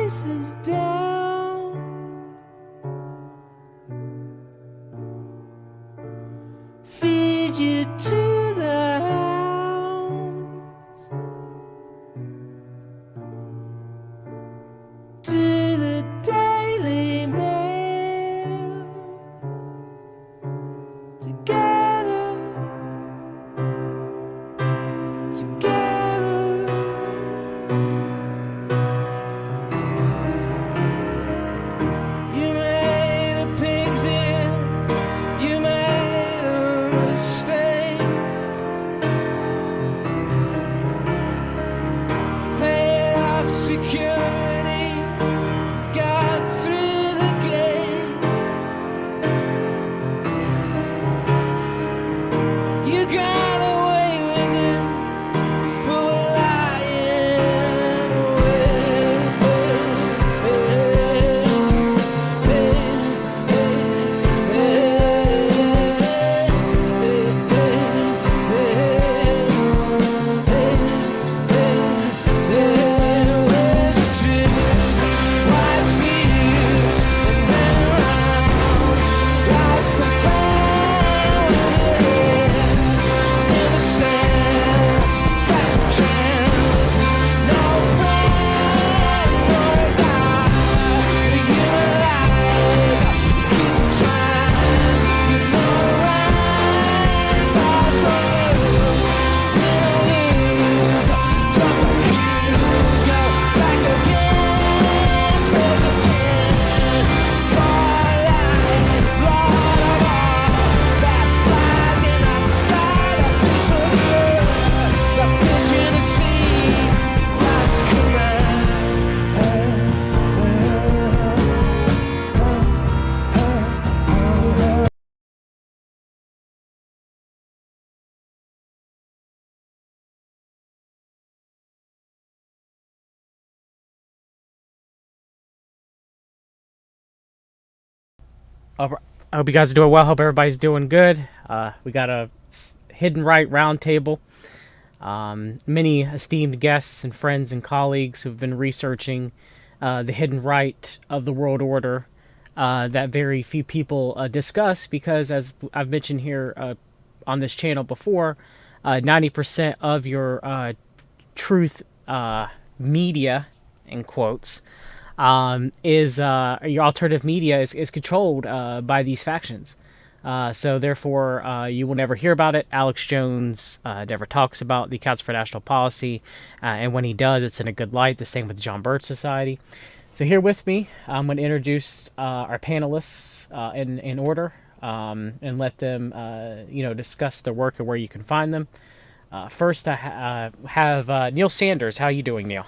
faces down. Feed you to the hounds, to the Daily Mail. Together, together. You made a pig's ear, you made a mistake. Paid off security, got through the gate. You got away with it, but we're lying I hope you guys are doing well. Hope everybody's doing good. We got a Hidden Right roundtable. Many esteemed guests and friends and colleagues who've been researching the hidden right of the world order that very few people discuss, because, as I've mentioned here on this channel before, 90% of your truth media, in quotes, is your alternative media is controlled by these factions. So therefore, you will never hear about it. Alex Jones never talks about the Council for National Policy, and when he does, it's in a good light. The same with the John Birch Society. So here with me, I'm going to introduce our panelists in order, and let them discuss their work and where you can find them. First, I have Neil Sanders. How are you doing, Neil?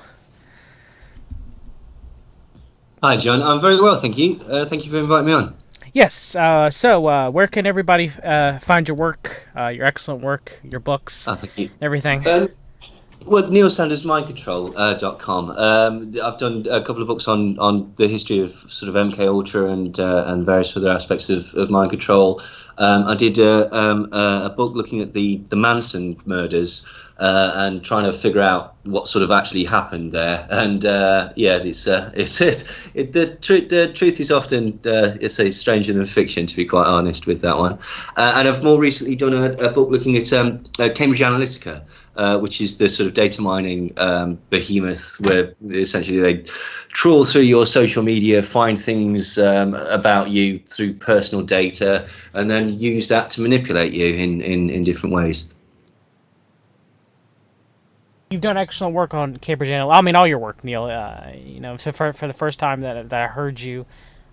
Hi, John. I'm very well, thank you. Thank you for inviting me on. Yes. So where can everybody find your work, your excellent work, your books, Thank you. everything? Well, neilsandersmindcontrol.com. I've done a couple of books on the history of sort of MK Ultra and various other aspects of mind control. I did a book looking at the Manson murders and trying to figure out what sort of actually happened there. And the truth is often stranger than fiction, to be quite honest with that one. And I've more recently done a book looking at Cambridge Analytica. Which is the sort of data mining behemoth, where essentially they trawl through your social media, find things about you through personal data, and then use that to manipulate you in different ways. You've done excellent work on Cambridge Analytica. I mean, all your work, Neil. So for the first time that I heard you,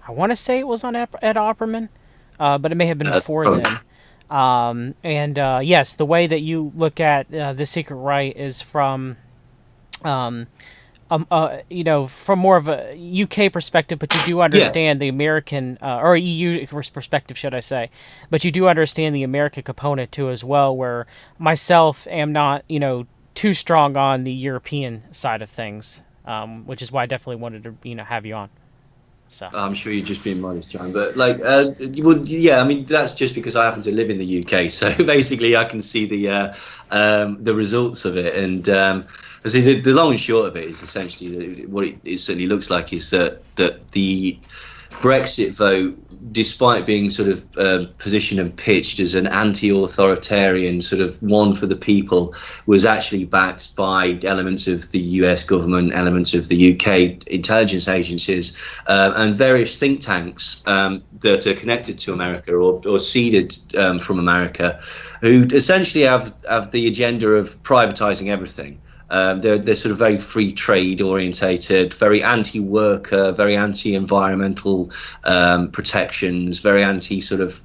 I want to say it was on Ed Opperman, but it may have been before then. Yes, the way that you look at The Secret Right is from, from more of a UK perspective, but you do understand the American, or EU perspective, should I say, but you do understand the American component too as well, where myself am not, too strong on the European side of things, which is why I definitely wanted to, have you on. So I'm sure you're just being modest, John. But well, yeah, I mean that's just because I happen to live in the UK, so basically I can see the results of it. And I see the long and short of it is essentially that what it certainly looks like is that the Brexit vote, despite being sort of positioned and pitched as an anti-authoritarian sort of one for the people, was actually backed by elements of the US government, elements of the UK intelligence agencies, and various think tanks that are connected to America or seeded from America, who essentially have the agenda of privatizing everything. They're sort of very free trade orientated, very anti-worker, very anti-environmental protections, very anti sort of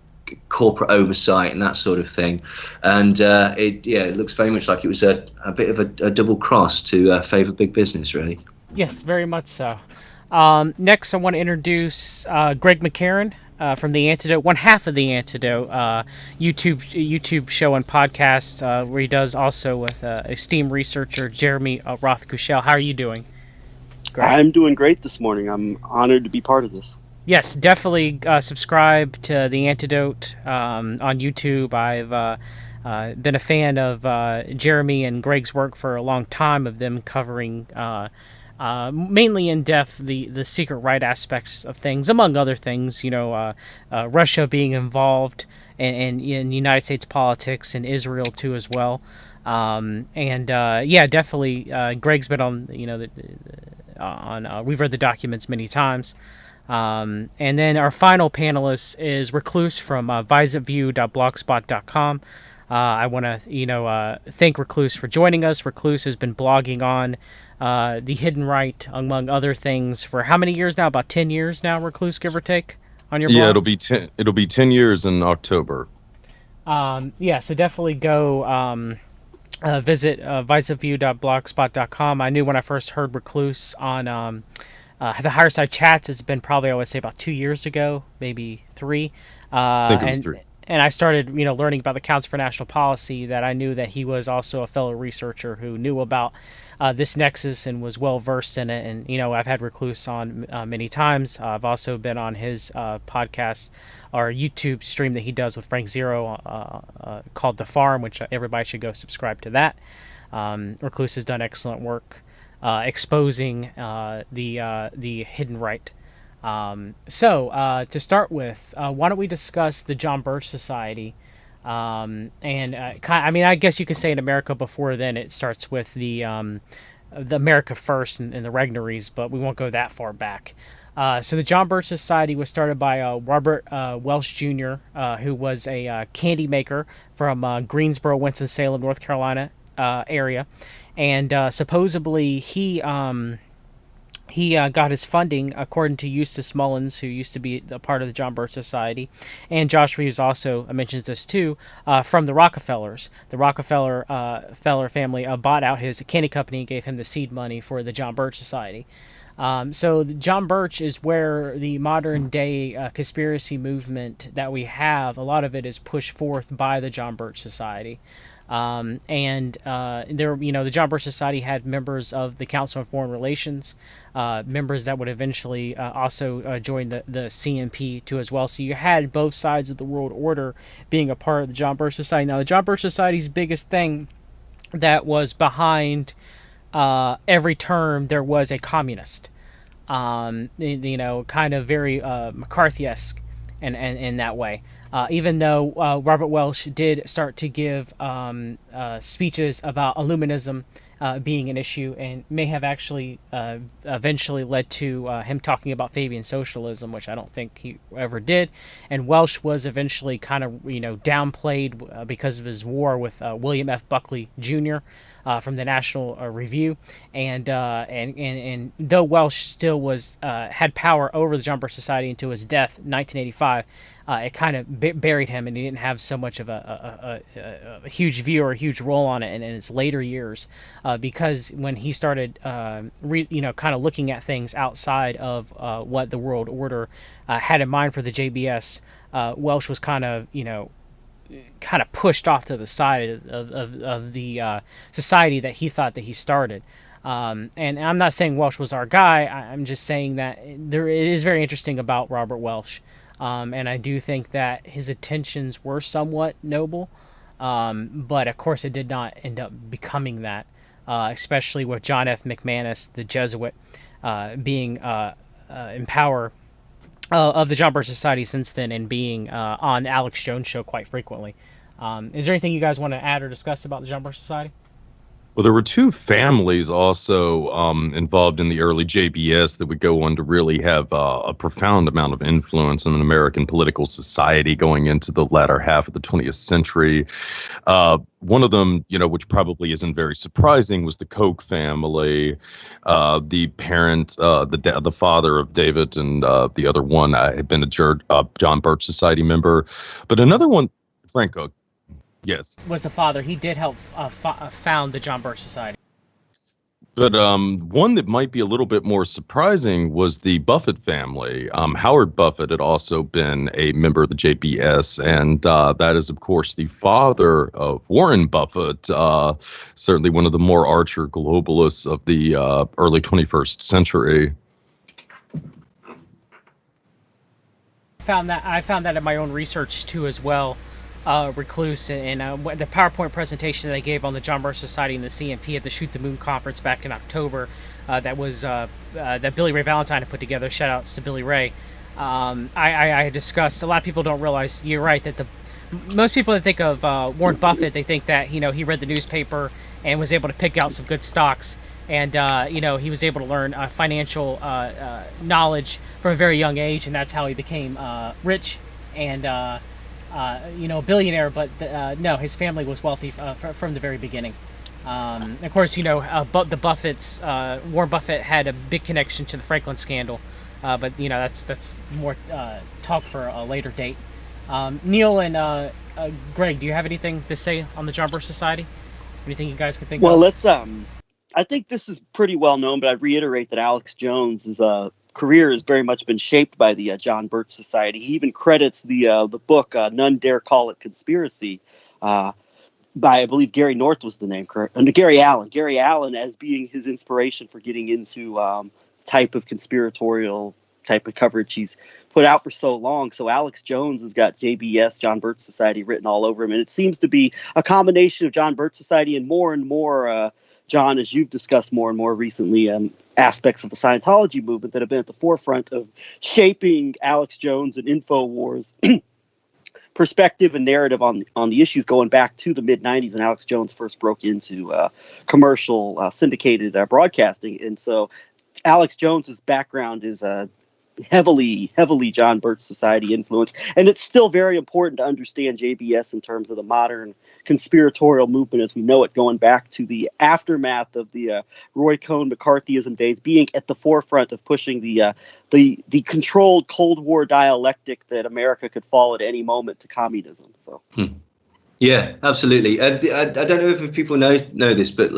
corporate oversight and that sort of thing. And it looks very much like it was a bit of a double cross to favour big business, really. yes, very much so. Next, I want to introduce Greg McCarron from The Antidote, one half of The Antidote YouTube show and podcast, where he does also with esteemed researcher Jeremy Roth-Kushel. How are you doing, Greg? I'm doing great this morning. I'm honored to be part of this. Yes, definitely subscribe to The Antidote on YouTube. I've been a fan of Jeremy and Greg's work for a long time, of them covering mainly in depth the secret right aspects of things, among other things. Russia being involved in United States politics and Israel too as well. Definitely. Greg's been on we've read the documents many times. And then our final panelist is Recluse from visiview.blogspot.com. I want to thank Recluse for joining us. Recluse has been blogging on the hidden right, among other things, for how many years now? About 10 years now, Recluse, give or take, on your blog? Yeah, it'll be 10 years in October. So definitely go visit visiview.blogspot.com. I knew when I first heard Recluse on the Higher Side Chats, it's been probably, I would say, about 2 years ago, maybe 3. I think it was 3. And I started, learning about the Council for National Policy, that I knew that he was also a fellow researcher who knew about this nexus and was well versed in it. And I've had Recluse on many times. I've also been on his podcast or YouTube stream that he does with Frank Zero called The Farm, which everybody should go subscribe to that. Recluse has done excellent work exposing the hidden right. To start with, why don't we discuss the John Birch Society? I guess you could say in America before then it starts with the America First and the Regneries, but we won't go that far back. So the John Birch Society was started by Robert Welsh Jr., who was a candy maker from Greensboro, Winston-Salem, North Carolina area, and supposedly he got his funding, according to Eustace Mullins, who used to be a part of the John Birch Society, and Josh Reeves also mentions this too, from the Rockefellers. The Rockefeller family bought out his candy company and gave him the seed money for the John Birch Society. So John Birch is where the modern day conspiracy movement that we have, a lot of it is pushed forth by the John Birch Society. The John Birch Society had members of the Council on Foreign Relations, members that would eventually also join the CNP too as well. So you had both sides of the world order being a part of the John Birch Society. Now, the John Birch Society's biggest thing that was behind every term there was a communist, kind of very McCarthy-esque in that way. Even though Robert Welsh did start to give speeches about Illuminism being an issue, and may have actually eventually led to him talking about Fabian socialism, which I don't think he ever did. And Welsh was eventually kind of downplayed because of his war with William F. Buckley Jr. From the National Review, and though Welsh still was had power over the John Birch Society until his death in 1985. It kind of buried him, and he didn't have so much of a huge view or a huge role on it in its later years, because when he started, kind of looking at things outside of what the world order had in mind for the JBS, Welsh was kind of pushed off to the side of the society that he thought that he started. And I'm not saying Welsh was our guy. I'm just saying that it is very interesting about Robert Welsh. And I do think that his intentions were somewhat noble. But of course it did not end up becoming that, especially with John F. McManus, the Jesuit, being in power of the John Birch Society since then, and being on Alex Jones' show quite frequently. Is there anything you guys want to add or discuss about the John Birch Society? Well, there were two families also involved in the early JBS that would go on to really have a profound amount of influence in American political society going into the latter half of the 20th century. One of them, which probably isn't very surprising, was the Koch family. The parent, the father of David, and the other one had been a John Birch Society member. But another one, Frank Koch. Yes. Was the father. He did help found the John Birch Society. But one that might be a little bit more surprising was the Buffett family. Howard Buffett had also been a member of the JBS, and that is, of course, the father of Warren Buffett, certainly one of the more archer globalists of the early 21st century. I found that in my own research, too, as well. Recluse and the PowerPoint presentation that I gave on the John Birch Society and the CMP at the Shoot the Moon conference back in October, that Billy Ray Valentine had put together. Shout outs to Billy Ray. I discussed. A lot of people don't realize. You're right that most people that think of Warren Buffett, they think that he read the newspaper and was able to pick out some good stocks, and he was able to learn financial knowledge from a very young age, and that's how he became rich and. Billionaire, but no, his family was wealthy from the very beginning. Of course, the Buffetts, Warren Buffett had a big connection to the Franklin scandal, but that's more talk for a later date. Neil and Greg, do you have anything to say on the John Birch Society? Anything you guys can think of? Well, let's. I think this is pretty well known, but I'd reiterate that Alex Jones is career has very much been shaped by the John Birch Society. He even credits the book None Dare Call It Conspiracy by, I believe, Gary North was the name, correct? And Gary Allen as being his inspiration for getting into type of conspiratorial type of coverage he's put out for so long. So Alex Jones has got JBS, John Birch Society, written all over him, and it seems to be a combination of John Birch Society and more John, as you've discussed more and more recently, aspects of the Scientology movement that have been at the forefront of shaping Alex Jones and InfoWars perspective and narrative on the issues going back to the mid-'90s when Alex Jones first broke into commercial syndicated broadcasting. And so Alex Jones's background is heavily John Birch Society influence, and it's still very important to understand JBS in terms of the modern conspiratorial movement as we know it, going back to the aftermath of the Roy Cohn McCarthyism days, being at the forefront of pushing the controlled Cold War dialectic that America could fall at any moment to communism. So. Yeah, absolutely. I don't know if people know this, but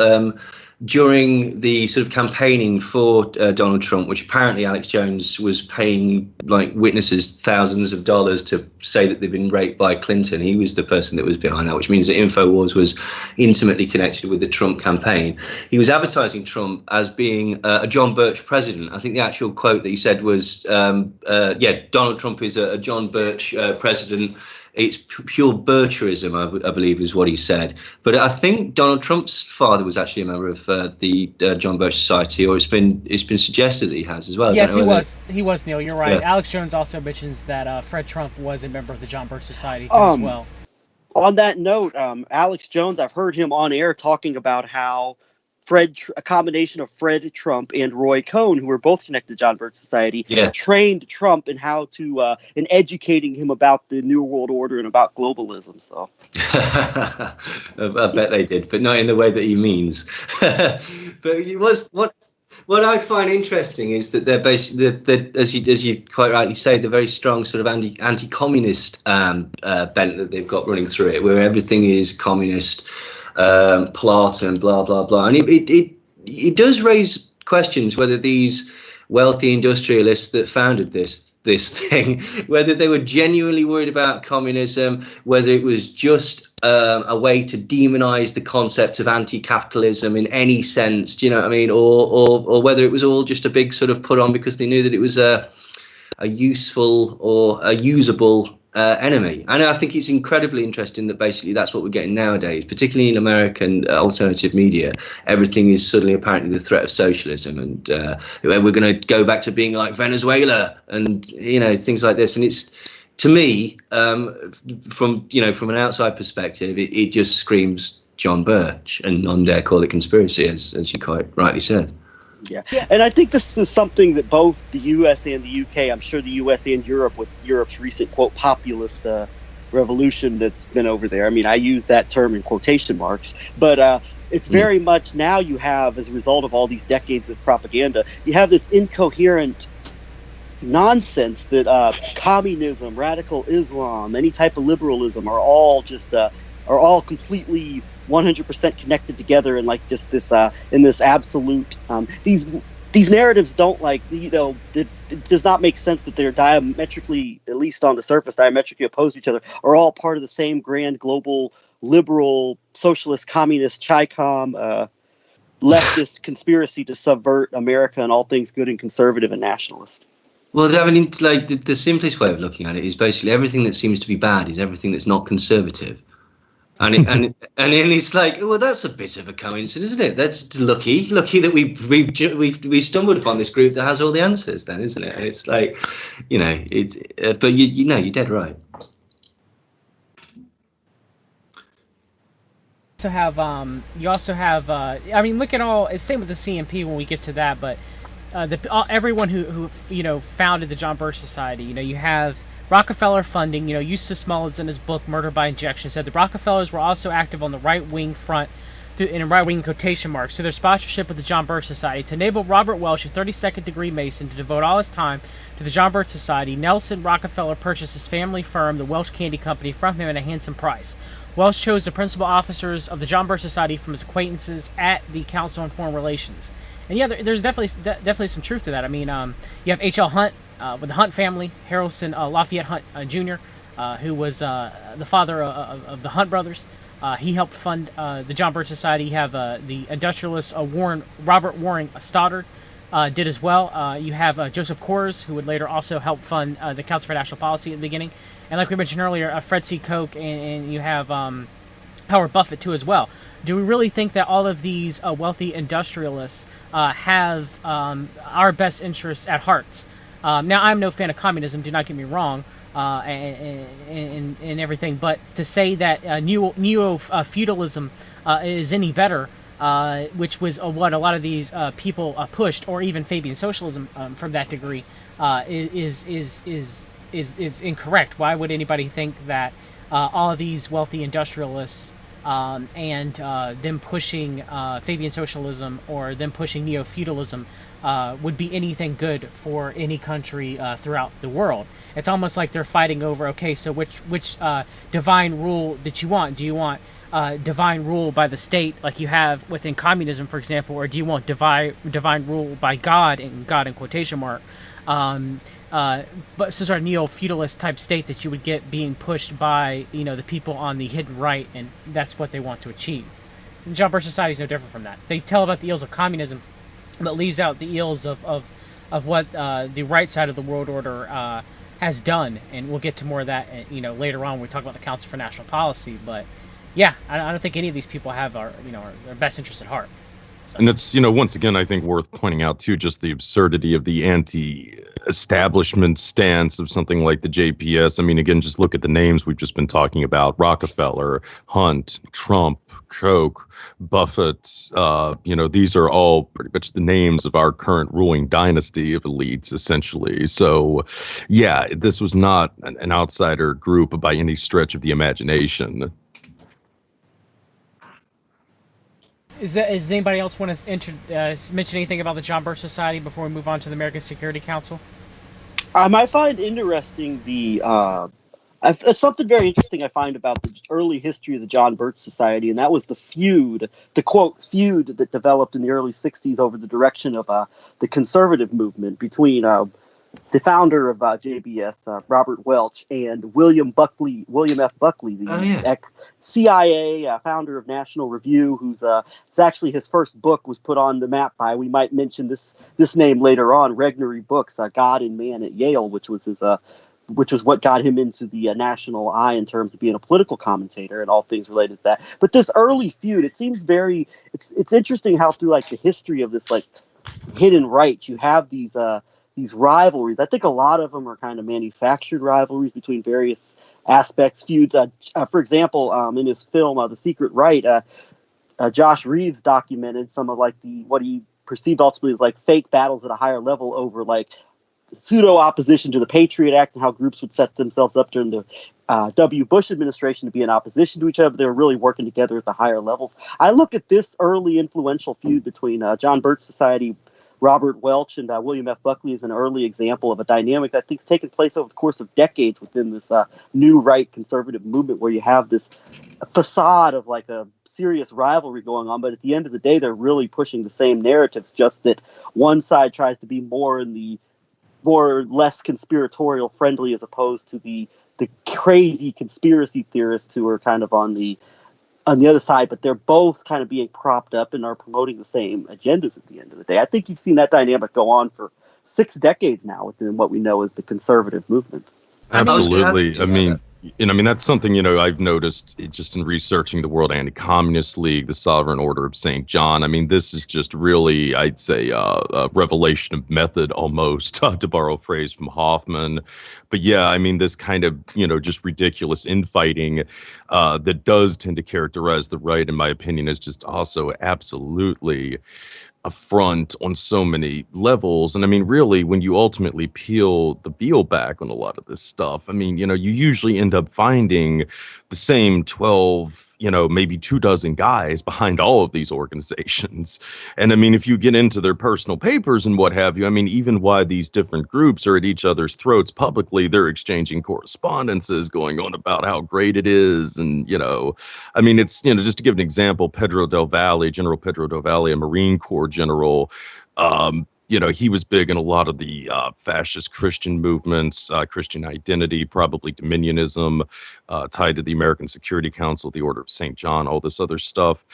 during the sort of campaigning for Donald Trump, which apparently Alex Jones was paying like witnesses thousands of dollars to say that they've been raped by Clinton. He was the person that was behind that, which means that InfoWars was intimately connected with the Trump campaign. He was advertising Trump as being a John Birch president. I think the actual quote that he said was, Donald Trump is a John Birch president. It's pure Bircherism, I believe, is what he said. But I think Donald Trump's father was actually a member of the John Birch Society, or it's been suggested that he has as well. Yes, he was. He was, Neil. You're right. Yeah. Alex Jones also mentions that Fred Trump was a member of the John Birch Society as well. On that note, Alex Jones, I've heard him on air talking about how a combination of Fred Trump and Roy Cohn, who were both connected to John Birch Society, trained Trump in how to, in educating him about the New World Order and about globalism. So, I bet they did, but not in the way that he means. But it was what I find interesting is that they're basically, as you quite rightly say, the very strong sort of anti-communist bent that they've got running through it, where everything is communist. Plot and blah blah blah, and it does raise questions whether these wealthy industrialists that founded this thing, whether they were genuinely worried about communism, whether it was just a way to demonize the concept of anti-capitalism in any sense. Do you know what I mean? Or whether it was all just a big sort of put on because they knew that it was a useful or a usable enemy. And I think it's incredibly interesting that basically that's what we're getting nowadays, particularly in American alternative media. Everything is suddenly apparently the threat of socialism, and we're going to go back to being like Venezuela and, you know, things like this. And it's, to me, from an outside perspective, it just screams John Birch, and none dare call it conspiracy, as you quite rightly said. Yeah, and I think this is something that both the U.S. and the U.K., I'm sure the U.S. and Europe, with Europe's recent, quote, populist revolution that's been over there. I mean, I use that term in quotation marks, but it's very much now you have, as a result of all these decades of propaganda, you have this incoherent nonsense that communism, radical Islam, any type of liberalism are all completely 100% connected together, and like just this in this absolute these narratives don't, like, you know, it does not make sense that they're diametrically, at least on the surface, diametrically opposed to each other, are all part of the same grand global liberal socialist communist Chi-Com leftist conspiracy to subvert America and all things good and conservative and nationalist. Well, I mean, like the simplest way of looking at it is basically everything that seems to be bad is everything that's not conservative. And then it's like, well, that's a bit of a coincidence, isn't it? That's lucky that we stumbled upon this group that has all the answers, then, isn't it? And it's like, you know, but you know, you're dead right. You also have I mean, look at all. It's same with the CMP when we get to that, but everyone who you know founded the John Birch Society. You know, you have Rockefeller funding. You know, Eustace Mullins in his book Murder by Injection said the Rockefellers were also active on the right-wing front, in right-wing quotation marks, to their sponsorship of the John Birch Society. To enable Robert Welsh, a 32nd degree Mason, to devote all his time to the John Birch Society, Nelson Rockefeller purchased his family firm, the Welsh Candy Company, from him at a handsome price. Welsh chose the principal officers of the John Birch Society from his acquaintances at the Council on Foreign Relations. And yeah, there's definitely some truth to that. I mean, you have H.L. Hunt with the Hunt family, Harrelson Lafayette Hunt Jr., who was the father of the Hunt brothers. He helped fund the John Birch Society. You have the industrialist Robert Warren Stoddard did as well. You have Joseph Coors, who would later also help fund the Council for National Policy at the beginning. And like we mentioned earlier, Fred C. Koch, and you have Howard Buffett too as well. Do we really think that all of these wealthy industrialists have our best interests at heart? Now, I'm no fan of communism, do not get me wrong, and everything, but to say that neo-feudalism is any better, which was what a lot of these people pushed, or even Fabian socialism from that degree, is incorrect. Why would anybody think that all of these wealthy industrialists and them pushing Fabian socialism or them pushing neo-feudalism would be anything good for any country throughout the world? It's almost like they're fighting over, okay, so which divine rule that you want? Do you want divine rule by the state, like you have within communism, for example, or do you want divine rule by God, and God in quotation mark? But some sort of neo-feudalist type state that you would get being pushed by, you know, the people on the hidden right, and that's what they want to achieve. And John Birch Society is no different from that. They tell about the ills of communism, but leaves out the ills of what the right side of the world order has done, and we'll get to more of that, you know, later on when we talk about the Council for National Policy. But yeah, I don't think any of these people have our best interests at heart. So. And it's, you know, once again, I think worth pointing out too, just the absurdity of the anti-establishment stance of something like the JPS. I mean, again, just look at the names we've just been talking about: Rockefeller, Hunt, Trump, Koch, Buffett. You know, these are all pretty much the names of our current ruling dynasty of elites, essentially. So, yeah, this was not an outsider group by any stretch of the imagination. Does anybody else want to mention anything about the John Birch Society before we move on to the American Security Council? I find interesting something very interesting I find about the early history of the John Birch Society, and that was the quote feud that developed in the early 60s over the direction of the conservative movement between the founder of JBS, Robert Welch, and William F. Buckley, the CIA founder of National Review, who's it's actually his first book was put on the map by, we might mention this name later on, Regnery Books, God and Man at Yale, which was what got him into the national eye in terms of being a political commentator and all things related to that. But this early feud, it seems it's interesting how through like the history of this like hidden right, you have these rivalries. I think a lot of them are kind of manufactured rivalries between various aspects, feuds. For example, in his film, The Secret Right, Josh Reeves documented some of like what he perceived ultimately as like fake battles at a higher level over like pseudo opposition to the Patriot Act and how groups would set themselves up during the W. Bush administration to be in opposition to each other. They were really working together at the higher levels. I look at this early influential feud between John Birch Society, Robert Welch, and William F. Buckley as an early example of a dynamic that I think has taken place over the course of decades within this new right conservative movement, where you have this facade of like a serious rivalry going on, but at the end of the day, they're really pushing the same narratives, just that one side tries to be more or less conspiratorial friendly as opposed to the crazy conspiracy theorists who are kind of on the other side, but they're both kind of being propped up and are promoting the same agendas at the end of the day. I think you've seen that dynamic go on for 6 decades now within what we know as the conservative movement. Absolutely. I mean, that's something, I've noticed just in researching the World Anti-Communist League, the Sovereign Order of St. John. I mean, this is just really, I'd say, a revelation of method almost, to borrow a phrase from Hoffman. But yeah, I mean, this kind of, just ridiculous infighting that does tend to characterize the right, in my opinion, is just also absolutely a front on so many levels. And I mean, really, when you ultimately peel the peel back on a lot of this stuff, I mean, you usually end up finding the same 12, maybe 24 guys behind all of these organizations. And I mean, if you get into their personal papers and what have you, I mean, even why these different groups are at each other's throats publicly, they're exchanging correspondences going on about how great it is. And, I mean, it's, just to give an example, General Pedro Del Valle, a Marine Corps general, he was big in a lot of the fascist Christian movements, Christian identity, probably dominionism, tied to the American Security Council, the Order of St. John, all this other stuff.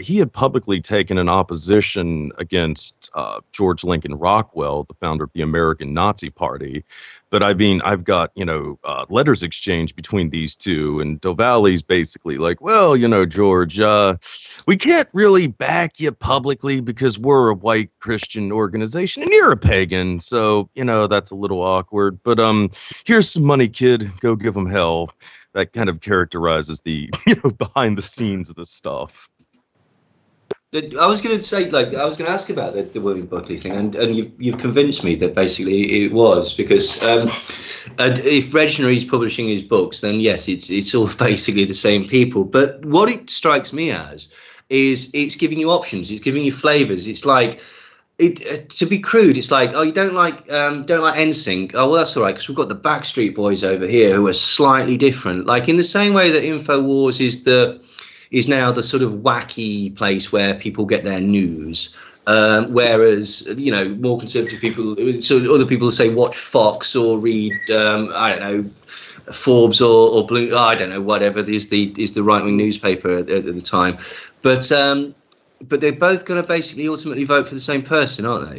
He had publicly taken an opposition against George Lincoln Rockwell, the founder of the American Nazi Party. But I mean, I've got, letters exchanged between these two, and Del Valle's basically like, well, George, we can't really back you publicly because we're a white Christian organization and you're a pagan. So, that's a little awkward. But here's some money, kid. Go give them hell. That kind of characterizes the, behind the scenes of the stuff. I was going to say, I was going to ask about the William Buckley thing, and you've convinced me that basically it was, because if Regnery's publishing his books, then yes, it's all basically the same people. But what it strikes me as is it's giving you options, it's giving you flavors. It's like, to be crude, it's like, oh, you don't like NSYNC. Oh, well, that's all right, because we've got the Backstreet Boys over here who are slightly different. Like in the same way that InfoWars is now the sort of wacky place where people get their news. Whereas, more conservative people, so other people say watch Fox or read, I don't know, Forbes or Blue, I don't know, whatever is the right-wing newspaper at the time. But they're both going to basically ultimately vote for the same person, aren't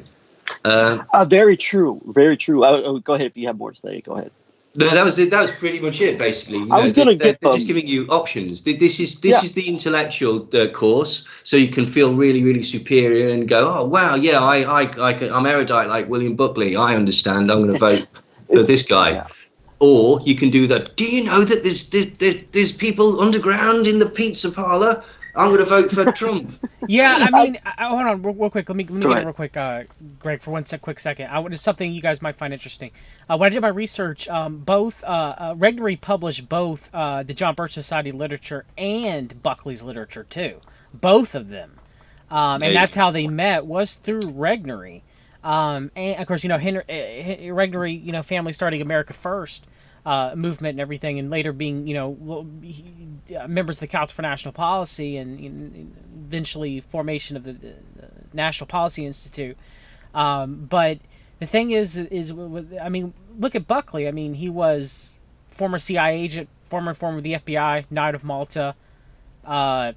they? Very true. Very true. Go ahead if you have more to say. Go ahead. No, that was it. That was pretty much it, basically. They're just giving you options. This is the intellectual course, so you can feel really, really superior and go, oh wow, yeah, I'm erudite like William Buckley. I understand. I'm going to vote for this guy. Yeah. Or you can do that. Do you know that there's people underground in the pizza parlor? I'm going to vote for Trump. Yeah, I mean, hold on, real quick. Let me get it real quick, Greg, for quick second. Just something you guys might find interesting. When I did my research, both Regnery published both the John Birch Society literature and Buckley's literature too, both of them, and that's how they met, was through Regnery. And of course, Regnery, family starting America First movement and everything, and later being, members of the Council for National Policy, and eventually formation of the National Policy Institute. But the thing is, I mean, look at Buckley. I mean, he was former CIA agent, former of the FBI, Knight of Malta, part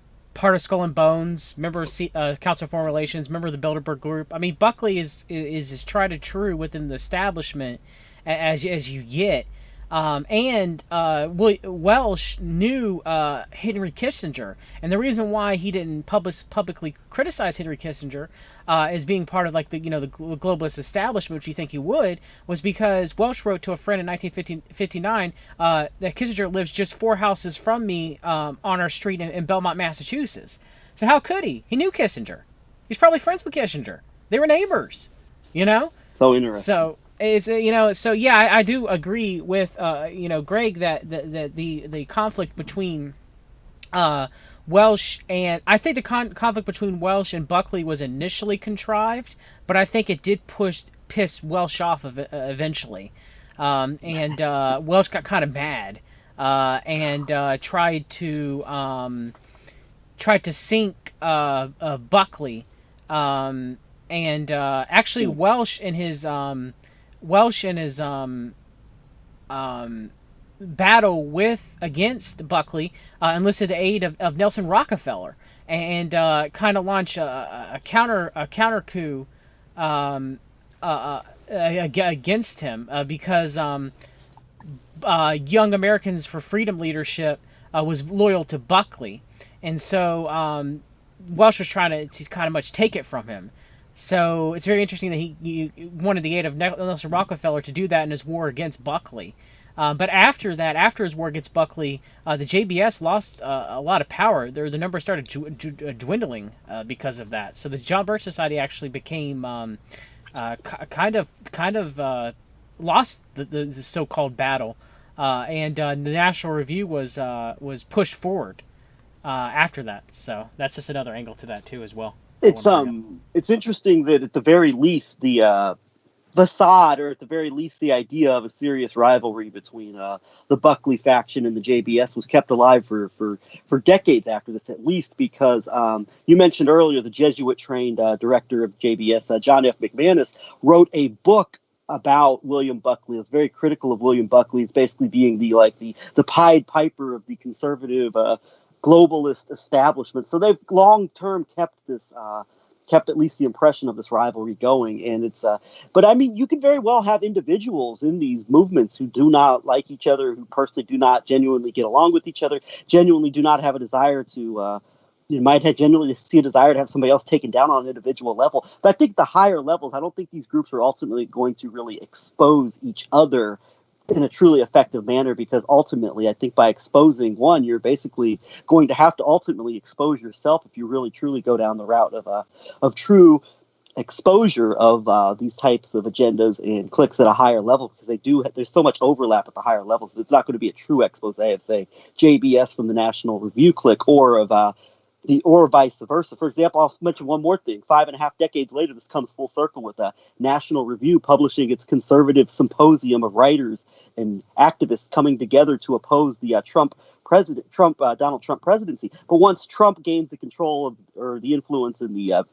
of Skull and Bones, member of Council of Foreign Relations, member of the Bilderberg Group. I mean, Buckley is as tried and true within the establishment as you get. And Welsh knew Henry Kissinger, and the reason why he didn't publicly criticize Henry Kissinger as being part of like the globalist establishment, which you think he would, was because Welsh wrote to a friend in 1959 that Kissinger lives just 4 houses from me on our street in Belmont, Massachusetts. So how could he? He knew Kissinger. He's probably friends with Kissinger. They were neighbors, So interesting. So. It's so yeah, I do agree with Greg that the conflict between Welsh and I think the conflict between Welsh and Buckley was initially contrived, but I think it did piss Welsh off eventually, and Welsh got kind of mad and tried to sink Buckley, and actually Welsh in his battle against Buckley enlisted the aid of Nelson Rockefeller and kind of launched a counter coup against him because Young Americans for Freedom leadership was loyal to Buckley, and so Welsh was trying to kind of much take it from him. So it's very interesting that he wanted the aid of Nelson Rockefeller to do that in his war against Buckley. But after his war against Buckley, the JBS lost a lot of power. The numbers started dwindling because of that. So the John Birch Society actually became kind of lost the so-called battle, and the National Review was pushed forward after that. So that's just another angle to that too as well. It's interesting that at the very least the facade, or at the very least the idea of a serious rivalry between the Buckley faction and the JBS was kept alive for decades after this, at least because you mentioned earlier the Jesuit-trained director of JBS, John F. McManus, wrote a book about William Buckley. It was very critical of William Buckley. It's basically being the Pied Piper of the conservative globalist establishment. So they've long-term kept at least the impression of this rivalry going. And it's, but I mean, you could very well have individuals in these movements who do not like each other, who personally do not genuinely get along with each other, genuinely do not have a desire to, you might have genuinely see a desire to have somebody else taken down on an individual level. But I think the higher levels, I don't think these groups are ultimately going to really expose each other in a truly effective manner, because ultimately I think by exposing one, you're basically going to have to ultimately expose yourself if you really truly go down the route of true exposure of these types of agendas and cliques at a higher level, because there's so much overlap at the higher levels. It's not going to be a true expose of, say, JBS from the National Review clique or of or vice versa. For example, I'll mention one more thing. 5.5 decades later, this comes full circle with National Review publishing its conservative symposium of writers and activists coming together to oppose the Donald Trump presidency. But once Trump gains the control of, or the influence in the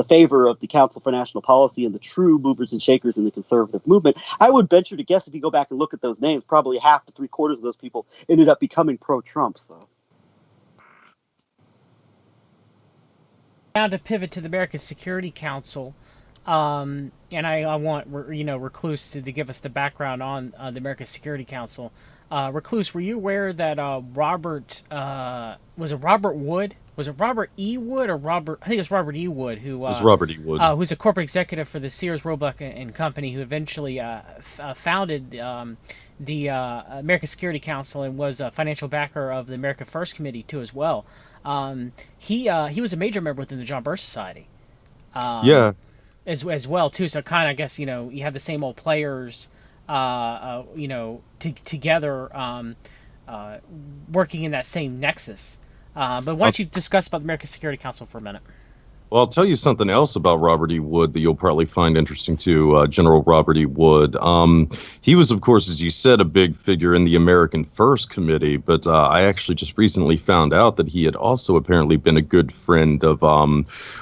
favor of the Council for National Policy and the true movers and shakers in the conservative movement, I would venture to guess if you go back and look at those names, probably half to 3/4 of those people ended up becoming pro-Trump. So. Now to pivot to the American Security Council, and I want Recluse to give us the background on the American Security Council. Recluse, were you aware that Robert Wood? Was it Robert E. Wood or Robert? I think it was Robert E. Wood who. It was Robert E. Wood, who's a corporate executive for the Sears Roebuck and Company, who eventually founded the American Security Council and was a financial backer of the America First Committee too as well. He was a major member within the John Birch Society. As well too. So kind of, I guess, you have the same old players, together, working in that same nexus. But why don't you discuss about the American Security Council for a minute? Well, I'll tell you something else about Robert E. Wood that you'll probably find interesting too. General Robert E. Wood. He was, of course, as you said, a big figure in the American First Committee, but I actually just recently found out that he had also apparently been a good friend of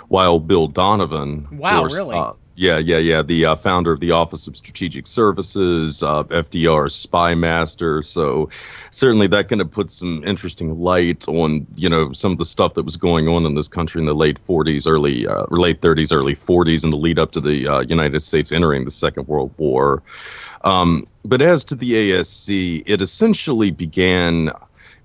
Wild Bill Donovan. Wow, course, really? Yeah. The founder of the Office of Strategic Services, FDR's spy master. So certainly that kind of puts some interesting light on, some of the stuff that was going on in this country in the late 40s, late 30s, early 40s, in the lead up to the United States entering the Second World War. But as to the ASC, it essentially began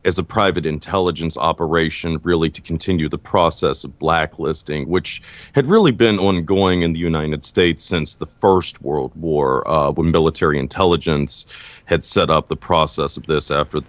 as a private intelligence operation, really to continue the process of blacklisting, which had really been ongoing in the United States since the First World War, when military intelligence had set up the process of this after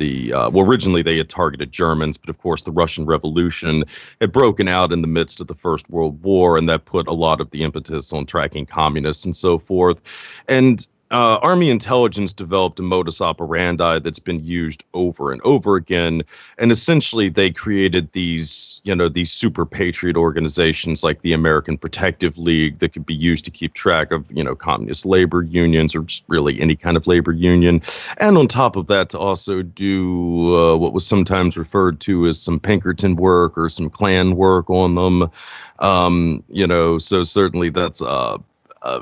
originally they had targeted Germans, but of course the Russian Revolution had broken out in the midst of the First World War, and that put a lot of the impetus on tracking communists and so forth. And Army intelligence developed a modus operandi that's been used over and over again, and essentially they created these super patriot organizations like the American Protective League that could be used to keep track of, communist labor unions or just really any kind of labor union, and on top of that to also do what was sometimes referred to as some Pinkerton work or some Klan work on them, so certainly that's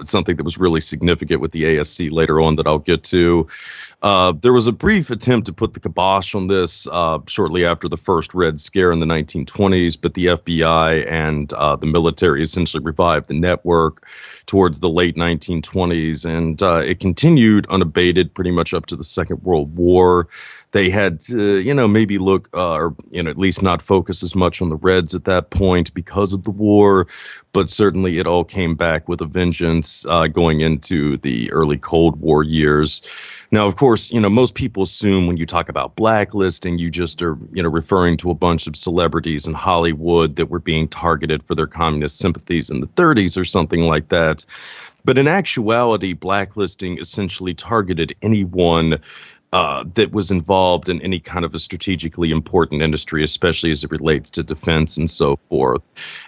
something that was really significant with the ASC later on that I'll get to. There was a brief attempt to put the kibosh on this shortly after the first Red Scare in the 1920s, but the FBI and the military essentially revived the network towards the late 1920s, and it continued unabated pretty much up to the Second World War. They had to, maybe look or, at least not focus as much on the Reds at that point because of the war, but certainly it all came back with a vengeance going into the early Cold War years. Now, of course, most people assume when you talk about blacklisting, you just are, referring to a bunch of celebrities in Hollywood that were being targeted for their communist sympathies in the 30s or something like that. But in actuality, blacklisting essentially targeted anyone that was involved in any kind of a strategically important industry, especially as it relates to defense and so forth.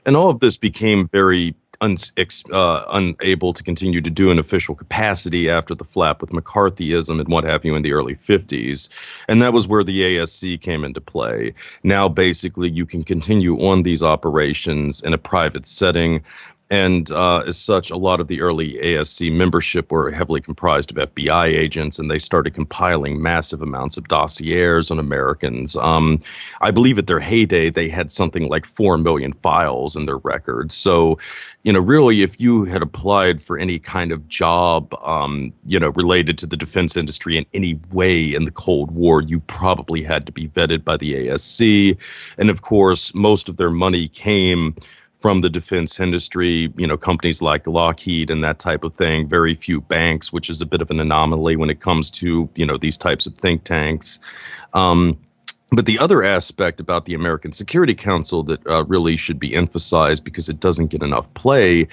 And all of this became very unable to continue to do in official capacity after the flap with McCarthyism and what have you in the early 50s. And that was where the ASC came into play. Now, basically, you can continue on these operations in a private setting. And as such, a lot of the early ASC membership were heavily comprised of FBI agents, and they started compiling massive amounts of dossiers on Americans. I believe at their heyday, they had something like 4 million files in their records. So, really, if you had applied for any kind of job, related to the defense industry in any way in the Cold War, you probably had to be vetted by the ASC. And of course, most of their money came from the defense industry, companies like Lockheed and that type of thing, very few banks, which is a bit of an anomaly when it comes to, these types of think tanks. But the other aspect about the American Security Council that really should be emphasized because it doesn't get enough play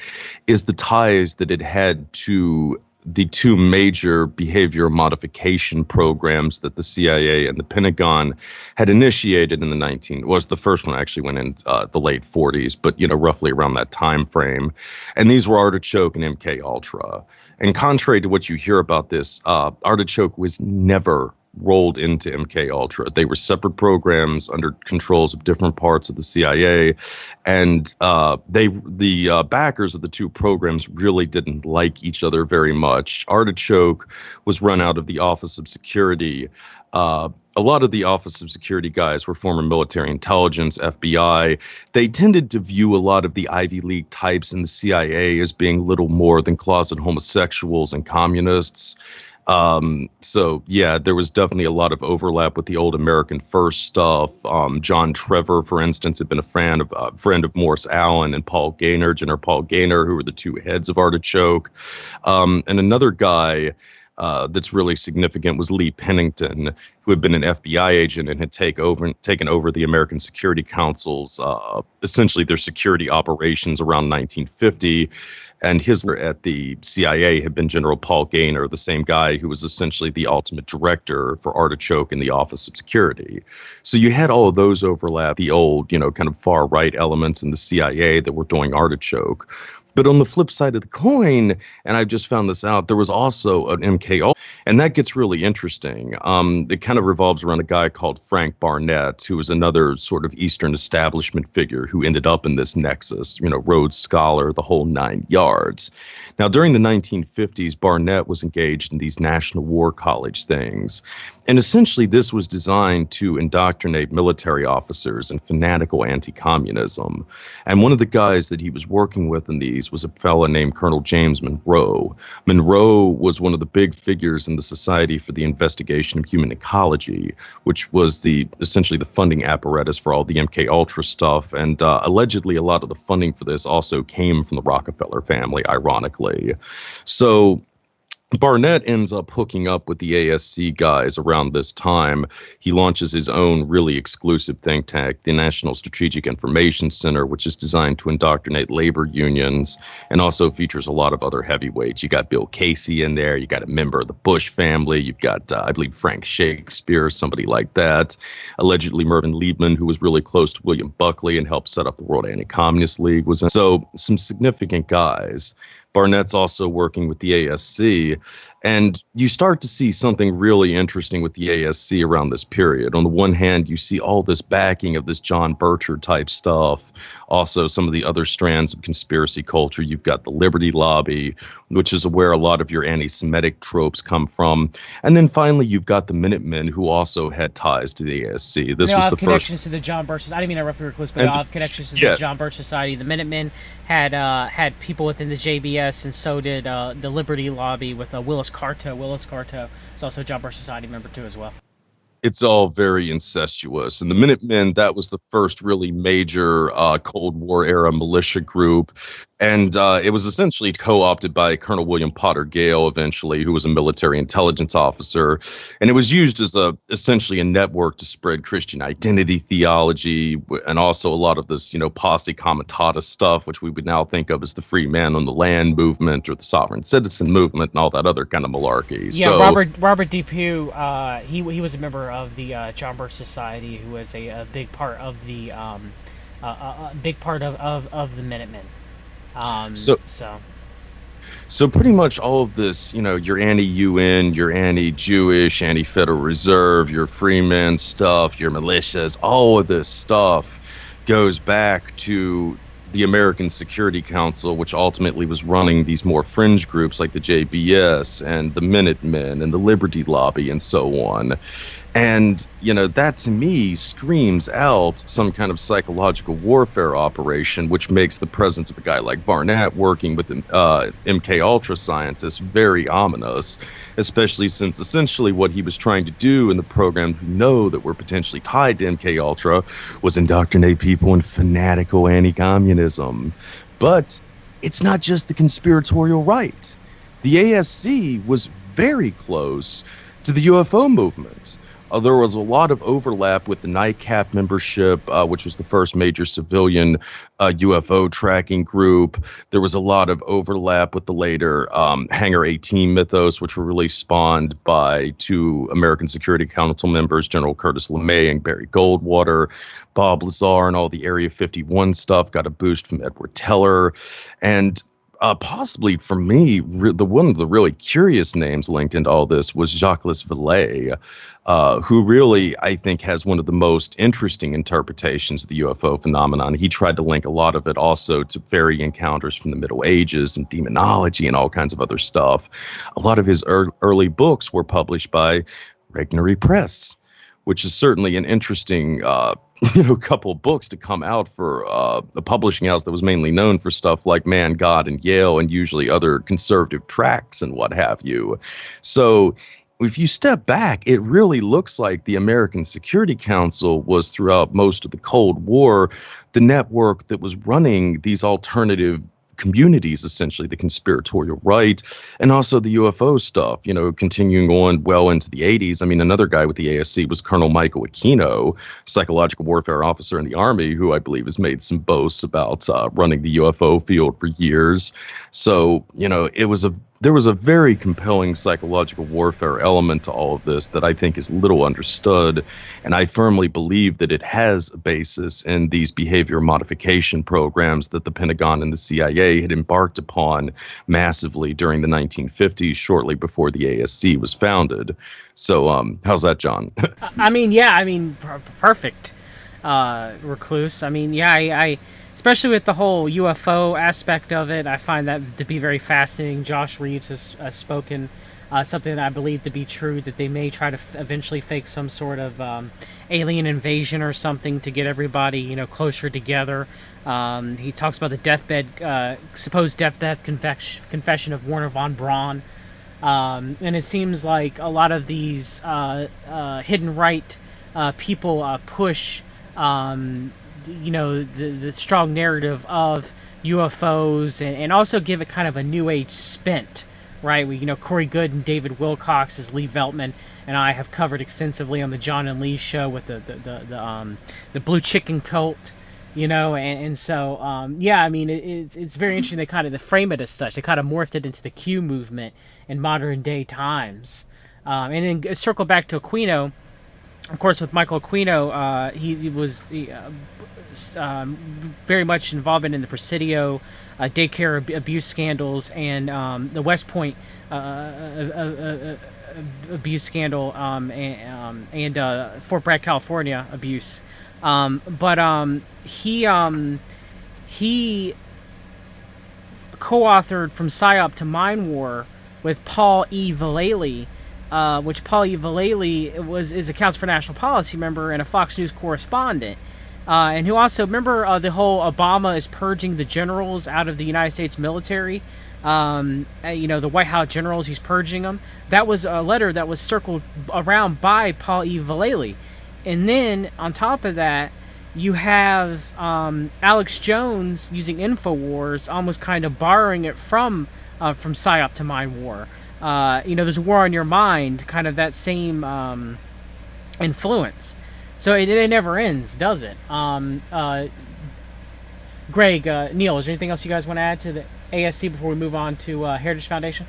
is the ties that it had to the two major behavior modification programs that the CIA and the Pentagon had initiated in the first one actually went in the late 40s, but roughly around that time frame. And these were Artichoke and MK Ultra. And contrary to what you hear about this, Artichoke was never rolled into MK Ultra. They were separate programs under controls of different parts of the CIA, and the backers of the two programs really didn't like each other very much. Artichoke was run out of the Office of Security. A lot of the Office of Security guys were former military intelligence, FBI. They tended to view a lot of the Ivy League types in the CIA as being little more than closet homosexuals and communists. So yeah, there was definitely a lot of overlap with the old American First stuff. John Trevor, for instance, had been a friend of Morris Allen and Paul Gaynor, General Paul Gaynor, who were the two heads of Artichoke. And another guy that's really significant was Lee Pennington, who had been an FBI agent and had taken over the American Security Council's, essentially their security operations around 1950. And his at the CIA had been General Paul Gaynor, the same guy who was essentially the ultimate director for Artichoke in the Office of Security. So you had all of those overlap, the old, kind of far right elements in the CIA that were doing Artichoke. But on the flip side of the coin, and I've just found this out, there was also an MK Ultra, and that gets really interesting. It kind of revolves around a guy called Frank Barnett, who was another sort of Eastern establishment figure who ended up in this nexus, Rhodes Scholar, the whole 9 yards. Now, during the 1950s, Barnett was engaged in these National War College things. And essentially, this was designed to indoctrinate military officers in fanatical anti-communism. And one of the guys that he was working with in these was a fellow named Colonel James Monroe. Monroe was one of the big figures in the Society for the Investigation of Human Ecology, which was essentially the funding apparatus for all the MK Ultra stuff. And allegedly, a lot of the funding for this also came from the Rockefeller family, ironically. So Barnett ends up hooking up with the ASC guys around this time. He launches his own really exclusive think tank, the National Strategic Information Center, which is designed to indoctrinate labor unions and also features a lot of other heavyweights. You got Bill Casey in there. You got a member of the Bush family. You've got, I believe, Frank Shakespeare, somebody like that. Allegedly, Mervyn Liebman, who was really close to William Buckley and helped set up the World Anti-Communist League, was in. So some significant guys. Barnett's also working with the ASC, and you start to see something really interesting with the ASC around this period. On the one hand, you see all this backing of this John Birch type stuff, also some of the other strands of conspiracy culture. You've got the Liberty Lobby, which is where a lot of your anti-Semitic tropes come from. And then finally, you've got the Minutemen, who also had ties to the ASC. This was the connections first to the John Birch Society. I didn't mean to interrupt you, Recluse, but I have connections to the John Birch Society. The Minutemen had people within the JBS, and so did the Liberty Lobby with Willis Carto. Willis Carto is also a John Birch Society member too as well. It's all very incestuous. And the Minutemen, that was the first really major Cold War era militia group. And it was essentially co-opted by Colonel William Potter Gale eventually, who was a military intelligence officer. And it was used as essentially a network to spread Christian identity theology and also a lot of this, posse comitatus stuff, which we would now think of as the free man on the land movement or the sovereign citizen movement and all that other kind of malarkey. Yeah, so, Robert Depew, he was a member of the John Birch Society, who was a big part of the of the Minutemen. So pretty much all of this, your anti-UN, your anti-Jewish, anti-Federal Reserve, your freemen stuff, your militias, all of this stuff goes back to the American Security Council, which ultimately was running these more fringe groups like the JBS and the Minutemen and the Liberty Lobby and so on. And, that to me screams out some kind of psychological warfare operation, which makes the presence of a guy like Barnett working with MK Ultra scientists very ominous, especially since essentially what he was trying to do in the program that were potentially tied to MK Ultra was indoctrinate people in fanatical anti-communism. But it's not just the conspiratorial right. The ASC was very close to the UFO movement. There was a lot of overlap with the NICAP membership, which was the first major civilian UFO tracking group. There was a lot of overlap with the later Hangar 18 mythos, which were really spawned by two American Security Council members, General Curtis LeMay and Barry Goldwater. Bob Lazar and all the Area 51 stuff got a boost from Edward Teller. And possibly for me, one of the really curious names linked into all this was Jacques Vallée, who really, I think, has one of the most interesting interpretations of the UFO phenomenon. He tried to link a lot of it also to fairy encounters from the Middle Ages and demonology and all kinds of other stuff. A lot of his early books were published by Regnery Press, which is certainly an interesting couple of books to come out for a publishing house that was mainly known for stuff like Man, God, and Yale, and usually other conservative tracts and what have you. So if you step back, it really looks like the American Security Council was throughout most of the Cold War the network that was running these alternative communities, essentially the conspiratorial right, and also the UFO stuff, continuing on well into the 80s. I mean, another guy with the ASC was Colonel Michael Aquino, psychological warfare officer in the Army, who I believe has made some boasts about running the UFO field for years. So, it was there was a very compelling psychological warfare element to all of this that I think is little understood, and I firmly believe that it has a basis in these behavior modification programs that the Pentagon and the CIA had embarked upon massively during the 1950s, shortly before the ASC was founded. So how's that, John? Perfect, Recluse. I especially with the whole UFO aspect of it, I find that to be very fascinating. Josh Reeves has spoken something that I believe to be true, that they may try to eventually fake some sort of alien invasion or something to get everybody, closer together. He talks about the supposed deathbed confession of Werner von Braun. And it seems like a lot of these hidden right people push the strong narrative of UFOs, and also give it kind of a new age spin, right? Corey Goode and David Wilcox, as Lee Veltman and I have covered extensively on the John and Lee show with the blue chicken cult, it's very interesting. They kind of frame it as such. They kind of morphed it into the Q movement in modern day times, and then circle back to Aquino. Of course, with Michael Aquino, he was very much involved in the Presidio daycare abuse scandals, and the West Point abuse scandal, and Fort Bragg, California abuse. He co-authored From PSYOP to Mind War with Paul E. Vallely, which Paul E. Vallely is a Council for National Policy member and a Fox News correspondent, and who also, remember the whole Obama is purging the generals out of the United States military, the White House generals, he's purging them. That was a letter that was circled around by Paul E. Vallely. And then on top of that, you have Alex Jones using InfoWars, almost kind of borrowing it from PSYOP to Mind War. There's a war on your mind, kind of that same influence. So it never ends, does it? Greg, Neil, is there anything else you guys want to add to the ASC before we move on to Heritage Foundation?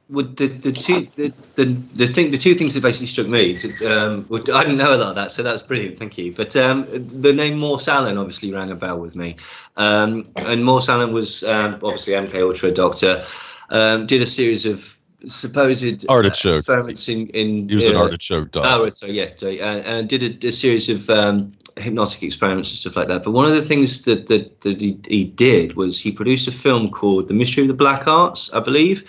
Well, the two things that basically struck me. I didn't know a lot of that, so that's brilliant. Thank you. But the name Morse Allen obviously rang a bell with me, and Morse Allen was obviously MK Ultra doctor. Did a series of supposed artichoke experiments in he was an artichoke doctor. Oh, so yes, and did a series of hypnotic experiments and stuff like that. But one of the things that he did was he produced a film called The Mystery of the Black Arts, I believe.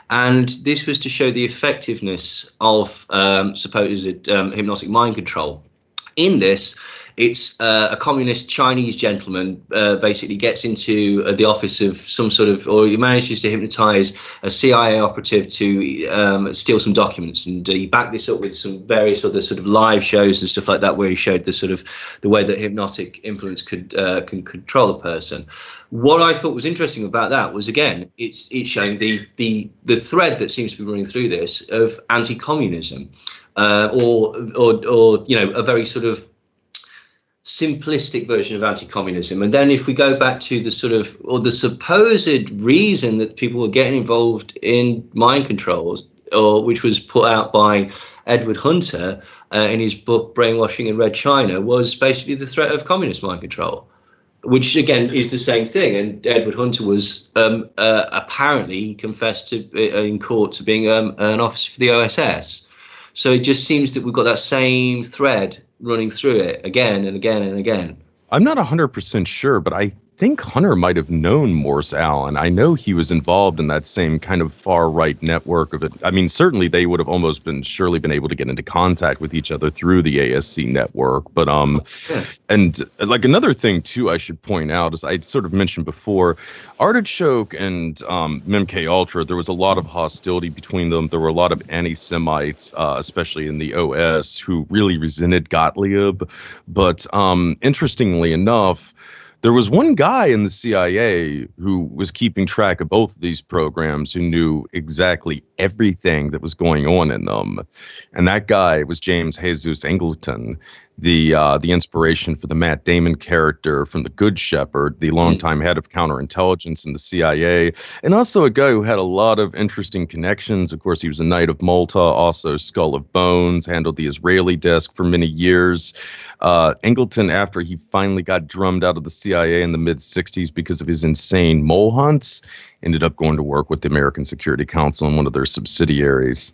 And this was to show the effectiveness of supposed hypnotic mind control. In this, it's a communist Chinese gentleman basically gets into the office of some sort of, or he manages to hypnotize a CIA operative to steal some documents, and he backed this up with some various other sort of live shows and stuff like that, where he showed the way that hypnotic influence can control a person. What I thought was interesting about that was, again, it's showing the thread that seems to be running through this of anti-communism, or a very sort of simplistic version of anti-communism. And then if we go back to the supposed reason that people were getting involved in mind controls, or which was put out by Edward Hunter in his book Brainwashing in Red China, was basically the threat of communist mind control, which again is the same thing. And Edward Hunter was apparently, he confessed in court to being an officer for the OSS. So it just seems that we've got that same thread running through it again and again and again. I'm not 100% sure, but I think Hunter might have known Morse Allen. I know he was involved in that same kind of far-right network of it. I mean, certainly they would have almost surely been able to get into contact with each other through the ASC network. But, and like another thing too, I should point out, as I sort of mentioned before, Artichoke and MK Ultra, there was a lot of hostility between them. There were a lot of anti-Semites, especially in the OS, who really resented Gottlieb. But interestingly enough, there was one guy in the CIA who was keeping track of both of these programs, who knew exactly everything that was going on in them. And that guy was James Jesus Angleton. the inspiration for the Matt Damon character from The Good Shepherd, the longtime head of counterintelligence in the CIA, and also a guy who had a lot of interesting connections. Of course, he was a Knight of Malta, also Skull of Bones, handled the Israeli desk for many years. Angleton, after he finally got drummed out of the CIA in the mid-'60s because of his insane mole hunts, ended up going to work with the American Security Council in one of their subsidiaries.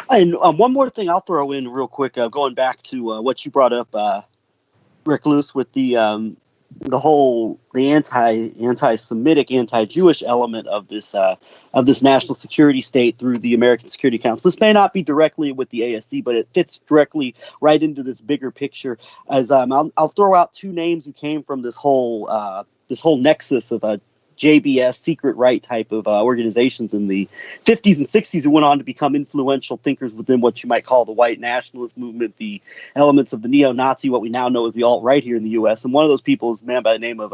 And one more thing I'll throw in real quick, going back to what you brought up, Recluse, with the anti-Semitic, anti-Jewish element of this national security state through the American Security Council. This may not be directly with the ASC, but it fits directly right into this bigger picture. As I'll throw out two names who came from this whole nexus of JBS, secret right type of organizations in the 50s and 60s who went on to become influential thinkers within what you might call the white nationalist movement, the elements of the neo-Nazi, what we now know as the alt-right here in the U.S. And one of those people is a man by the name of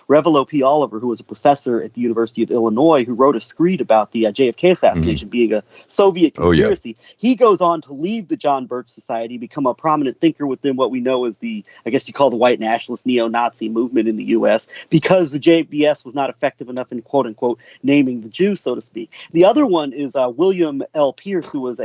Revelo P. Oliver, who was a professor at the University of Illinois, who wrote a screed about the JFK assassination being a Soviet conspiracy. Oh, yeah. He goes on to leave the John Birch Society, become a prominent thinker within what we know as the, I guess you call the white nationalist neo-Nazi movement in the U.S., because the JBS was not effective enough in quote unquote naming the Jews, so to speak. The other one is William L. Pierce, who was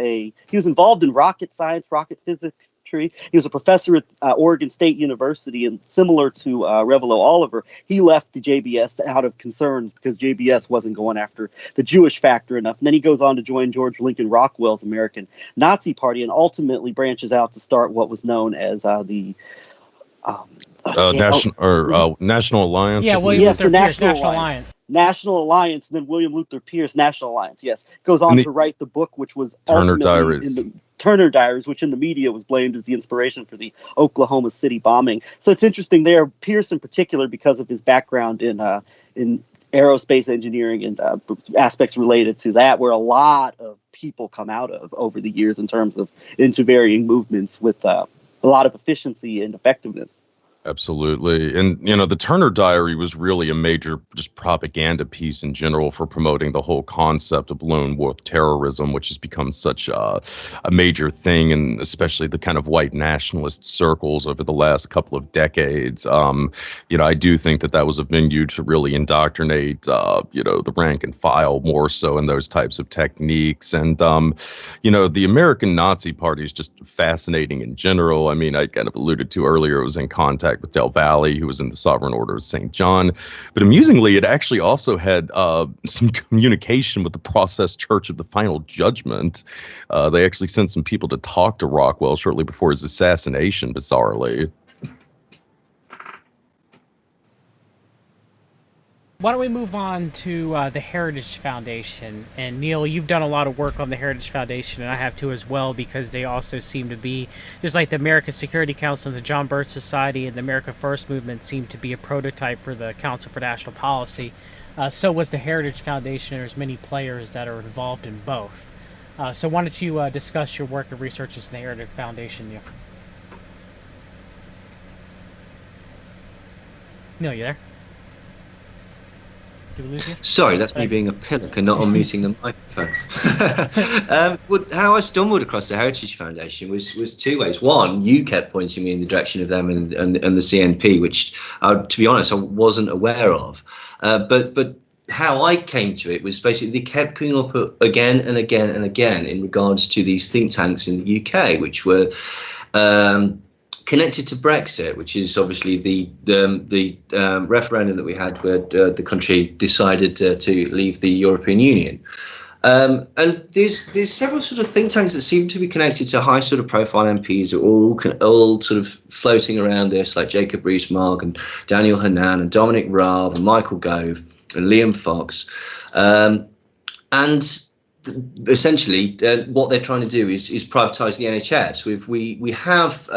involved in rocket science, rocket physics. He was a professor at Oregon State University, and similar to Revelo Oliver, he left the JBS out of concerns because JBS wasn't going after the Jewish factor enough. And then he goes on to join George Lincoln Rockwell's American Nazi Party, and ultimately branches out to start what was known as the National Alliance. Yeah, William Luther Pierce, National Alliance. National Alliance, and then William Luther Pierce, National Alliance. Yes, goes on to write the book, which was Turner Diaries. Turner Diaries, which in the media was blamed as the inspiration for the Oklahoma City bombing. So it's interesting there, Pierce in particular, because of his background in aerospace engineering and aspects related to that, where a lot of people come out of over the years in terms of into varying movements with a lot of efficiency and effectiveness. Absolutely. And, the Turner Diary was really a major just propaganda piece in general for promoting the whole concept of lone wolf terrorism, which has become such a major thing, and especially the kind of white nationalist circles over the last couple of decades. I do think that was a venue to really indoctrinate, the rank and file more so in those types of techniques. And, the American Nazi Party is just fascinating in general. I mean, I kind of alluded to earlier, it was in contact with Del Valle, who was in the Sovereign Order of St. John. But amusingly, it actually also had some communication with the Process Church of the Final Judgment. They actually sent some people to talk to Rockwell shortly before his assassination, bizarrely. Why don't we move on to the Heritage Foundation? And Neil, you've done a lot of work on the Heritage Foundation, and I have too as well, because they also seem to be, just like the American Security Council and the John Birch Society and the America First movement, seem to be a prototype for the Council for National Policy. So was the Heritage Foundation. There's many players that are involved in both. So why don't you discuss your work and researches in the Heritage Foundation, Neil? Neil, you there? Sorry, that's me being a pillock and not unmuting the microphone. How I stumbled across the Heritage Foundation was two ways. One, you kept pointing me in the direction of them and the CNP, which, to be honest, I wasn't aware of. But how I came to it was basically they kept coming up again and again and again in regards to these think tanks in the UK, which were connected to Brexit, which is obviously the referendum that we had where the country decided to leave the European Union. And there's several sort of think tanks that seem to be connected to high sort of profile MPs that are all sort of floating around this, like Jacob Rees-Mogg and Daniel Hannan and Dominic Raab and Michael Gove and Liam Fox. And essentially, what they're trying to do is privatise the NHS. We have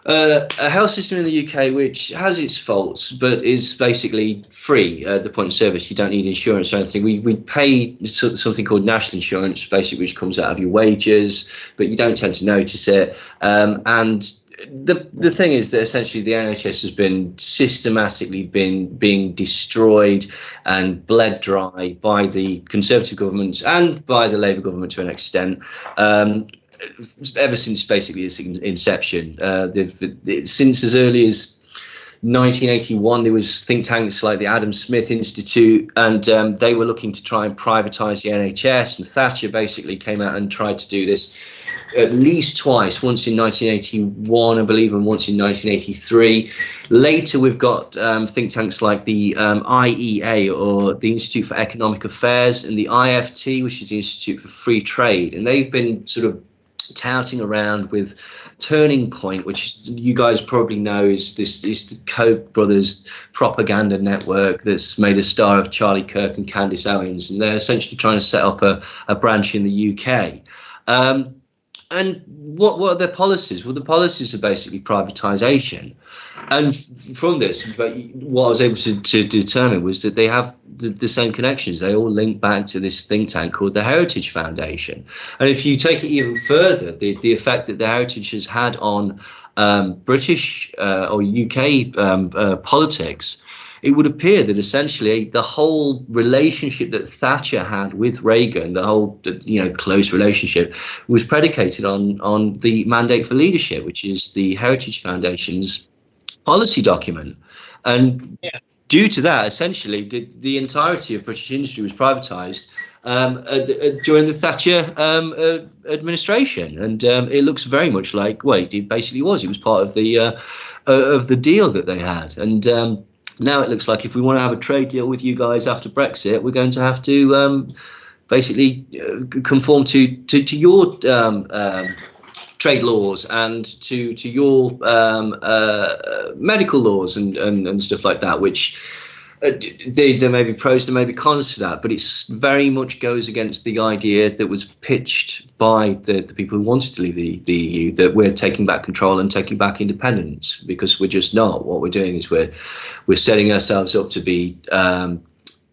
a health system in the UK which has its faults, but is basically free at the point of service. You don't need insurance or anything. We pay something called national insurance, basically, which comes out of your wages, but you don't tend to notice it. And the thing is that essentially the NHS has been systematically being destroyed and bled dry by the Conservative governments and by the Labour government to an extent. Ever since basically its inception, since as early as 1981, there was think tanks like the Adam Smith Institute, and they were looking to try and privatise the NHS. And Thatcher basically came out and tried to do this at least twice, once in 1981, I believe, and once in 1983. Later, we've got think tanks like the IEA, or the Institute for Economic Affairs, and the IFT, which is the Institute for Free Trade. And they've been sort of touting around with Turning Point, which you guys probably know is the Koch brothers propaganda network that's made a star of Charlie Kirk and Candace Owens, and they're essentially trying to set up a branch in the UK. And what are their policies? Well, the policies are basically privatisation. And from this, what I was able to determine was that they have the same connections. They all link back to this think tank called the Heritage Foundation. And if you take it even further, the effect that the Heritage has had on British or UK politics, it would appear that essentially the whole relationship that Thatcher had with Reagan, the whole close relationship, was predicated on the Mandate for Leadership, which is the Heritage Foundation's policy document. And due to that, essentially, the entirety of British industry was privatised during the Thatcher administration, and it looks very much like, well, it basically was. It was part of the deal that they had, and now it looks like if we want to have a trade deal with you guys after Brexit, we're going to have to basically conform to your trade laws and to your medical laws and stuff like that, which there may be pros, there may be cons to that, but it's very much goes against the idea that was pitched by the people who wanted to leave the EU, that we're taking back control and taking back independence, because we're just not. What we're doing is we're setting ourselves up to be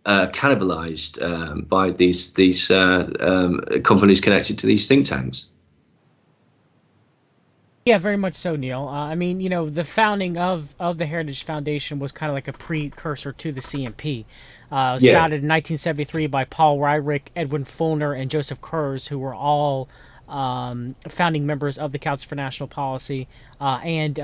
cannibalized by these companies connected to these think tanks. Yeah, very much so, Neil. I mean, the founding of the Heritage Foundation was kind of like a precursor to the CMP. It was founded in 1973 by Paul Ryrick, Edwin Fulner, and Joseph Kurz, who were all founding members of the Council for National Policy, and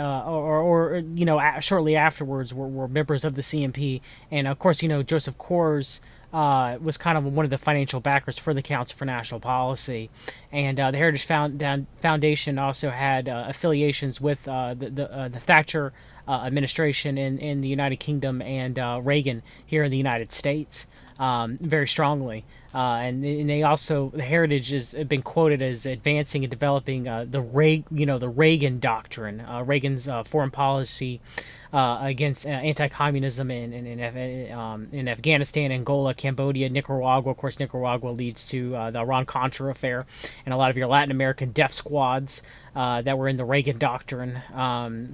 shortly afterwards were members of the CMP. And of course, Joseph Kurz was kind of one of the financial backers for the Council for National Policy, and the Heritage Foundation also had affiliations with the Thatcher administration in the United Kingdom and Reagan here in the United States, very strongly. And they also, the Heritage has been quoted as advancing and developing the Reagan doctrine, Reagan's foreign policy against anti-communism in Afghanistan, Angola, Cambodia, Nicaragua. Of course, Nicaragua leads to the Iran-Contra affair, and a lot of your Latin American death squads that were in the Reagan doctrine.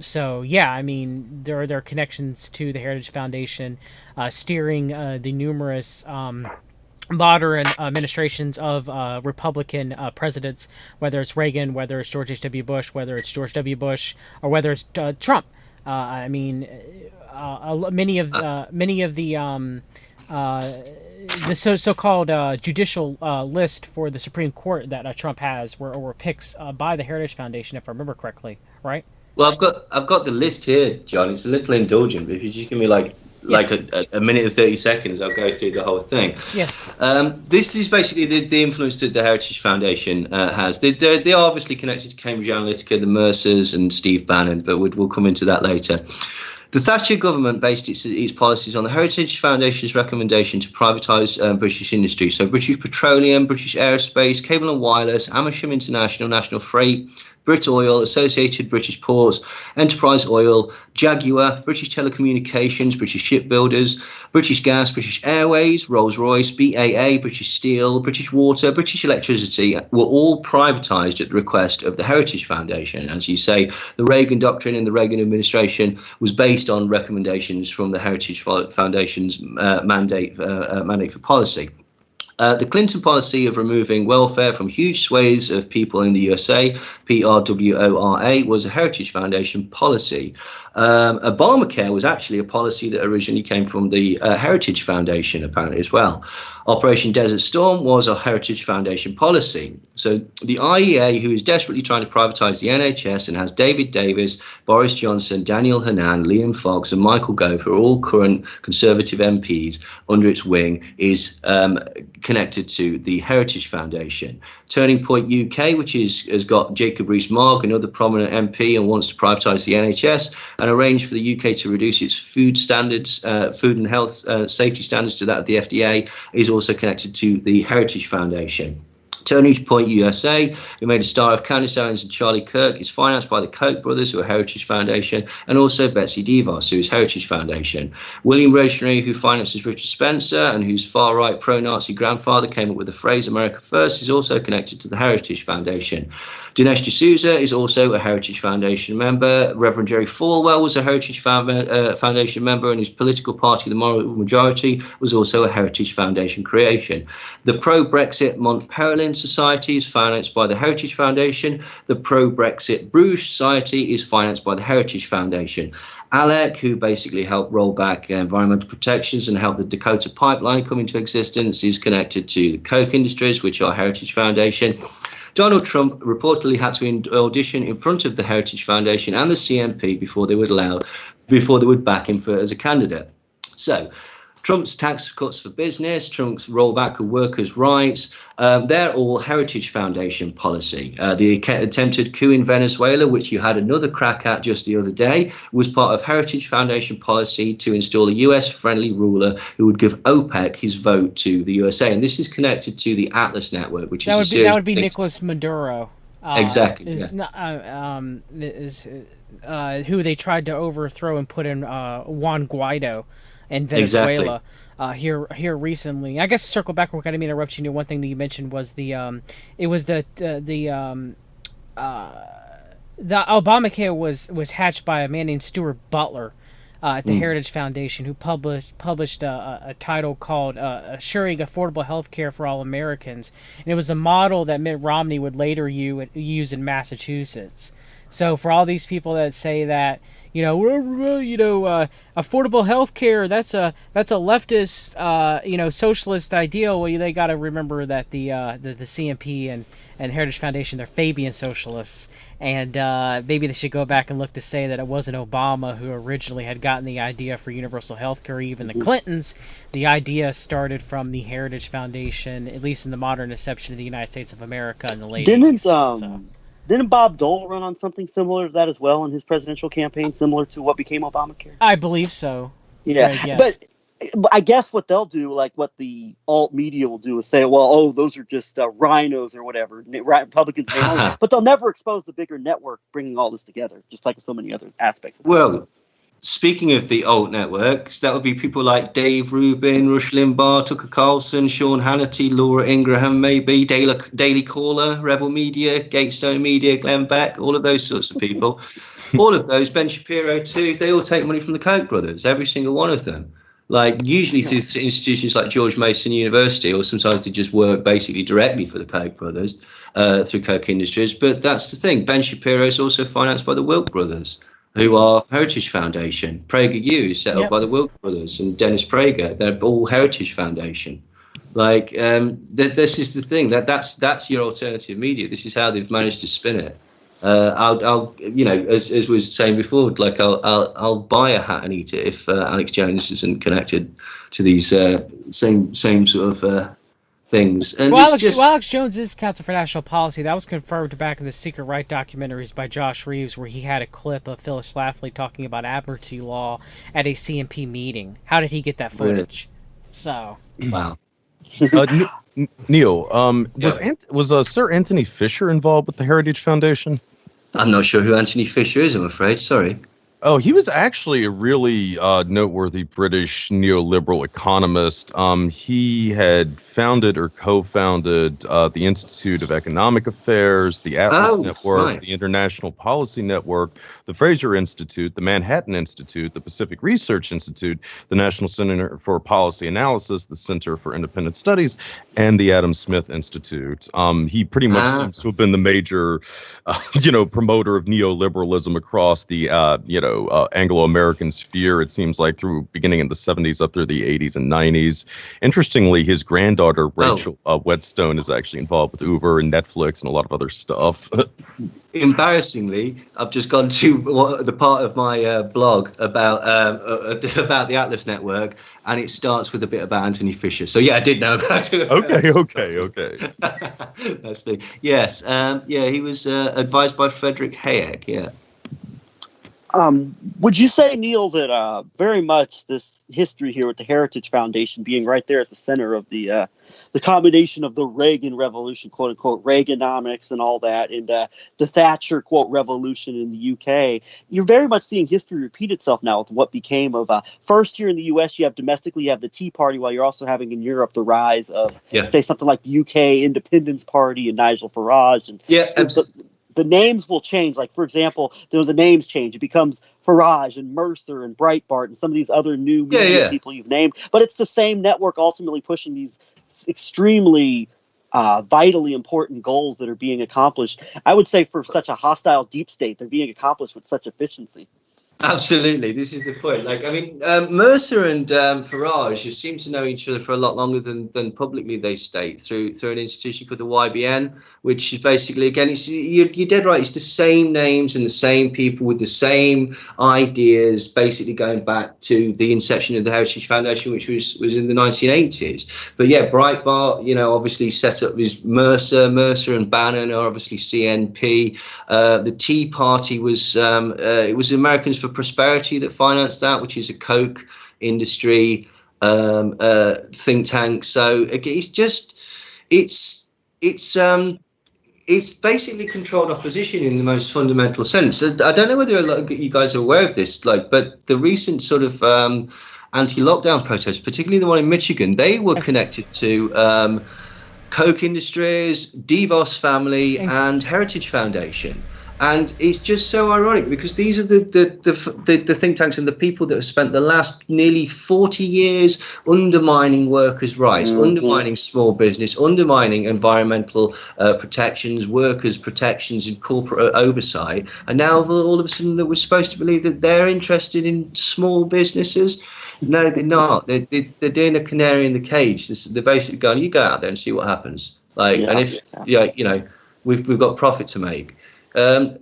So yeah, I mean, there are connections to the Heritage Foundation, steering the numerous modern administrations of Republican presidents, whether it's Reagan, whether it's George H.W. Bush, whether it's George W. Bush, or whether it's Trump. I mean, many of the so-called judicial list for the Supreme Court that Trump has were picks by the Heritage Foundation, if I remember correctly, right? Well, I've got the list here, John. It's a little indulgent, but if you just give me a minute and 30 seconds, I'll go through the whole thing. Yes. This is basically the influence that the Heritage Foundation has. They are obviously connected to Cambridge Analytica, the Mercers, and Steve Bannon, but we'll come into that later. The Thatcher government based its policies on the Heritage Foundation's recommendation to privatise British industry. So British Petroleum, British Aerospace, Cable and Wireless, Amersham International, National Freight, Brit Oil, Associated British Ports, Enterprise Oil, Jaguar, British Telecommunications, British Shipbuilders, British Gas, British Airways, Rolls-Royce, BAA, British Steel, British Water, British Electricity were all privatised at the request of the Heritage Foundation. As you say, the Reagan doctrine in the Reagan administration was based on recommendations from the Heritage Foundation's mandate for policy. The Clinton policy of removing welfare from huge swathes of people in the USA, PRWORA, was a Heritage Foundation policy. Obamacare was actually a policy that originally came from the Heritage Foundation, apparently, as well. Operation Desert Storm was a Heritage Foundation policy. So the IEA, who is desperately trying to privatize the NHS and has David Davis, Boris Johnson, Daniel Hannan, Liam Fox, and Michael Gove, who are all current Conservative MPs under its wing, is connected to the Heritage Foundation. Turning Point UK, which has got Jacob Rees-Mogg, another prominent MP, and wants to privatise the NHS and arrange for the UK to reduce its food standards, food and health safety standards to that of the FDA, is also connected to the Heritage Foundation. Turning Point USA, who made a star of Candace Owens and Charlie Kirk, is financed by the Koch brothers, who are Heritage Foundation, and also Betsy DeVos, who is Heritage Foundation. William Revolutionary, who finances Richard Spencer and whose far-right pro-Nazi grandfather came up with the phrase America First, is also connected to the Heritage Foundation. Dinesh D'Souza is also a Heritage Foundation member. Reverend Jerry Falwell was a Heritage Foundation member, and his political party, the Moral Majority, was also a Heritage Foundation creation. The pro-Brexit Mont Pelerin Society is financed by the Heritage Foundation. The pro-Brexit Bruges Society is financed by the Heritage Foundation. ALEC, who basically helped roll back environmental protections and help the Dakota Pipeline come into existence, is connected to the Koch Industries, which are Heritage Foundation. Donald Trump reportedly had to audition in front of the Heritage Foundation and the CMP before they would back him as a candidate. So Trump's tax cuts for business, Trump's rollback of workers' rights, they're all Heritage Foundation policy. The attempted coup in Venezuela, which you had another crack at just the other day, was part of Heritage Foundation policy to install a US-friendly ruler who would give OPEC his vote to the USA. And this is connected to the Atlas Network, which that would be Nicolas Maduro. Exactly. Who they tried to overthrow and put in Juan Guaido in Venezuela. Exactly. Here recently. I guess to circle back, I didn't mean to interrupt you. One thing that you mentioned was the Obamacare was hatched by a man named Stuart Butler at the Heritage Foundation, who published a title called Assuring Affordable Health Care for All Americans, and it was a model that Mitt Romney would later use in Massachusetts. So for all these people that say that, affordable health care, that's a leftist, socialist ideal. Well, they got to remember that the CMP and Heritage Foundation, they're Fabian socialists, and maybe they should go back and look to say that it wasn't Obama who originally had gotten the idea for universal health care, even the Clintons. The idea started from the Heritage Foundation, at least in the modern inception of the United States of America in the late 80s. Didn't Bob Dole run on something similar to that as well in his presidential campaign, similar to what became Obamacare? I believe so. Yeah, but I guess what they'll do, like what the alt media will do, is say, well, those are just rhinos or whatever, Republicans, but they'll never expose the bigger network bringing all this together, just like with so many other aspects of it. Speaking of the alt networks, that would be people like Dave Rubin, Rush Limbaugh, Tucker Carlson, Sean Hannity, Laura Ingraham, maybe, Daily Caller, Rebel Media, Gatestone Media, Glenn Beck, all of those sorts of people. All of those, Ben Shapiro too, they all take money from the Koch brothers, every single one of them. Like usually through institutions like George Mason University, or sometimes they just work basically directly for the Koch brothers through Koch Industries. But that's the thing. Ben Shapiro is also financed by the Wilk brothers, who are Heritage Foundation. PragerU is set up by the Wilks brothers and Dennis Prager. They're all Heritage Foundation. Like, this is the thing. That's your alternative media. This is how they've managed to spin it. I'll as we were saying before, like I'll buy a hat and eat it if Alex Jones isn't connected to these same sort of things. And Alex Jones is Council for National Policy. That was confirmed back in the Secret Right documentaries by Josh Reeves, where he had a clip of Phyllis Schlafly talking about admiralty law at a CMP meeting. How did he get that footage? So wow. Neil, was Sir Anthony Fisher involved with the Heritage Foundation? I'm not sure who Anthony Fisher is, I'm afraid. Sorry. Oh, he was actually a really noteworthy British neoliberal economist. He had founded or co-founded the Institute of Economic Affairs, the Atlas Network, right. the International Policy Network, the Fraser Institute, the Manhattan Institute, the Pacific Research Institute, the National Center for Policy Analysis, the Center for Independent Studies, and the Adam Smith Institute. He pretty much seems to have been the major, promoter of neoliberalism across the, Anglo-American sphere, it seems like, through beginning in the 70s up through the 80s and 90s. Interestingly, his granddaughter, Rachel Whetstone, is actually involved with Uber and Netflix and a lot of other stuff. Embarrassingly, I've just gone to the part of my blog about the Atlas Network, and it starts with a bit about Anthony Fisher. So yeah, I did know about it. Okay. That's me. Yes. He was advised by Frederick Hayek. Yeah. Would you say, Neil, that very much this history here with the Heritage Foundation being right there at the center of the combination of the Reagan Revolution, quote unquote, Reaganomics and all that, and the Thatcher, quote, revolution in the UK, you're very much seeing history repeat itself now with what became of first here in the US, you have domestically, you have the Tea Party, while you're also having in Europe the rise of, say, something like the UK Independence Party and Nigel Farage. And the names will change. Like, for example, the names change. It becomes Farage and Mercer and Breitbart and some of these other new media people you've named. But it's the same network ultimately pushing these extremely vitally important goals that are being accomplished. I would say for such a hostile deep state, they're being accomplished with such efficiency. Absolutely, this is the point. Like, I mean, Mercer and Farage seem to know each other for a lot longer than publicly they state through an institution called the YBN, which is basically, again, you're dead right. It's the same names and the same people with the same ideas, basically going back to the inception of the Heritage Foundation, which was in the 1980s. But yeah, Breitbart, obviously set up with Mercer and Bannon are obviously CNP. The Tea Party was it was Americans for Prosperity that financed that, which is a Coke industry think tank. So it's basically controlled opposition in the most fundamental sense. I don't know whether a lot of you guys are aware of this, but the recent sort of anti-lockdown protests, particularly the one in Michigan, they were connected to Coke Industries, DeVos family, and Heritage Foundation. And it's just so ironic because these are the think tanks and the people that have spent the last nearly 40 years undermining workers' rights, undermining small business, undermining environmental protections, workers' protections, and corporate oversight. And now all of a sudden that we're supposed to believe that they're interested in small businesses. No, they're not. They're doing a canary in the cage. They're basically going, you go out there and see what happens. And if we've got profit to make. They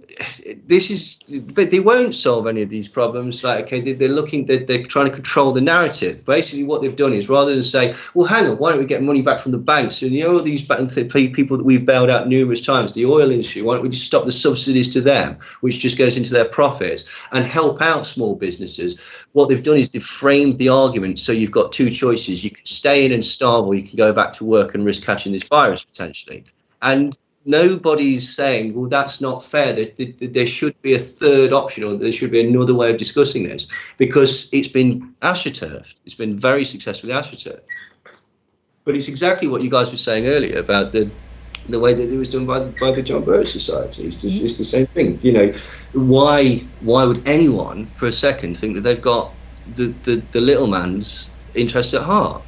won't solve any of these problems. They're trying to control the narrative. Basically what they've done is, rather than say, well, hang on, why don't we get money back from the banks and all these people that we've bailed out numerous times, the oil industry, why don't we just stop the subsidies to them, which just goes into their profits, and help out small businesses. What they've done is they've framed the argument so you've got two choices. You can stay in and starve, or you can go back to work and risk catching this virus potentially. And nobody's saying, well, that's not fair. There should be a third option, or there should be another way of discussing this, because it's been astroturfed. It's been very successfully astroturfed. But it's exactly what you guys were saying earlier about the way that it was done by the John Birch Society. It's the same thing. Why would anyone for a second think that they've got the little man's interests at heart?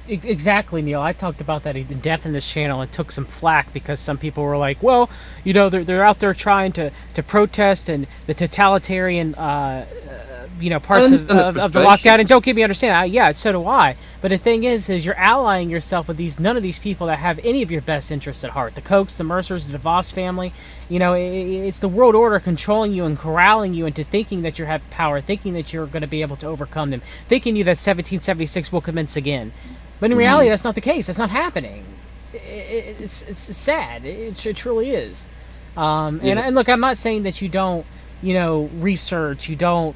Exactly, Neil. I talked about that in depth in this channel and took some flack because some people were like, well, they're out there trying to protest and the totalitarian parts of the lockdown. And don't get me understand, so do I. But the thing is you're allying yourself with none of these people that have any of your best interests at heart. The Kochs, the Mercers, the DeVos family. It's the world order controlling you and corralling you into thinking that you have power, thinking that you're going to be able to overcome them, thinking that 1776 will commence again. But in reality, that's not the case. That's not happening. It's sad. It truly is. And look, I'm not saying that you don't, research, you don't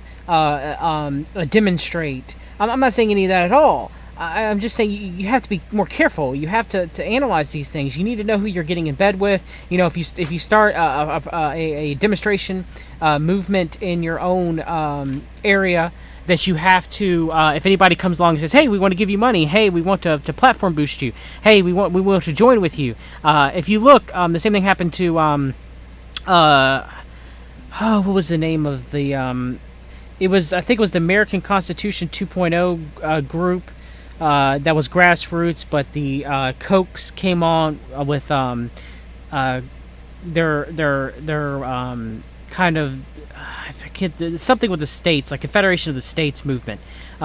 demonstrate. I'm not saying any of that at all. I'm just saying you have to be more careful. You have to analyze these things. You need to know who you're getting in bed with. You know, if you start a demonstration movement in your own area, that you have to, if anybody comes along and says, "Hey, we want to give you money. Hey, we want to platform boost you. Hey, we want to join with you." If you look, the same thing happened to what was the name of the I think it was the American Constitution 2.0 group. That was grassroots, but the Kochs came on with their kind of I forget something with the states, like Confederation of the States movement.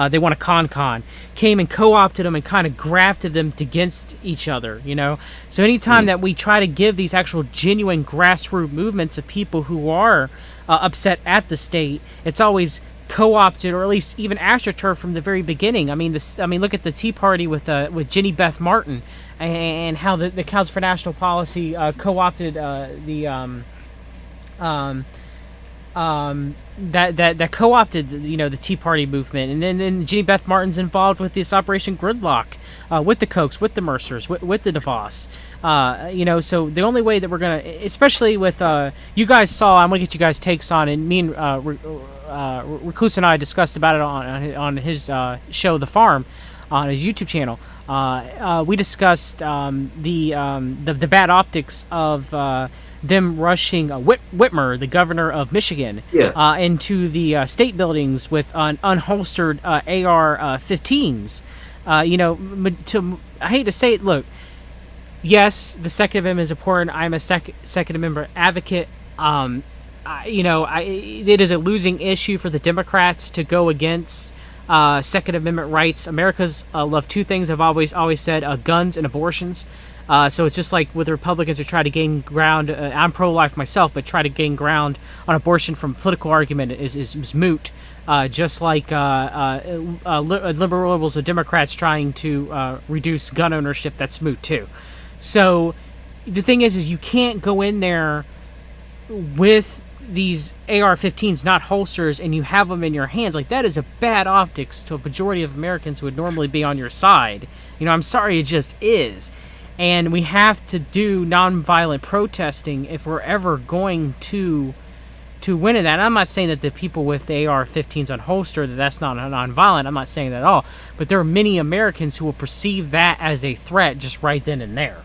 They want a con came and co-opted them and kind of grafted them against each other. You know, so anytime that we try to give these actual genuine grassroots movements of people who are upset at the state, it's always co-opted, or at least even astroturfed from the very beginning. I mean, look at the Tea Party with Jenny Beth Martin, and how the Council for National Policy co-opted that co-opted the Tea Party movement, and then Jenny Beth Martin's involved with this Operation Gridlock, with the Kochs, with the Mercers, with the DeVos. So the only way that we're gonna, especially with you guys saw, I'm gonna get you guys' takes on, and me and Recluse and I discussed about it on his show, The Farm, on his YouTube channel. We discussed the bad optics of them rushing Whitmer, the governor of Michigan, into the state buildings with unholstered AR-15s. I hate to say it, look, yes, the Second Amendment is important. I'm a Second Amendment advocate. It is a losing issue for the Democrats to go against Second Amendment rights. America's love two things. I've always said: guns and abortions. So it's just like with the Republicans who try to gain ground. I'm pro-life myself, but try to gain ground on abortion from political argument is moot. Just like liberals or Democrats trying to reduce gun ownership, that's moot too. So the thing is you can't go in there with these AR-15s, not holsters, and you have them in your hands. Like, that is a bad optics to a majority of Americans who would normally be on your side. I'm sorry, it just is. And we have to do nonviolent protesting if we're ever going to win in that. And I'm not saying that the people with the AR-15s unholstered, that's not nonviolent. I'm not saying that at all. But there are many Americans who will perceive that as a threat just right then and there.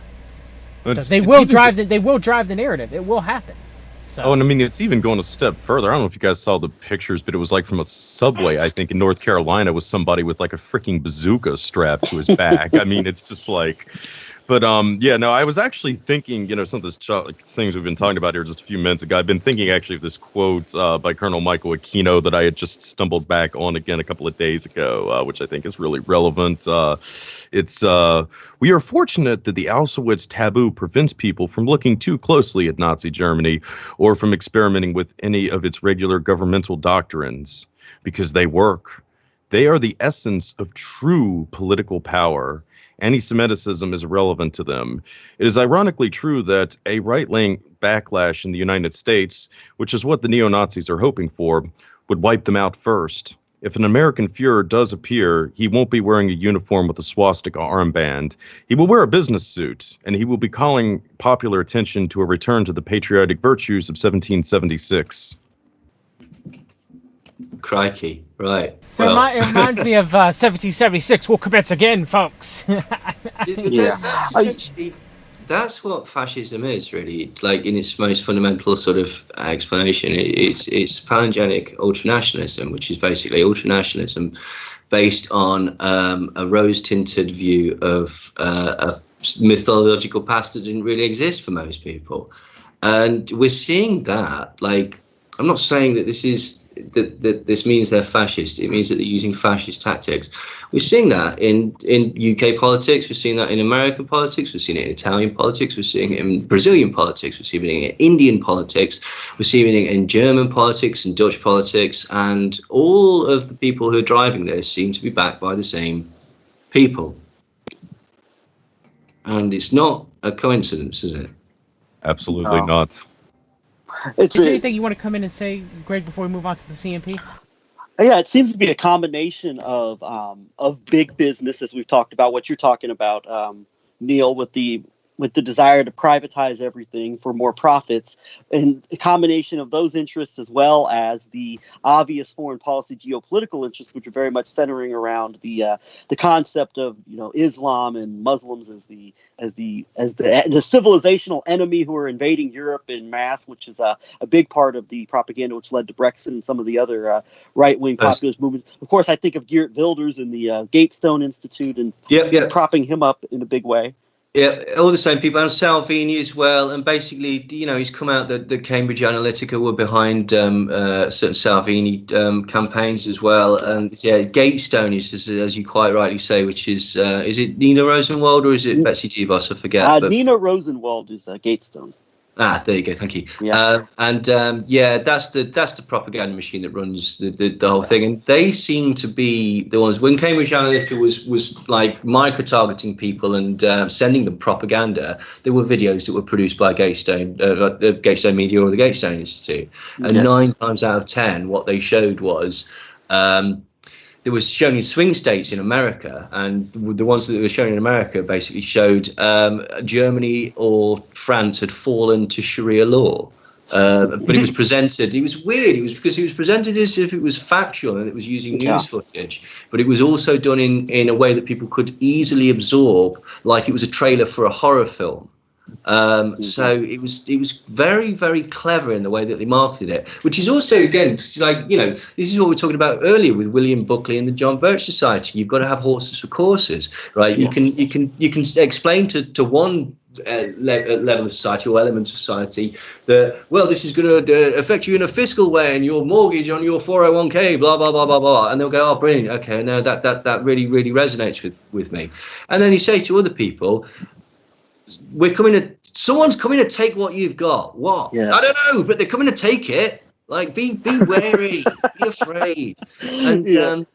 So they will drive the narrative. It will happen. So. Oh, and I mean, it's even going a step further. I don't know if you guys saw the pictures, but it was like from a subway, I think, in North Carolina, with somebody with like a freaking bazooka strapped to his back. I mean, it's just like... But I was actually thinking, some of this things we've been talking about here just a few minutes ago. I've been thinking actually of this quote by Colonel Michael Aquino that I had just stumbled back on again a couple of days ago, which I think is really relevant. It's we are fortunate that the Auschwitz taboo prevents people from looking too closely at Nazi Germany or from experimenting with any of its regular governmental doctrines, because they work. They are the essence of true political power. Anti-Semitism is relevant to them. It is ironically true that a right-wing backlash in the United States, which is what the neo-Nazis are hoping for, would wipe them out first. If an American Führer does appear, he won't be wearing a uniform with a swastika armband. He will wear a business suit, and he will be calling popular attention to a return to the patriotic virtues of 1776. Crikey, right. So it reminds me of 1776. We'll commence again, folks. That's what fascism is, really. Like, in its most fundamental sort of explanation, it's palingenic ultranationalism, which is basically ultranationalism based on a rose-tinted view of a mythological past that didn't really exist for most people. And we're seeing that. Like, I'm not saying that this means they're fascist. It means that they're using fascist tactics. We're seeing that in UK politics. We're seeing that in American politics. We're seeing it in Italian politics. We're seeing it in Brazilian politics. We're seeing it in Indian politics. We're seeing it in German politics and Dutch politics. And all of the people who are driving this seem to be backed by the same people. And it's not a coincidence, is it? Absolutely not. Is there anything you want to come in and say, Greg, before we move on to the CMP? Yeah, it seems to be a combination of big business, as we've talked about. What you're talking about, Neil, with the desire to privatize everything for more profits, and a combination of those interests as well as the obvious foreign policy geopolitical interests, which are very much centering around the concept of Islam and Muslims as the civilizational enemy who are invading Europe in mass, which is a big part of the propaganda which led to Brexit and some of the other right-wing populist movements. Of course, I think of Geert Wilders and the Gatestone Institute and propping him up in a big way. Yeah, all the same people, and Salvini as well. And basically, he's come out that the Cambridge Analytica were behind certain Salvini campaigns as well. And yeah, Gatestone is, as you quite rightly say, which is it Nina Rosenwald or is it Betsy DeVos? I forget. Nina Rosenwald is Gatestone. Ah, there you go. Thank you. Yeah. That's the propaganda machine that runs the whole thing. And they seem to be the ones when Cambridge Analytica was like micro-targeting people and sending them propaganda. There were videos that were produced by Gatestone Media or the Gatestone Institute. And 9 times out of 10, what they showed was it was shown in swing states in America, and the ones that were shown in America basically showed Germany or France had fallen to Sharia law. But it was presented, it was weird, it was because it was presented as if it was factual and it was using news footage, but it was also done in a way that people could easily absorb, like it was a trailer for a horror film. So it was very, very clever in the way that they marketed it, which is also, again, like, this is what we were talking about earlier with William Buckley and the John Birch Society. You've got to have horses for courses, right? Yes. You can explain to one level of society or element of society that, well, this is going to affect you in a fiscal way and your mortgage on your 401k, blah blah blah blah blah, and they'll go, oh, brilliant, okay, no, that really, really resonates with me. And then you say to other people, someone's coming to take what you've got. What? Yeah. I don't know, but they're coming to take it. Like, be wary, be afraid. And and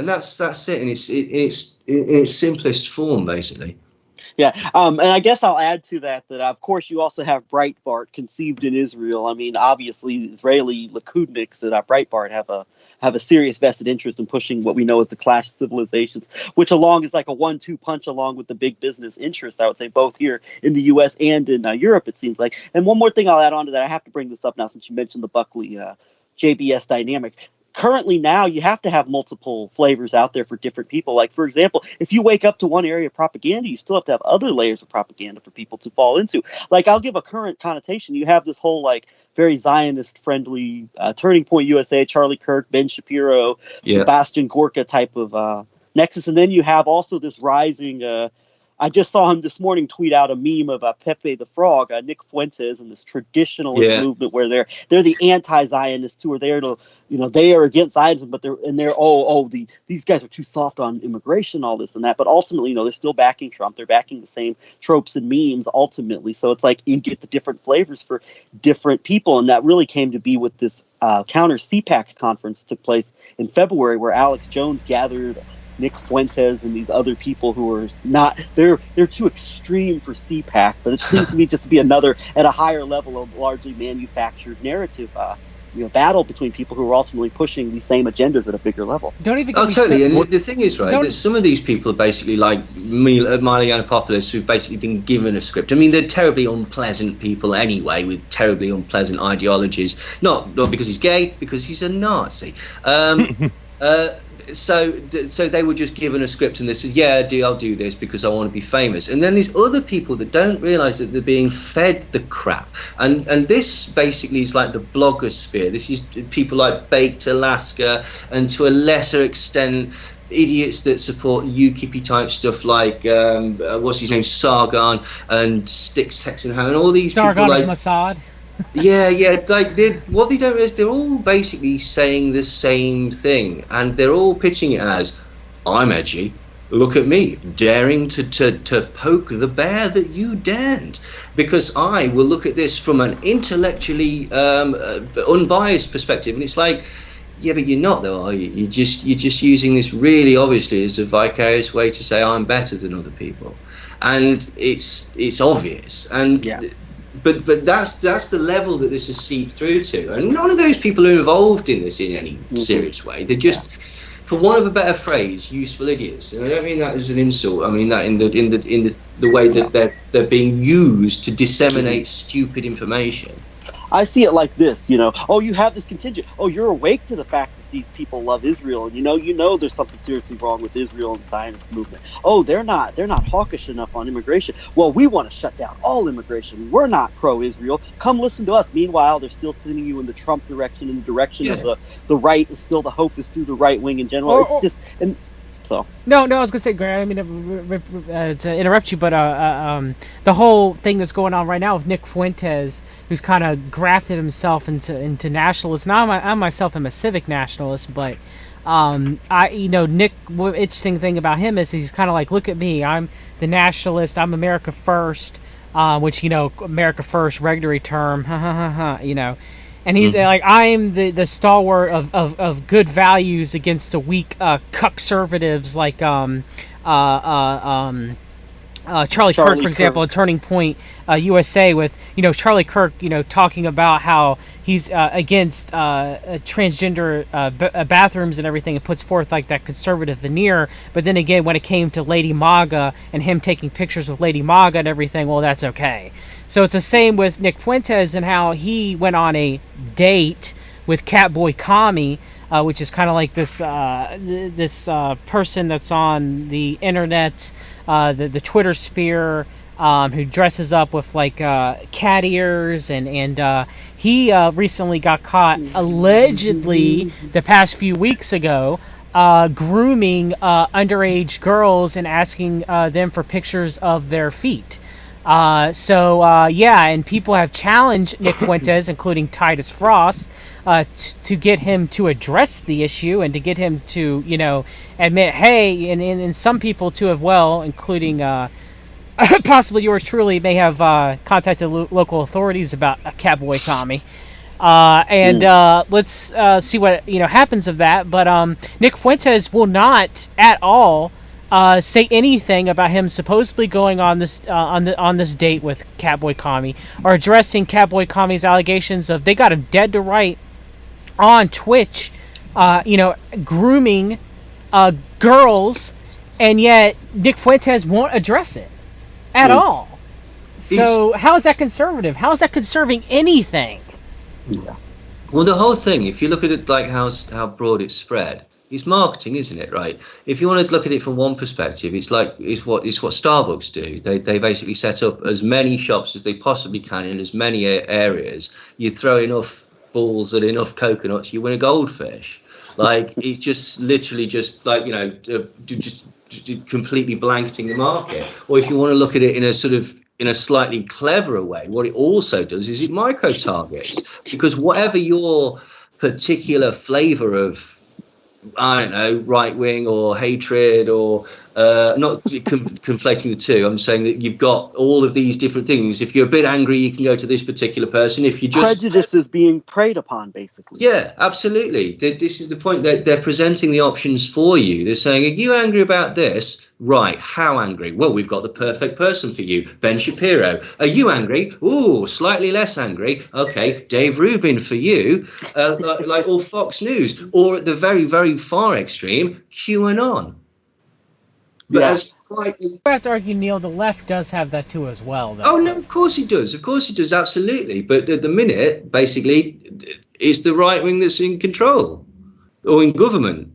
that's it. And it's in its simplest form, basically. Yeah, and I guess I'll add to that of course you also have Breitbart, conceived in Israel. I mean, obviously Israeli Likudniks at Breitbart have a serious vested interest in pushing what we know as the clash of civilizations, which along is like a 1-2 punch along with the big business interests, I would say, both here in the U.S. and in Europe, it seems like. And one more thing I'll add on to that, I have to bring this up now since you mentioned the Buckley JBS dynamic. Currently now you have to have multiple flavors out there for different people. Like, for example, if you wake up to one area of propaganda, you still have to have other layers of propaganda for people to fall into. Like, I'll give a current connotation. You have this whole very Zionist-friendly Turning Point USA, Charlie Kirk, Ben Shapiro, Sebastian Gorka type of nexus. And then you have also this rising I just saw him this morning tweet out a meme of Pepe the Frog, Nick Fuentes, and this traditionalist movement where they're the anti-Zionists who are there to, they are against Zionism, but these guys are too soft on immigration, all this and that. But ultimately, they're still backing Trump. They're backing the same tropes and memes ultimately. So it's like you get the different flavors for different people. And that really came to be with this counter CPAC conference that took place in February, where Alex Jones gathered Nick Fuentes and these other people who are they're too extreme for CPAC, but it seems to me just to be another at a higher level of largely manufactured narrative battle between people who are ultimately pushing these same agendas at a bigger level. Totally. And the thing is, right, that some of these people are basically like Miley Yiannopoulos, who've basically been given a script. I mean, they're terribly unpleasant people anyway, with terribly unpleasant ideologies. Not because he's gay, because he's a Nazi. So they were just given a script and they said, I'll do this because I want to be famous. And then these other people that don't realize that they're being fed the crap. And this basically is like the blogosphere. This is people like Baked Alaska, and to a lesser extent, idiots that support UKIP type stuff like what's his name, Sargon and Sticks Texan and all these Sargon people like Mossad. Like what they don't realize, they're all basically saying the same thing, and they're all pitching it as, I'm edgy, look at me, daring to poke the bear that you daren't, because I will look at this from an intellectually unbiased perspective. And it's like, yeah, but you're not though, are you? You're just using this really obviously as a vicarious way to say I'm better than other people, and it's obvious. And but that's the level that this has seeped through to, and none of those people are involved in this in any serious way. They're just, for want of a better phrase, useful idiots. And I don't mean that as an insult. I mean that in the way that they're being used to disseminate stupid information. I see it like this, oh, you have this contingent. Oh, you're awake to the fact that these people love Israel, and you know there's something seriously wrong with Israel and the Zionist movement. Oh, they're not hawkish enough on immigration. Well, we want to shut down all immigration. We're not pro-Israel. Come listen to us. Meanwhile, they're still sending you in the Trump direction, in the direction of the right is still the hope is through the right wing in general. It's just and. So. No, I was gonna say, Grant. I mean, to interrupt you, but the whole thing that's going on right now with Nick Fuentes, who's kind of grafted himself into nationalists. Now, I myself am a civic nationalist, but Nick. Interesting thing about him is he's kind of like, look at me, I'm the nationalist, I'm America first, which America first, regulatory term, And he's like, I'm the stalwart of good values against the weak conservatives like Charlie Kirk, for example, a Turning Point USA with Charlie Kirk talking about how he's against transgender bathrooms and everything, and puts forth like that conservative veneer. But then again, when it came to Lady MAGA and him taking pictures with Lady MAGA and everything, well, that's okay. So it's the same with Nick Fuentes and how he went on a date with Catboy Kami, which is kind of like this person that's on the internet, the Twitter sphere, who dresses up with like cat ears, and he recently got caught allegedly the past few weeks ago grooming underage girls and asking them for pictures of their feet. And people have challenged Nick Fuentes, including Titus Frost, to get him to address the issue and to get him to, admit, hey, and some people too as well, including possibly yours truly, may have contacted local authorities about Catboy Kami. Let's see what happens of that. But Nick Fuentes will not at all say anything about him supposedly going on this on this date with Catboy Kami, or addressing Catboy Kami's allegations of they got him dead to right on Twitch, grooming girls, and yet Nick Fuentes won't address it at all. So how is that conservative? How is that conserving anything? Yeah. Well, the whole thing, if you look at it like how broad it's spread, it's marketing, isn't it? Right. If you want to look at it from one perspective, it's what Starbucks do. They basically set up as many shops as they possibly can in as many areas. You throw enough balls and enough coconuts, you win a goldfish. Like, it's just literally just like just completely blanketing the market. Or if you want to look at it in a slightly cleverer way, what it also does is it micro targets, because whatever your particular flavor of, I don't know, right wing or hatred, or not conflating the two. I'm saying that you've got all of these different things. If you're a bit angry, you can go to this particular person. If you just prejudice is being preyed upon, basically. Yeah, absolutely. This is the point. They're presenting the options for you. They're saying, are you angry about this? Right. How angry? Well, we've got the perfect person for you, Ben Shapiro. Are you angry? Ooh, slightly less angry. Okay, Dave Rubin for you, or Fox News, or at the very, very far extreme, QAnon. But I have to argue, Neil, the left does have that too as well, though. Oh, no, of course it does. Of course it does, absolutely. But at the minute, basically, it's the right wing that's in control, or in government.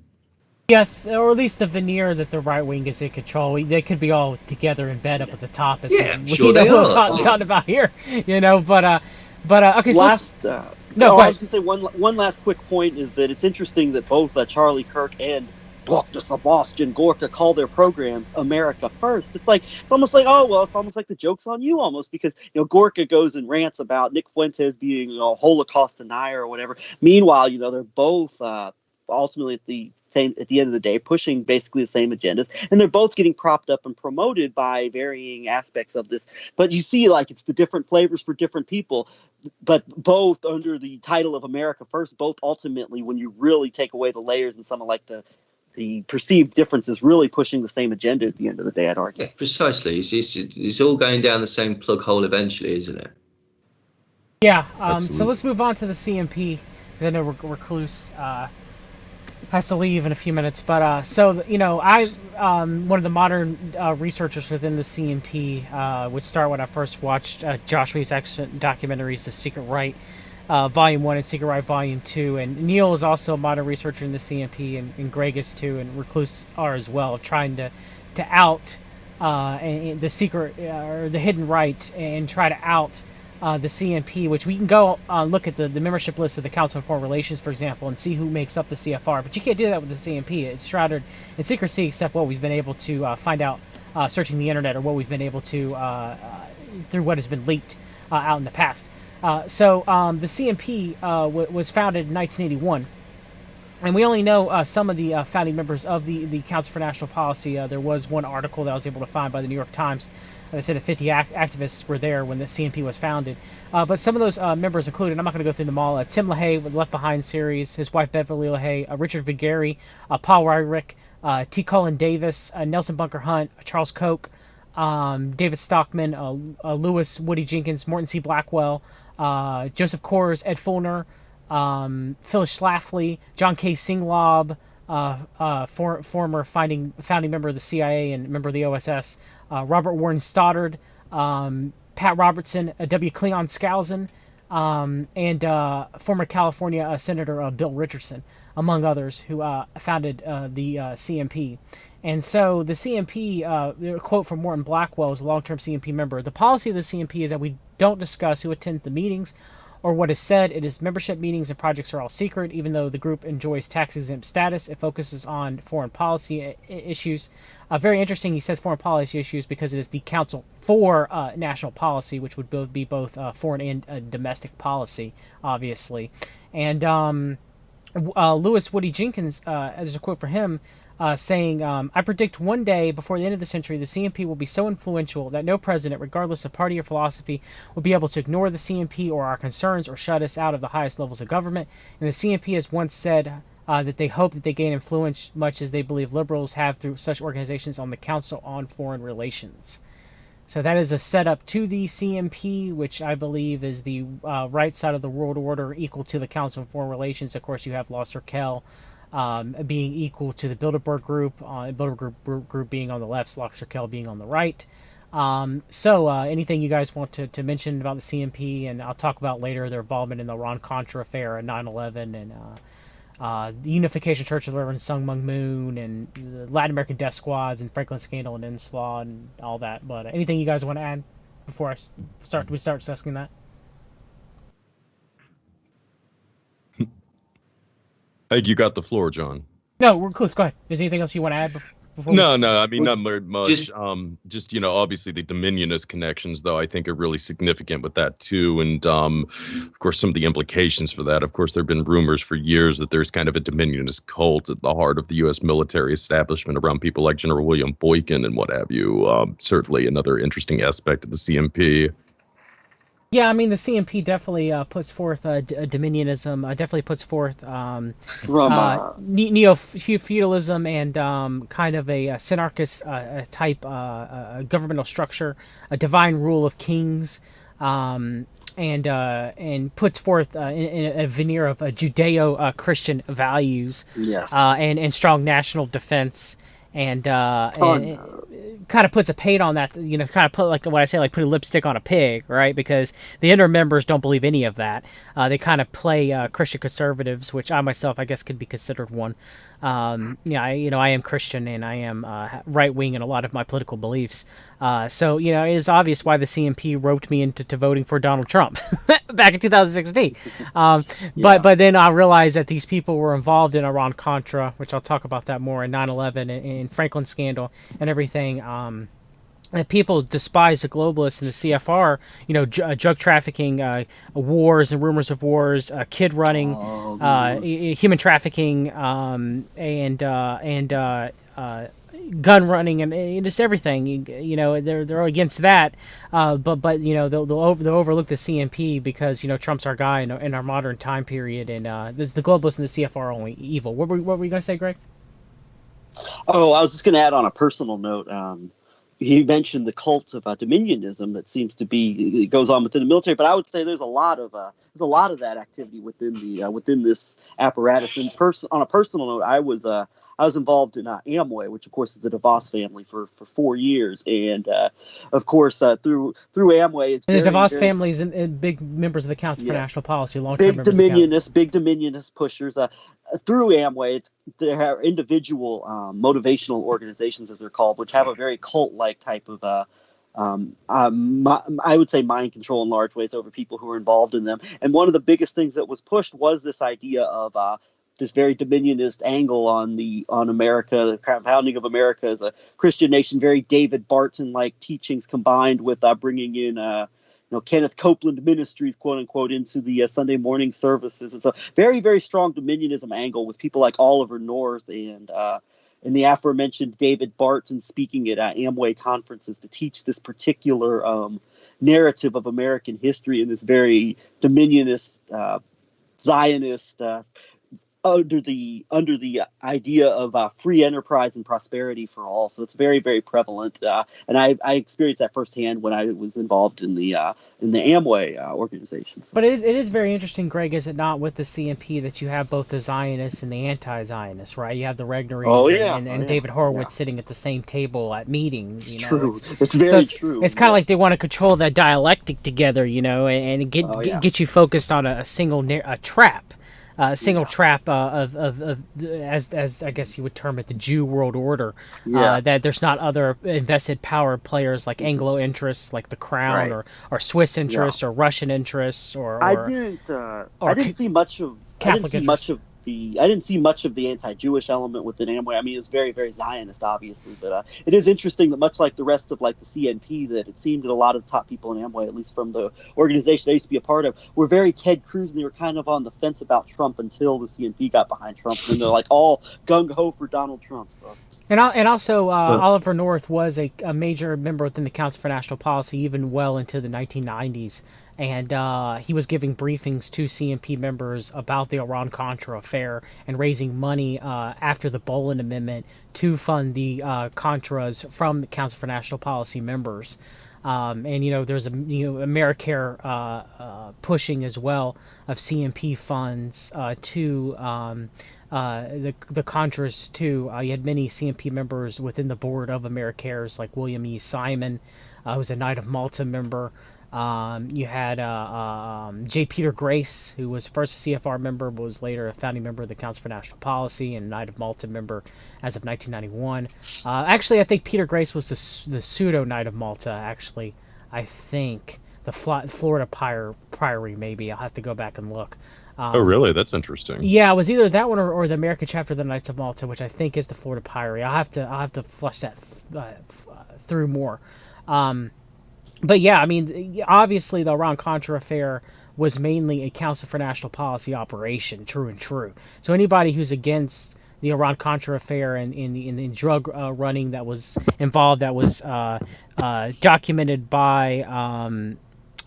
Yes, or at least the veneer that the right wing is in control. They could be all together in bed up at the top. Yeah, sure they are. Talking about here, but okay. So I was going to say one last quick point is that it's interesting that both Charlie Kirk and Dr. Sebastian Gorka call their programs America First. It's almost like the joke's on you almost, because Gorka goes and rants about Nick Fuentes being a Holocaust denier or whatever. Meanwhile, they're both ultimately at the end of the day pushing basically the same agendas, and they're both getting propped up and promoted by varying aspects of this. But you see, it's the different flavors for different people, but both under the title of America First, both ultimately, when you really take away the layers and some of the perceived differences, really pushing the same agenda at the end of the day, I'd argue. Yeah, precisely. It's all going down the same plug hole eventually, isn't it? Yeah. So Absolutely. let's move on to the CMP because I know Recluse has to leave in a few minutes. But I one of the modern researchers within the CMP would start when I first watched Josh Reed's excellent documentaries, The Secret Right, Volume 1 and Secret Right Volume 2. And Neil is also a modern researcher in the CMP, and Greg is too, and Recluse are as well, trying to out the secret or the hidden right and try to out the CMP, which we can go look at the membership list of the Council on Foreign Relations, for example, and see who makes up the CFR. But you can't do that with the CMP. It's shrouded in secrecy, except what we've been able to find out searching the internet, or what we've been able to through what has been leaked out in the past. So the CMP was founded in 1981. And we only know some of the founding members of the Council for National Policy. There was one article that I was able to find by the New York Times that said that 50 activists were there when the CMP was founded. But some of those members included, I'm not going to go through them all, Tim LaHaye with Left Behind series, his wife Beverly LaHaye, Richard Vigueri, Paul Ryrick, T. Cullen Davis, Nelson Bunker Hunt, Charles Koch, David Stockman, Lewis Woody Jenkins, Morton C. Blackwell, Joseph Kors, Ed Fulner, Phyllis Schlafly, John K. Singlaub, former founding member of the CIA and member of the OSS, Robert Warren Stoddard, Pat Robertson, W. Cleon Skousen, and former California Senator Bill Richardson, among others, who founded the CMP. And so the CMP, a quote from Morton Blackwell, is a long-term CMP member. The policy of the CMP is that we don't discuss who attends the meetings or what is said. It is membership meetings and projects are all secret. Even though the group enjoys tax-exempt status, it focuses on foreign policy issues. Very interesting, he says foreign policy issues because it is the Council for National Policy, which would be both foreign and domestic policy, obviously. And Lewis Woody Jenkins, there's a quote for him, saying, I predict one day before the end of the century, the CMP will be so influential that no president, regardless of party or philosophy, will be able to ignore the CMP or our concerns or shut us out of the highest levels of government. And the CMP has once said that they hope that they gain influence much as they believe liberals have through such organizations on the Council on Foreign Relations. So that is a setup to the CMP, which I believe is the right side of the world order, equal to the Council on Foreign Relations. Of course, you have Law Cirkel being equal to the Bilderberg Group, Bilderberg Group being on the left, Law Cirkel being on the right. So anything you guys want to mention about the CMP, and I'll talk about later their involvement in the Iran-Contra affair and 9/11, and the Unification Church of the Reverend Sun Myung Moon, and the Latin American Death Squads, and Franklin Scandal and Inslaw, and all that. But anything you guys want to add before we start discussing that? Hey, you got the floor, John. No, we're close. Go ahead. Is there anything else you want to add before? No. I mean, not very much. Just- Just obviously the Dominionist connections, though, I think are really significant with that too, and of course some of the implications for that. Of course, there have been rumors for years that there's kind of a Dominionist cult at the heart of the U.S. military establishment around people like General William Boykin and what have you. Certainly another interesting aspect of the CMP. Yeah, I mean, the CMP definitely puts forth dominionism, definitely puts forth neo-feudalism and kind of a synarchist type governmental structure, a divine rule of kings, and puts forth in a veneer of Judeo-Christian values, Yes. and strong national defense. And kind of puts a paint on that, kind of put, like what I say, like put a lipstick on a pig, right? Because the inner members don't believe any of that. They kind of play Christian conservatives, which I myself, I guess, could be considered one. I am Christian and I am right wing in a lot of my political beliefs. So it is obvious why the CMP roped me into voting for Donald Trump back in 2016. But then I realized that these people were involved in Iran-Contra, which I'll talk about that more, in 9/11 and Franklin Scandal and everything. That people despise the globalists and the CFR, drug trafficking, wars and rumors of wars, kid running, human trafficking, and gun running, and just everything. They're against that, but they'll overlook the CMP because Trump's our guy in our modern time period, and the globalists and the CFR are only evil. What were you going to say, Greg? Oh, I was just going to add on a personal note. You mentioned the cult of dominionism that seems to be, it goes on within the military, but I would say there's a lot of that activity within the within this apparatus. And on a personal note, I was involved in Amway, which of course is the DeVos family for 4 years, and of course through Amway, it's And the very, DeVos very families and big members of the Council for Yes. National Policy, long-term members of the big dominionist pushers. Through Amway, there are individual motivational organizations, as they're called, which have a very cult-like type of, I would say, mind control in large ways over people who are involved in them. And one of the biggest things that was pushed was this idea of this very dominionist angle on America, the founding of America as a Christian nation, very David Barton-like teachings combined with bringing in Kenneth Copeland Ministries, quote unquote, into the Sunday morning services. It's a very, very strong dominionism angle with people like Oliver North and the aforementioned David Barton speaking at Amway conferences to teach this particular narrative of American history in this very dominionist, Zionist, under the idea of free enterprise and prosperity for all. So it's very, very prevalent, and I experienced that firsthand when I was involved in the Amway organizations. But it is very interesting, Greg, is it not, with the CNP that you have both the Zionists and the anti-Zionists, right? You have the Regneries and David Horowitz sitting at the same table at meetings. True. It's very true. It's kind of like they want to control that dialectic together, and get you focused on a single trap. Trap as I guess you would term it, the Jew world order. That there's not other invested power players like Anglo interests, like the Crown, or Swiss interests, or Russian interests, or I didn't see much of the anti-Jewish element within Amway. I mean, it's very, very Zionist, obviously, but it is interesting that much like the rest of the CNP, that it seemed that a lot of the top people in Amway, at least from the organization I used to be a part of, were very Ted Cruz, and they were kind of on the fence about Trump until the CNP got behind Trump, and they're like all gung-ho for Donald Trump. So. And also, Oliver North was a major member within the Council for National Policy even well into the 1990s. And he was giving briefings to CNP members about the Iran-Contra affair and raising money after the Bolin Amendment to fund the Contras from the Council for National Policy members. And there's AmeriCare pushing as well of CNP funds to the Contras too. You had many CNP members within the board of AmeriCares, like William E. Simon, who's a Knight of Malta member. You had J. Peter Grace, who was first a CFR member, but was later a founding member of the Council for National Policy and Knight of Malta member as of 1991. Actually, I think Peter Grace was the pseudo Knight of Malta, actually. I think the Florida Priory, maybe. I'll have to go back and look. Oh, really? That's interesting. Yeah, it was either that one or the American chapter of the Knights of Malta, which I think is the Florida Priory. I'll have to flush that through more. But yeah, I mean, obviously the Iran-Contra affair was mainly a Council for National Policy operation, true and true. So anybody who's against the Iran-Contra affair and in the drug running that was involved, that was documented by, now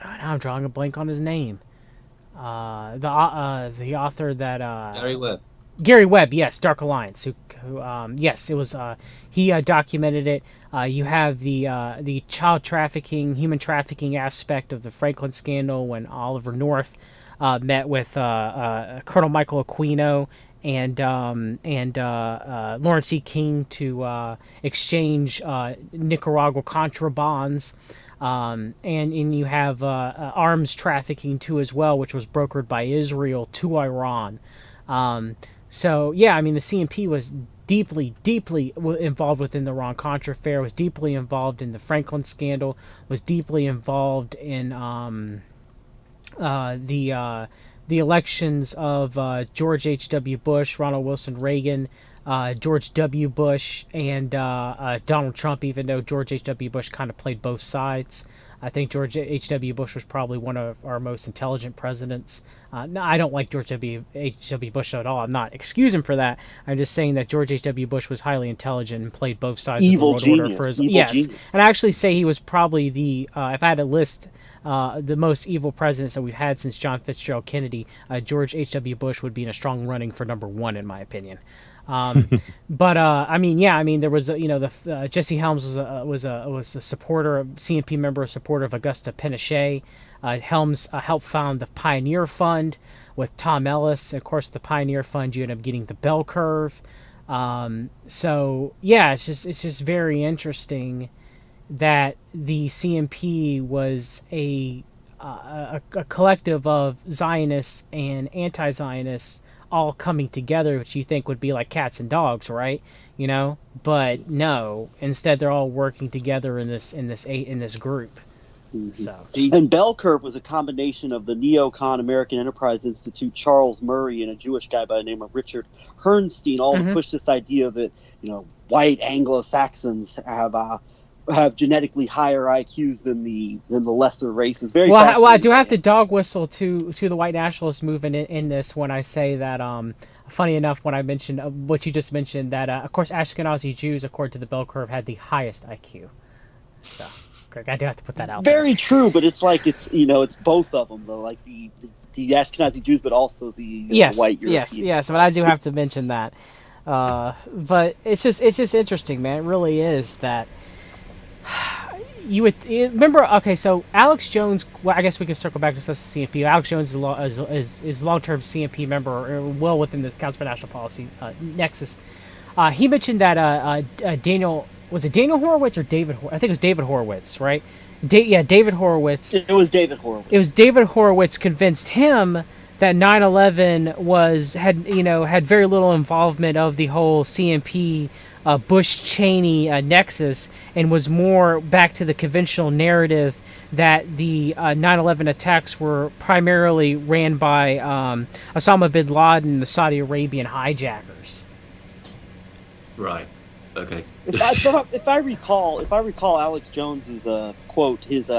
I'm drawing a blank on his name. The author that... Gary Webb, yes, Dark Alliance. Who yes, it was. He documented it. You have the child trafficking, human trafficking aspect of the Franklin scandal when Oliver North met with Colonel Michael Aquino and Lawrence E. King to exchange Nicaragua Contra bonds. And you have arms trafficking too as well, which was brokered by Israel to Iran. So, yeah, I mean, the CNP was deeply involved within the Iran-Contra affair, was deeply involved in the Franklin scandal, was deeply involved in the elections of George H.W. Bush, Ronald Wilson Reagan, George W. Bush, and Donald Trump, even though George H.W. Bush kind of played both sides. I think George H.W. Bush was probably one of our most intelligent presidents. No, I don't like George H.W. Bush at all. I'm not excusing him for that. I'm just saying that George H.W. Bush was highly intelligent and played both sides of the world order for his... Genius. And I actually say he was probably the... if I had to list the most evil presidents that we've had since John Fitzgerald Kennedy, George H.W. Bush would be in a strong running for number one, in my opinion. But I mean, yeah, I mean, there was Jesse Helms was a supporter, of CMP member, a supporter of Augusta Pinochet. Helms helped found the Pioneer Fund with Tom Ellis. Of course, the Pioneer Fund, you end up getting the bell curve. So yeah, it's just very interesting that the CMP was a collective of Zionists and anti-Zionists all coming together, which you think would be like cats and dogs, right? You know, but no. Instead, they're all working together in this group. So, and bell curve was a combination of the neocon American Enterprise Institute, Charles Murray, and a Jewish guy by the name of Richard Herrnstein, all to push this idea that white Anglo-Saxons have genetically higher IQs than the lesser races. Very well. I do have to dog whistle to the white nationalist movement in this when I say that. Funny enough, when I mentioned what you just mentioned, that of course Ashkenazi Jews, according to the bell curve, had the highest IQ. So, Greg, I do have to put that out. Very true, but it's like it's both of them though, like the Ashkenazi Jews, but also the white Europeans. Yes. But I do have to mention that. But it's just interesting, man. It really is that. You would remember, okay, so Alex Jones, well, I guess we can circle back to CMP. Alex Jones is long-term CMP member, well within the Council for National Policy nexus. He mentioned that Daniel, was it Daniel Horowitz or David? I think it was David Horowitz, right? David Horowitz. It was David Horowitz. It was David Horowitz convinced him that 9/11 had very little involvement of the whole CMP Bush-Cheney nexus, and was more back to the conventional narrative that the 9/11 attacks were primarily ran by Osama bin Laden and the Saudi Arabian hijackers. Right. Okay. If I recall Alex Jones's quote, his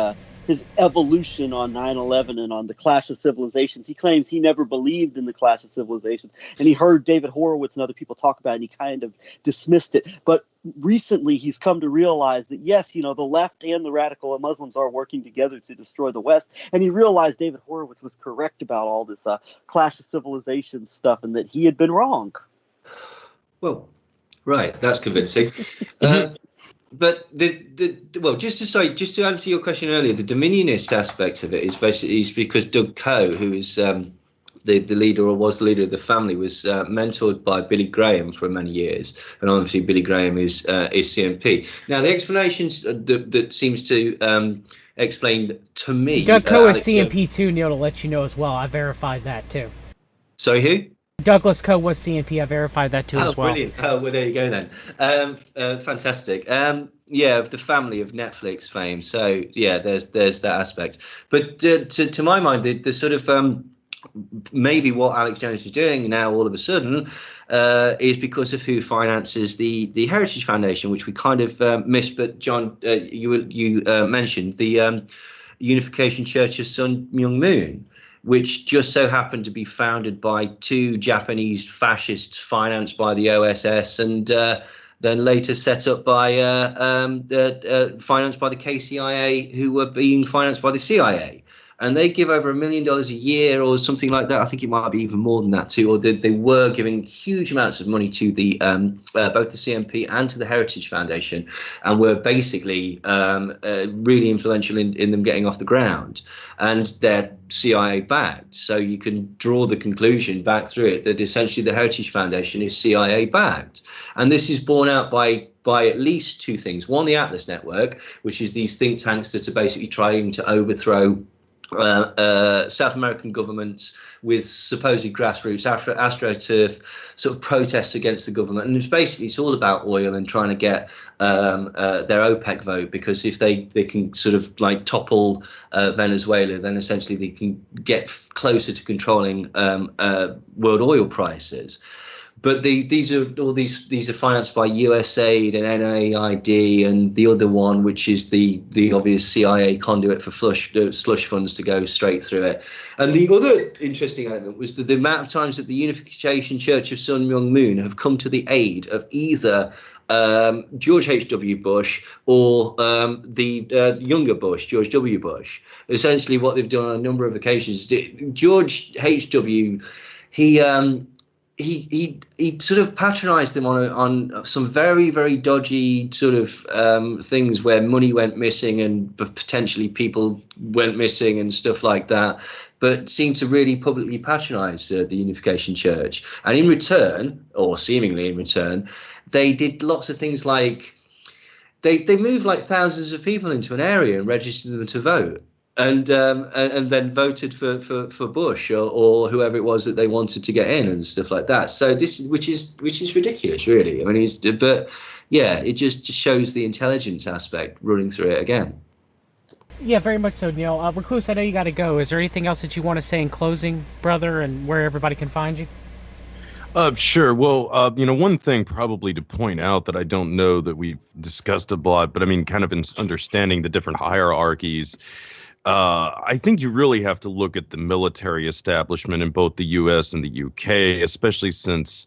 evolution on 9/11 and on the Clash of Civilizations. He claims he never believed in the Clash of Civilizations, and he heard David Horowitz and other people talk about it, and he kind of dismissed it. But recently he's come to realize that, yes, the left and the radical Muslims are working together to destroy the West, and he realized David Horowitz was correct about all this Clash of Civilizations stuff, and that he had been wrong. Well, right, that's convincing. But just to answer your question earlier, the dominionist aspect of it is because Doug Coe, who is the leader or was the leader of the family, was mentored by Billy Graham for many years, and obviously Billy Graham is CMP. Now, the explanations that seems to explain to me, Doug Coe is CMP too, Neil, to let you know as well. I verified that too. Sorry, who? Douglas Coe was CMP. I verified that too as well. Brilliant. Oh, well, there you go then. Fantastic. Of the family of Netflix fame. So, yeah, there's that aspect. But to my mind, the sort of maybe what Alex Jones is doing now all of a sudden is because of who finances the Heritage Foundation, which we kind of missed. But, John, you mentioned the Unification Church of Sun Myung Moon, which just so happened to be founded by two Japanese fascists financed by the OSS, and then later set up by financed by the KCIA, who were being financed by the CIA. And they give over $1 million a year or something like that. I think it might be even more than that too. Or they were giving huge amounts of money to the both the CMP and to the Heritage Foundation, and were basically really influential in them getting off the ground. And they're CIA backed. So you can draw the conclusion back through it that essentially the Heritage Foundation is CIA backed. And this is borne out by at least two things. One, the Atlas Network, which is these think tanks that are basically trying to overthrow South American governments with supposed grassroots astroturf sort of protests against the government, and it's all about oil and trying to get their OPEC vote, because if they can sort of like topple Venezuela, then essentially they can get closer to controlling world oil prices. But these are financed by USAID and NIAID, and the other one, which is the obvious CIA conduit for slush funds to go straight through it. And the other interesting element was that the amount of times that the Unification Church of Sun Myung Moon have come to the aid of either George H.W. Bush or the younger Bush, George W. Bush. Essentially, what they've done on a number of occasions, George H.W., he sort of patronized them on some very, very dodgy sort of things where money went missing and potentially people went missing and stuff like that, but seemed to really publicly patronize the Unification Church. And in return, or seemingly in return, they did lots of things like they moved like thousands of people into an area and registered them to vote. And then voted for Bush or whoever it was that they wanted to get in and stuff like that. So which is ridiculous, really. I mean, but yeah, it just shows the intelligence aspect running through it again. Yeah, very much so, Neil. Recluse, I know you got to go. Is there anything else that you want to say in closing, brother, and where everybody can find you? Sure. Well, one thing probably to point out that I don't know that we've discussed a lot, but I mean, kind of in understanding the different hierarchies. I think you really have to look at the military establishment in both the U.S. and the U.K., especially since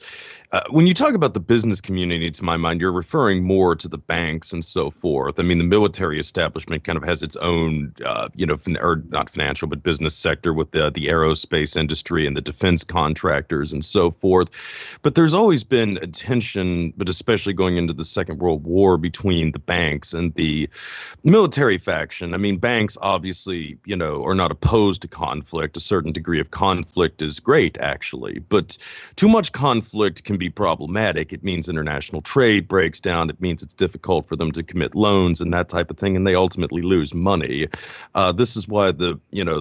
when you talk about the business community, to my mind, you're referring more to the banks and so forth. I mean, the military establishment kind of has its own, or not financial, but business sector with the aerospace industry and the defense contractors and so forth. But there's always been a tension, but especially going into the Second World War, between the banks and the military faction. I mean, banks obviously, are not opposed to conflict. A certain degree of conflict is great, actually, but too much conflict can be problematic. It means international trade breaks down. It means it's difficult for them to commit loans and that type of thing, and they ultimately lose money. This is why the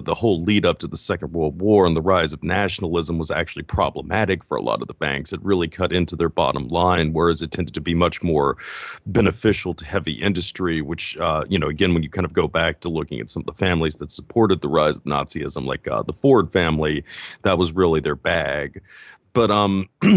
whole lead up to the Second World War and the rise of nationalism was actually problematic for a lot of the banks. It really cut into their bottom line, whereas it tended to be much more beneficial to heavy industry, which, again, when you kind of go back to looking at some of the families that supported the rise of Nazism, like the Ford family, that was really their bag. But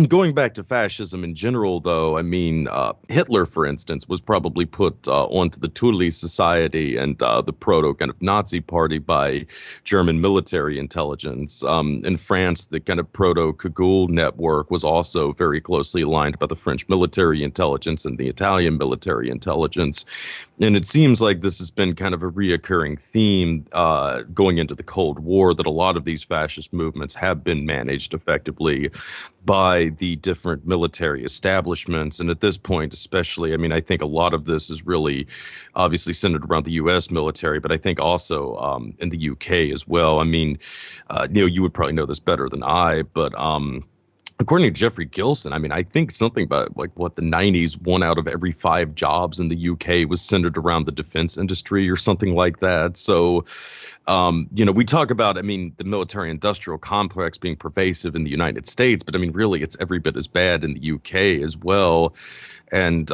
going back to fascism in general, though, I mean, Hitler, for instance, was probably put onto the Thule Society and the proto kind of Nazi party by German military intelligence. In France, the kind of proto-Cagoule network was also very closely aligned by the French military intelligence and the Italian military intelligence. And it seems like this has been kind of a reoccurring theme going into the Cold War, that a lot of these fascist movements have been managed effectively by the different military establishments. And at this point, especially, I mean, I think a lot of this is really obviously centered around the U.S. military, but I think also in the U.K. as well. I mean, Neil, you would probably know this better than I, but according to Jeffrey Gilson, I mean, I think something about the 90s, 1 out of every 5 jobs in the UK was centered around the defense industry or something like that. So, we talk about, I mean, the military industrial complex being pervasive in the United States, but I mean, really, it's every bit as bad in the UK as well. And,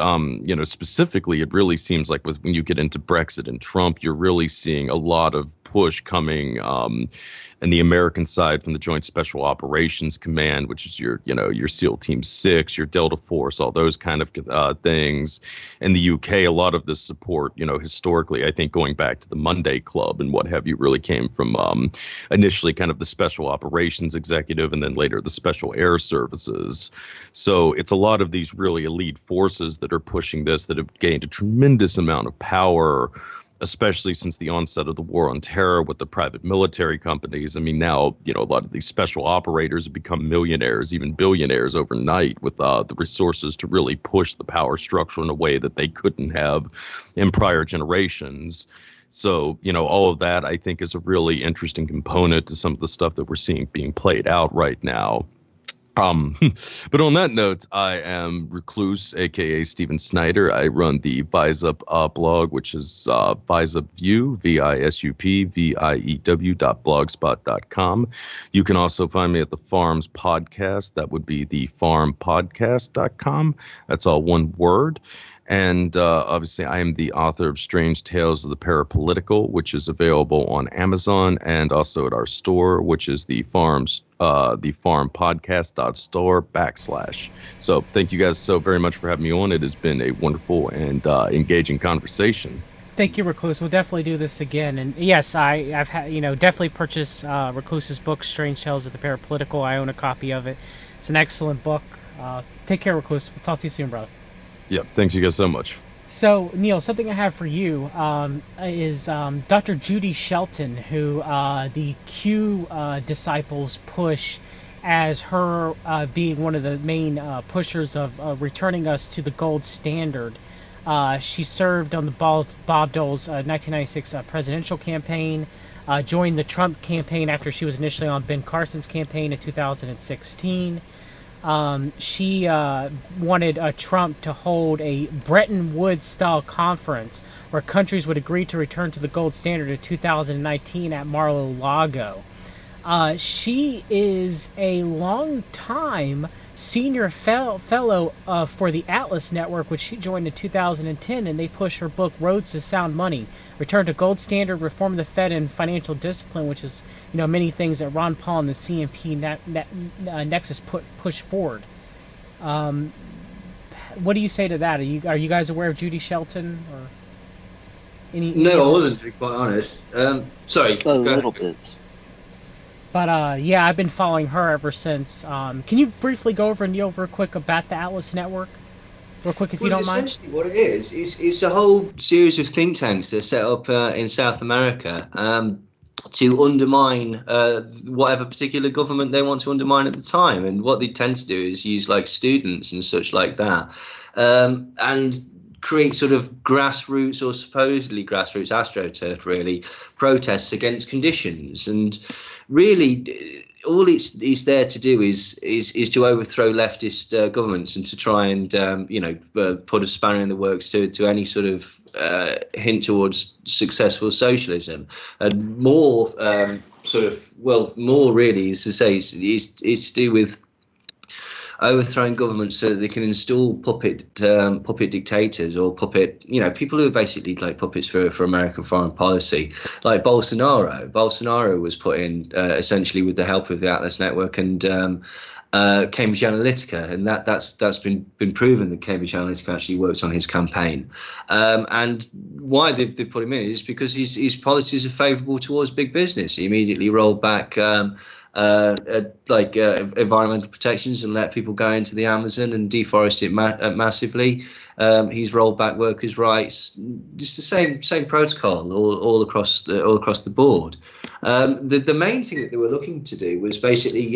specifically, it really seems like when you get into Brexit and Trump, you're really seeing a lot of push coming in the American side from the Joint Special Operations Command, which is your SEAL Team 6, your Delta Force, all those kind of things. In the UK, a lot of this support, historically, I think going back to the Monday Club and what have you, really came from initially kind of the Special Operations Executive and then later the Special Air Services. So it's a lot of these really elite forces that are pushing this, that have gained a tremendous amount of power, especially since the onset of the war on terror with the private military companies. I mean, now, a lot of these special operators have become millionaires, even billionaires overnight, with the resources to really push the power structure in a way that they couldn't have in prior generations. So, all of that, I think, is a really interesting component to some of the stuff that we're seeing being played out right now. But on that note, I am Recluse, aka Stephen Snyder. I run the VISUP blog, which is VISUPView, VISUPVIEW.blogspot.com. You can also find me at the Farms Podcast. That would be the farmpodcast.com. That's all one word. And obviously, I am the author of Strange Tales of the Parapolitical, which is available on Amazon and also at our store, which is the farmpodcast.store/. So thank you guys so very much for having me on. It has been a wonderful and engaging conversation. Thank you, Recluse. We'll definitely do this again. And yes, I've had, definitely purchased Recluse's book, Strange Tales of the Parapolitical. I own a copy of it. It's an excellent book. Take care, Recluse. We'll talk to you soon, brother. Yeah, thanks you guys so much. So, Neil, something I have for you is Dr. Judy Shelton, who the Q disciples push as her being one of the main pushers of returning us to the gold standard. She served on the Bob Dole's 1996 presidential campaign, joined the Trump campaign after she was initially on Ben Carson's campaign in 2016. She wanted Trump to hold a Bretton Woods-style conference where countries would agree to return to the gold standard in 2019 at Mar-a-Lago. She is a long-time senior fellow for the Atlas Network, which she joined in 2010, and they push her book Roads to Sound Money, Return to Gold Standard, Reform the Fed, and Financial Discipline, which is, many things that Ron Paul and the CMP Nexus push forward. What do you say to that? Are you guys aware of Judy Shelton or any? No, I wasn't, to be quite honest. Sorry. A little bit. But yeah, I've been following her ever since. Can you briefly go over, Neil, real quick about the Atlas Network? Real quick, if you don't mind. Essentially what it is it's a whole series of think tanks that are set up in South America to undermine whatever particular government they want to undermine at the time. And what they tend to do is use like students and such like that, and create sort of grassroots or supposedly grassroots astroturf really protests against conditions. And really all it's there to do is to overthrow leftist governments and to try and put a spanner in the works to any sort of hint towards successful socialism. And more more really is to say is to do with overthrowing governments so that they can install puppet dictators or puppet, people who are basically like puppets for American foreign policy, like Bolsonaro. Bolsonaro was put in essentially with the help of the Atlas Network and Cambridge Analytica, and that's been proven that Cambridge Analytica actually worked on his campaign. And why they've put him in is because his policies are favourable towards big business. He immediately rolled back environmental protections and let people go into the Amazon and deforest it massively. He's rolled back workers' rights. Just the same protocol all across the board. The main thing that they were looking to do was basically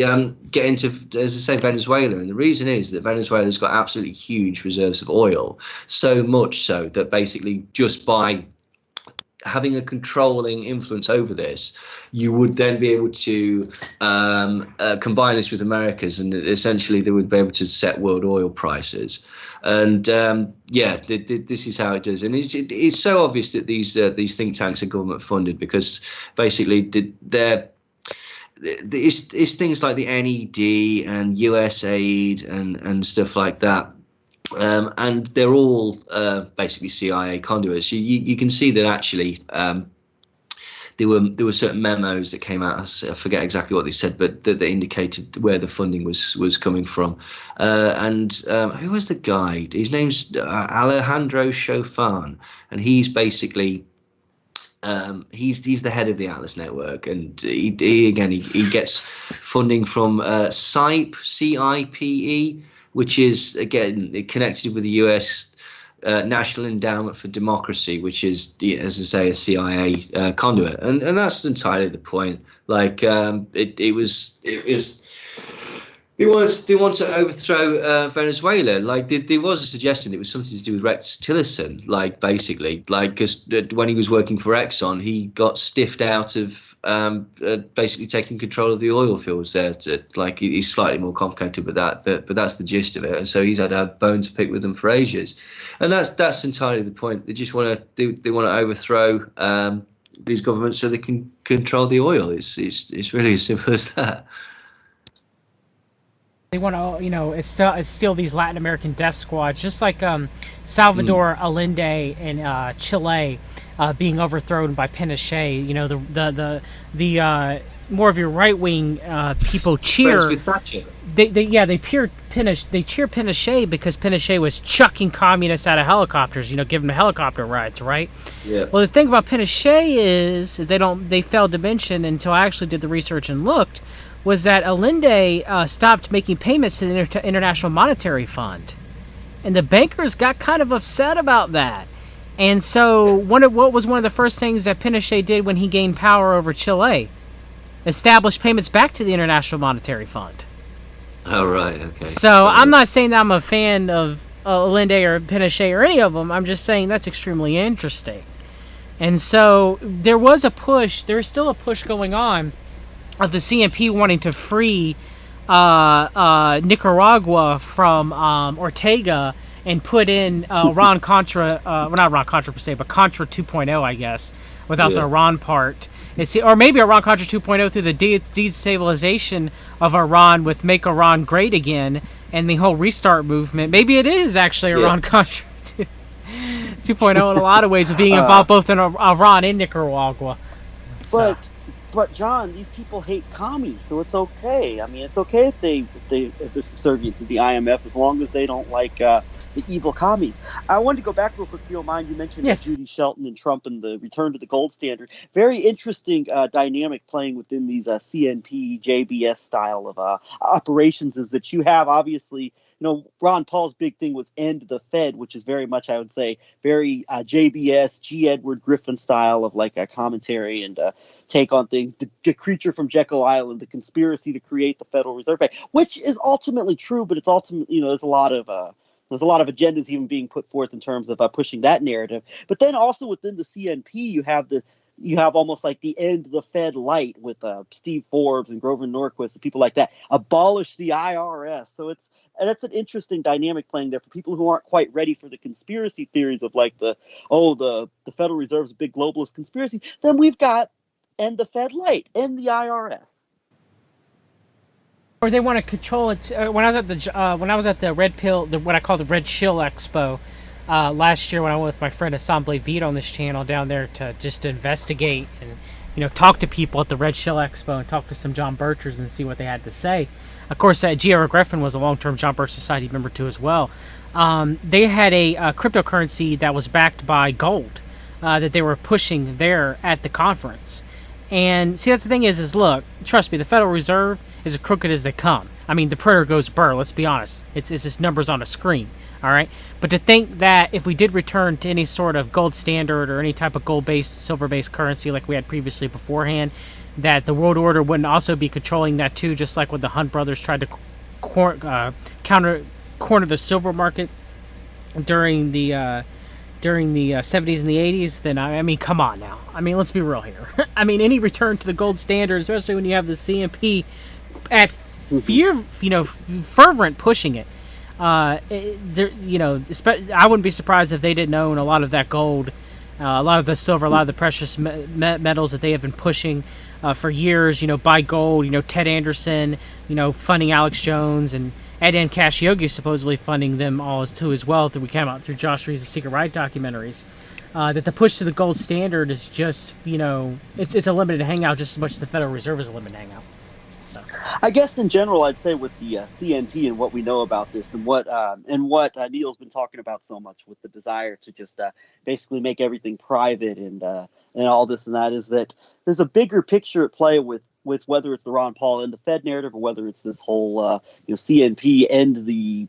get into, as I say, Venezuela, and the reason is that Venezuela's got absolutely huge reserves of oil, so much so that basically just by having a controlling influence over this, you would then be able to combine this with America's, and essentially they would be able to set world oil prices. And this is how it does. And it's so obvious that these think tanks are government funded, because basically it's things like the NED and USAID and stuff like that. And they're all basically CIA conduits. You can see that actually there were certain memos that came out. I forget exactly what they said, but that they indicated where the funding was coming from. And who was the guy? His name's Alejandro Chaufan, and he's basically he's the head of the Atlas Network, and he gets funding from CIPE, CIPE, which is again connected with the U.S. National Endowment for Democracy, which is, as I say, a CIA conduit, and that's entirely the point. Like they want to overthrow Venezuela. Like there was a suggestion it was something to do with Rex Tillerson, like basically, like because when he was working for Exxon, he got stiffed out of basically taking control of the oil fields there. He's slightly more complicated with that, but that's the gist of it. And so he's had a bone to pick with them for ages, and that's entirely the point. They just want to overthrow these governments so they can control the oil. It's really as simple as that. They want to, it's still these Latin American death squads, just like Salvador Allende in Chile being overthrown by Pinochet. The more of your right wing people cheer. They cheer Pinochet because Pinochet was chucking communists out of helicopters, giving them helicopter rides, right? Yeah. Well, the thing about Pinochet is they failed to mention until I actually did the research and looked, was that Allende stopped making payments to the International Monetary Fund. And the bankers got kind of upset about that. And so what was one of the first things that Pinochet did when he gained power over Chile? Established payments back to the International Monetary Fund. Oh, right, okay. So I'm not saying that I'm a fan of Allende or Pinochet or any of them. I'm just saying that's extremely interesting. And so there was a push. There's still a push going on of the CNP wanting to free Nicaragua from Ortega and put in Iran Contra, well, not Iran Contra per se, but Contra 2.0, I guess, without the Iran part. Or maybe Iran Contra 2.0 through the destabilization of Iran with Make Iran Great Again and the whole restart movement. Maybe it is actually Iran Contra 2.0 in a lot of ways, with being involved both in Iran and Nicaragua. But John, these people hate commies, so it's okay. I mean, it's okay if they're subservient to the IMF as long as they don't like the evil commies. I wanted to go back real quick, if you don't mind. You mentioned Judy Shelton and Trump and the return to the gold standard. Very interesting dynamic playing within these CNP, JBS style of operations is that you have, obviously, Ron Paul's big thing was end the Fed, which is very much, I would say, very JBS, G. Edward Griffin style of like a commentary and take on things. The creature from Jekyll Island, the conspiracy to create the Federal Reserve Bank, which is ultimately true, but it's ultimately, there's a lot of agendas even being put forth in terms of pushing that narrative. But then also within the CNP, you have almost like the end of the Fed light with Steve Forbes and Grover Norquist and people like that. Abolish the IRS. So that's an interesting dynamic playing there for people who aren't quite ready for the conspiracy theories of like the Federal Reserve's a big globalist conspiracy. Then we've got end the Fed light, end the IRS. Or they want to control it. When I was at the Red Pill, what I call the Red Chill Expo, last year when I went with my friend Assemble Vita on this channel down there to investigate and talk to people at the Red Chill Expo and talk to some John Birchers and see what they had to say. Of course, G. Edward Griffin was a long-term John Birch Society member too as well. They had a cryptocurrency that was backed by gold that they were pushing there at the conference. And see, that's the thing is look, trust me, the Federal Reserve is as crooked as they come. I mean, the printer goes burr, let's be honest. It's just numbers on a screen, all right? But to think that if we did return to any sort of gold standard or any type of gold-based, silver-based currency like we had previously beforehand, that the world order wouldn't also be controlling that too, just like when the Hunt brothers tried to corner the silver market during the 70s and the 80s, then I mean, come on now. I mean, let's be real here. I mean, any return to the gold standard, especially when you have the CNP at fervent pushing it. I wouldn't be surprised if they didn't own a lot of that gold, a lot of the silver, a lot of the precious metals that they have been pushing for years. Buy gold. Ted Anderson, funding Alex Jones, and Ed and Yogi supposedly funding them all too as well. We came out through Josh Reed's Secret Right documentaries. That the push to the gold standard is just it's a limited hangout just as much as the Federal Reserve is a limited hangout. So I guess in general, I'd say with the CNP and what we know about this and what Neil's been talking about so much with the desire to just basically make everything private and all this and that, is that there's a bigger picture at play with whether it's the Ron Paul and the Fed narrative or whether it's this whole CNP and the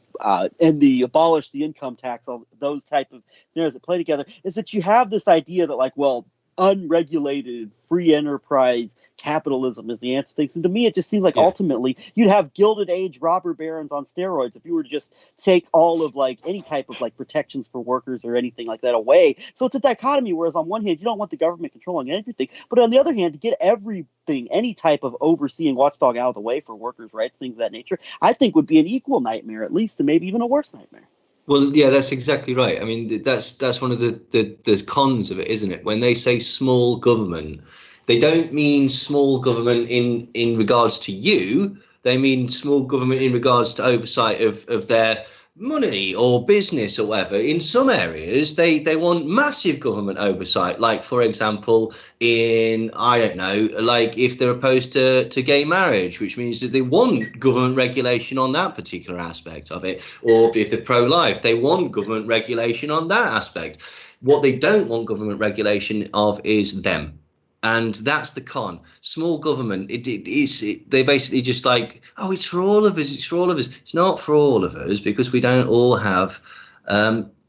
abolish the income tax, all those type of narratives that play together, is that you have this idea that unregulated free enterprise capitalism is the answer to things. And to me, it just seems like ultimately you'd have Gilded Age robber barons on steroids if you were to just take all of any type of protections for workers or anything like that away. So it's a dichotomy, whereas on one hand, you don't want the government controlling everything, but on the other hand, to get everything, any type of overseeing watchdog out of the way for workers' rights, things of that nature, I think would be an equal nightmare, at least, and maybe even a worse nightmare. Well, yeah, that's exactly right. I mean, that's one of the cons of it, isn't it? When they say small government, they don't mean small government in regards to you. They mean small government in regards to oversight of their money or business or whatever. In some areas, they want massive government oversight. Like, for example, in, I don't know, like if they're opposed to gay marriage, which means that they want government regulation on that particular aspect of it. Or if they're pro-life, they want government regulation on that aspect. What they don't want government regulation of is them. And that's the con. Small government, they basically just like, oh, it's for all of us. It's for all of us. It's not for all of us because we don't all have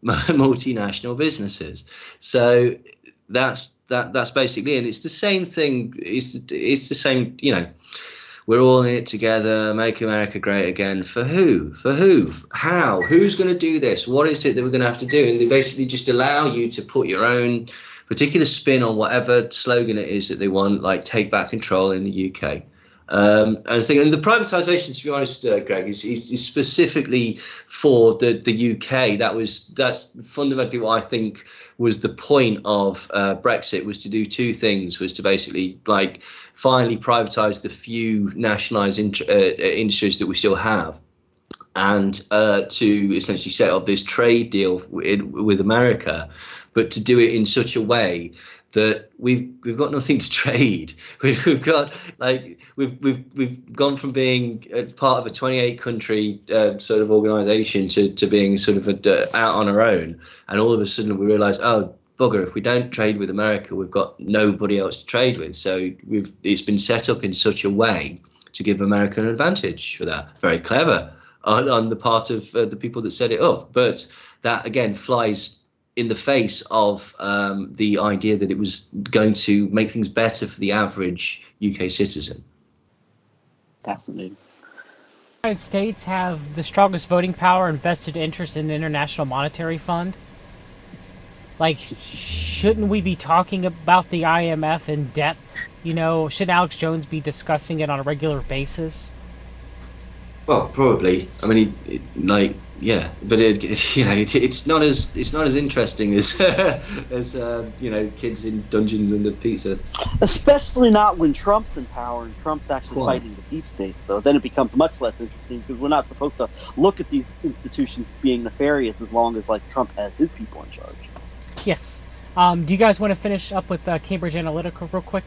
multinational businesses. So that's basically, and it's the same thing. It's the same, we're all in it together, make America great again. For who? For who? How? Who's going to do this? What is it that we're going to have to do? And they basically just allow you to put your own particular spin on whatever slogan it is that they want, like take back control in the UK. And I think, and the privatisation, to be honest, Greg, is specifically for the UK. That's fundamentally what I think was the point of Brexit, was to do two things: was to basically like finally privatise the few nationalised industries that we still have, and to essentially set up this trade deal with America, but to do it in such a way that we've got nothing to trade. We've got like we've gone from being part of a 28 country sort of organisation to being sort of out on our own, and all of a sudden we realise, oh bugger, if we don't trade with America, we've got nobody else to trade with. So it's been set up in such a way to give America an advantage for that. Very clever on the part of the people that set it up, but that again flies in the face of the idea that it was going to make things better for the average UK citizen. Fascinating. The United States have the strongest voting power and vested interest in the International Monetary Fund. Like, shouldn't we be talking about the IMF in depth? You know, should Alex Jones be discussing it on a regular basis? Well, probably. I mean, yeah, but it's not as interesting as as kids in dungeons under pizza. Especially not when Trump's in power and Trump's actually fighting the deep state. So then it becomes much less interesting, because we're not supposed to look at these institutions as being nefarious as long as like Trump has his people in charge. Yes. Do you guys want to finish up with Cambridge Analytica real quick?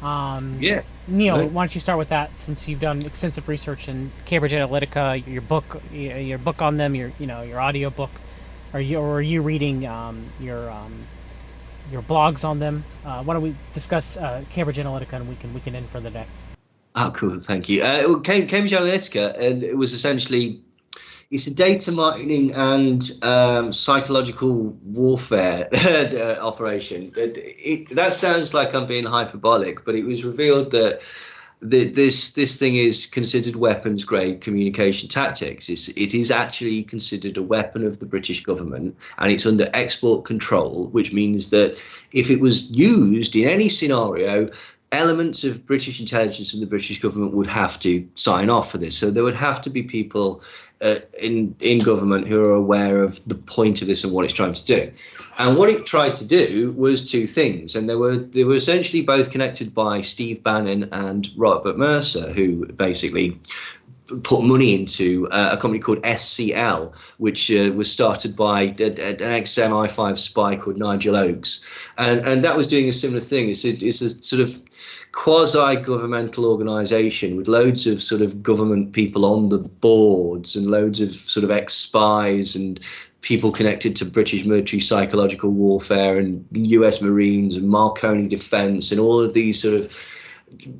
Yeah. Neil, right. why don't you start with that, since you've done extensive research in Cambridge Analytica, your book on them, your audio book, are you reading your blogs on them? Why don't we discuss Cambridge Analytica, and we can end for the day. Oh, cool. Thank you. Cambridge Analytica, and it was essentially, it's a data mining and psychological warfare operation. That sounds like I'm being hyperbolic, but it was revealed that this thing is considered weapons grade communication tactics. It is actually considered a weapon of the British government, and it's under export control, which means that if it was used in any scenario, elements of British intelligence and the British government would have to sign off for this. So there would have to be people in government who are aware of the point of this and what it's trying to do. And what it tried to do was two things, and they were essentially both connected by Steve Bannon and Robert Mercer, who basically put money into a company called SCL, which was started by an ex-MI5 spy called Nigel Oakes, and that was doing a similar thing. It's a sort of quasi-governmental organisation with loads of sort of government people on the boards and loads of sort of ex-spies and people connected to British military psychological warfare and US Marines and Marconi Defence and all of these sort of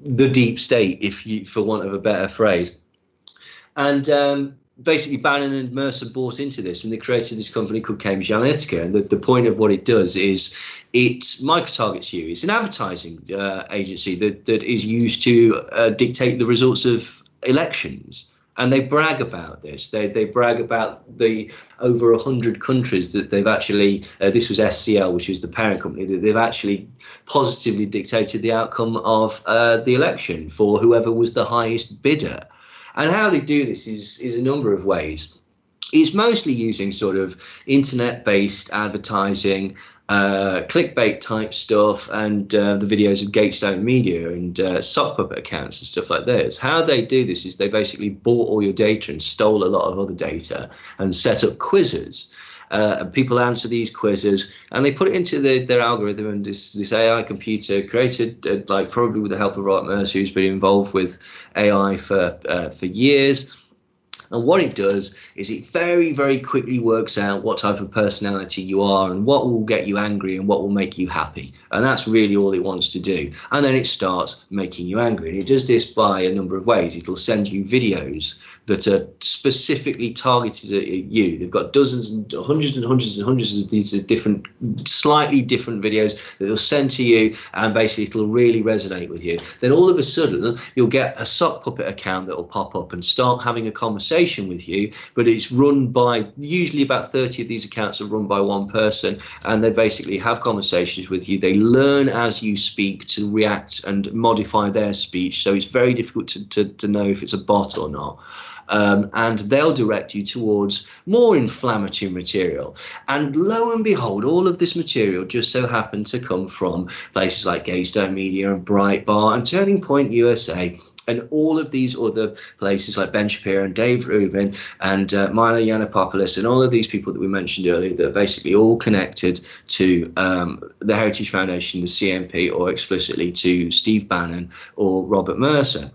the deep state, for want of a better phrase. And basically Bannon and Mercer bought into this, and they created this company called Cambridge Analytica. And the point of what it does is it micro-targets you. It's an advertising agency that is used to dictate the results of elections. And they brag about this. They brag about the over 100 countries that they've actually, this was SCL, which is the parent company, that they've actually positively dictated the outcome of the election for whoever was the highest bidder. And how they do this is a number of ways. It's mostly using sort of internet-based advertising, clickbait type stuff, and the videos of Gatestone Media and sock puppet accounts and stuff like this. How they do this is they basically bought all your data and stole a lot of other data and set up quizzes. And people answer these quizzes, and they put it into their algorithm, and this AI computer created, like probably with the help of Robert Mercer, who's been involved with AI for years. And what it does is it very, very quickly works out what type of personality you are and what will get you angry and what will make you happy. And that's really all it wants to do. And then it starts making you angry. And it does this by a number of ways. It'll send you videos that are specifically targeted at you. They've got dozens and hundreds and hundreds and hundreds of these different, slightly different videos that they'll send to you, and basically it'll really resonate with you. Then all of a sudden you'll get a sock puppet account that will pop up and start having a conversation with you, but it's run by, usually about 30 of these accounts are run by one person, and they basically have conversations with you. They learn as you speak to react and modify their speech, so it's very difficult to know if it's a bot or not. And they'll direct you towards more inflammatory material. And lo and behold, all of this material just so happened to come from places like Gaystone Media and Breitbart and Turning Point USA, and all of these other places like Ben Shapiro and Dave Rubin and Milo Yiannopoulos and all of these people that we mentioned earlier that are basically all connected to the Heritage Foundation, the CMP, or explicitly to Steve Bannon or Robert Mercer.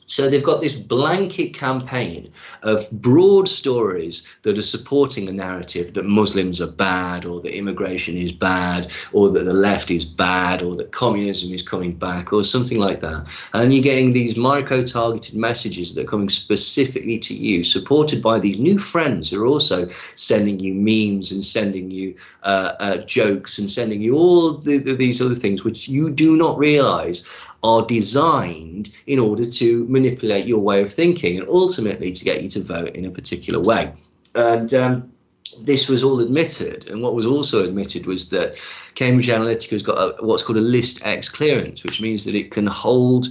So they've got this blanket campaign of broad stories that are supporting a narrative that Muslims are bad, or that immigration is bad, or that the left is bad, or that communism is coming back, or something like that. And you're getting these micro-targeted messages that are coming specifically to you, supported by these new friends who are also sending you memes and sending you jokes and sending you all these other things which you do not realize are designed in order to manipulate your way of thinking and ultimately to get you to vote in a particular way. And this was all admitted. And what was also admitted was that Cambridge Analytica has got what's called a List X clearance, which means that it can hold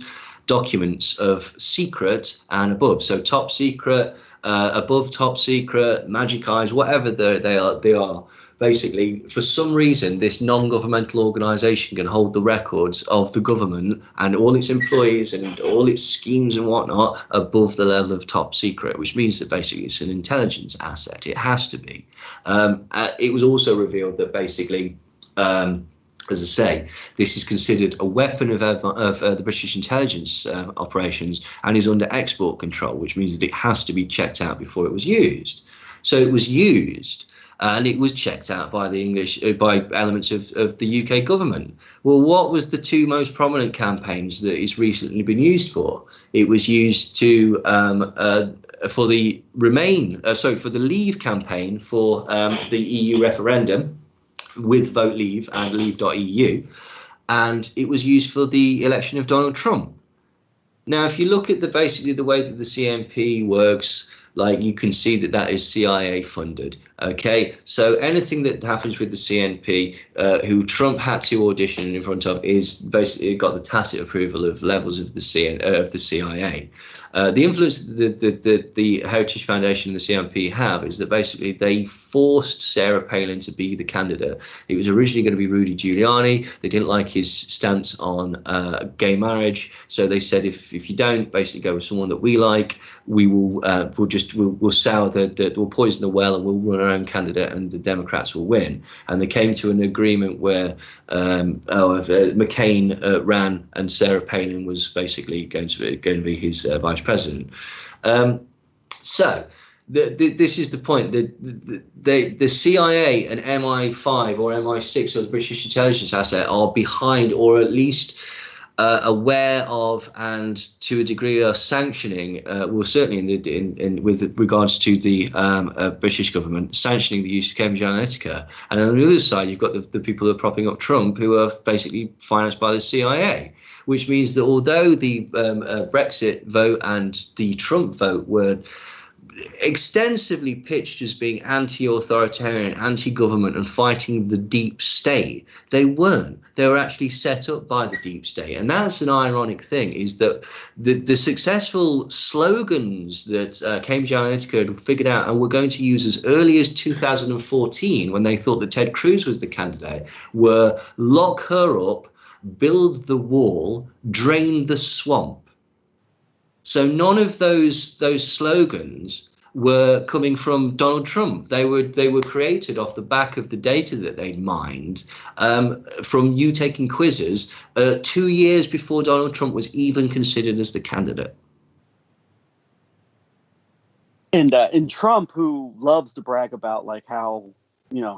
documents of secret and above. So top secret, above top secret, magic eyes, whatever they are. Basically, for some reason, this non-governmental organisation can hold the records of the government and all its employees and all its schemes and whatnot above the level of top secret, which means that basically it's an intelligence asset. It has to be. It was also revealed that basically, as I say, this is considered a weapon of the British intelligence operations and is under export control, which means that it has to be checked out before it was used. So it was used. And it was checked out by by elements of the UK government. Well, what was the two most prominent campaigns that it's recently been used for? It was used to for the Leave campaign for the EU referendum with Vote Leave and Leave.eu, and it was used for the election of Donald Trump. Now, if you look at basically the way that the CMP works, like, you can see that is CIA funded. OK, so anything that happens with the CNP, who Trump had to audition in front of, is basically got the tacit approval of levels of the CIA. The influence that the Heritage Foundation and the CMP have is that basically they forced Sarah Palin to be the candidate. It was originally going to be Rudy Giuliani. They didn't like his stance on gay marriage, so they said if you don't basically go with someone that we like, we will we'll sour we'll poison the well and we'll run our own candidate and the Democrats will win. And they came to an agreement where McCain ran and Sarah Palin was basically going to be his vice president. So this is the point. The CIA and MI5 or MI6 or the British intelligence asset are behind, or at least aware of, and to a degree are sanctioning, well, certainly with regards to the British government, sanctioning the use of Cambridge Analytica. And on the other side, you've got the people who are propping up Trump, who are basically financed by the CIA, which means that although the Brexit vote and the Trump vote were extensively pitched as being anti-authoritarian, anti-government and fighting the deep state, they weren't. They were actually set up by the deep state. And that's an ironic thing, is that the successful slogans that Cambridge Analytica had figured out and were going to use as early as 2014, when they thought that Ted Cruz was the candidate, were lock her up, build the wall, drain the swamp. So none of those slogans were coming from Donald Trump. They were created off the back of the data that they mined from you taking quizzes 2 years before Donald Trump was even considered as the candidate. And Trump, who loves to brag about like how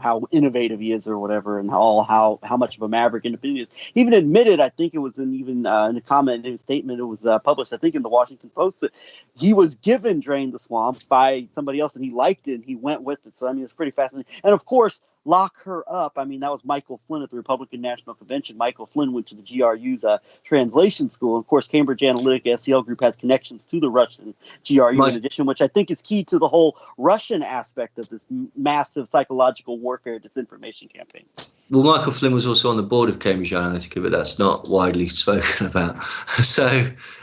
how innovative he is or whatever, and how much of a maverick independent he is, he even admitted, I think it was in a comment in his statement, it was published, I think, in the Washington Post, that he was given Drain the Swamp by somebody else and he liked it and he went with it. So I mean, it's pretty fascinating. And of course, lock her up. I mean, that was Michael Flynn at the Republican National Convention. Michael Flynn went to the GRU's translation school. And of course, Cambridge Analytica SCL Group has connections to the Russian GRU in addition, which I think is key to the whole Russian aspect of this massive psychological warfare disinformation campaign. Well, Michael Flynn was also on the board of Cambridge Analytica, but that's not widely spoken about. So,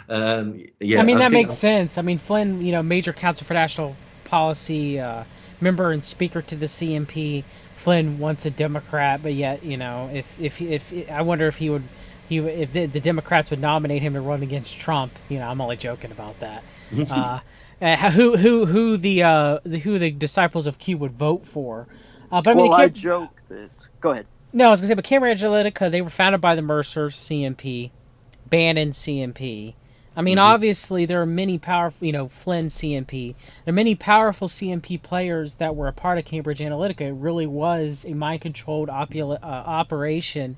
yeah. I mean, that makes sense. I mean, Flynn, major counsel for national policy, member and speaker to the CMP. Flynn once a Democrat, but yet, if I wonder if if the Democrats would nominate him to run against Trump. I'm only joking about that. Who the disciples of Q would vote for? But I mean, I joke that. Go ahead. No, I was gonna say, but Cambridge Analytica, they were founded by the Mercers, CMP, Bannon, CMP. I mean, obviously, there are many powerful, Flynn, CMP. There are many powerful CMP players that were a part of Cambridge Analytica. It really was a mind-controlled operation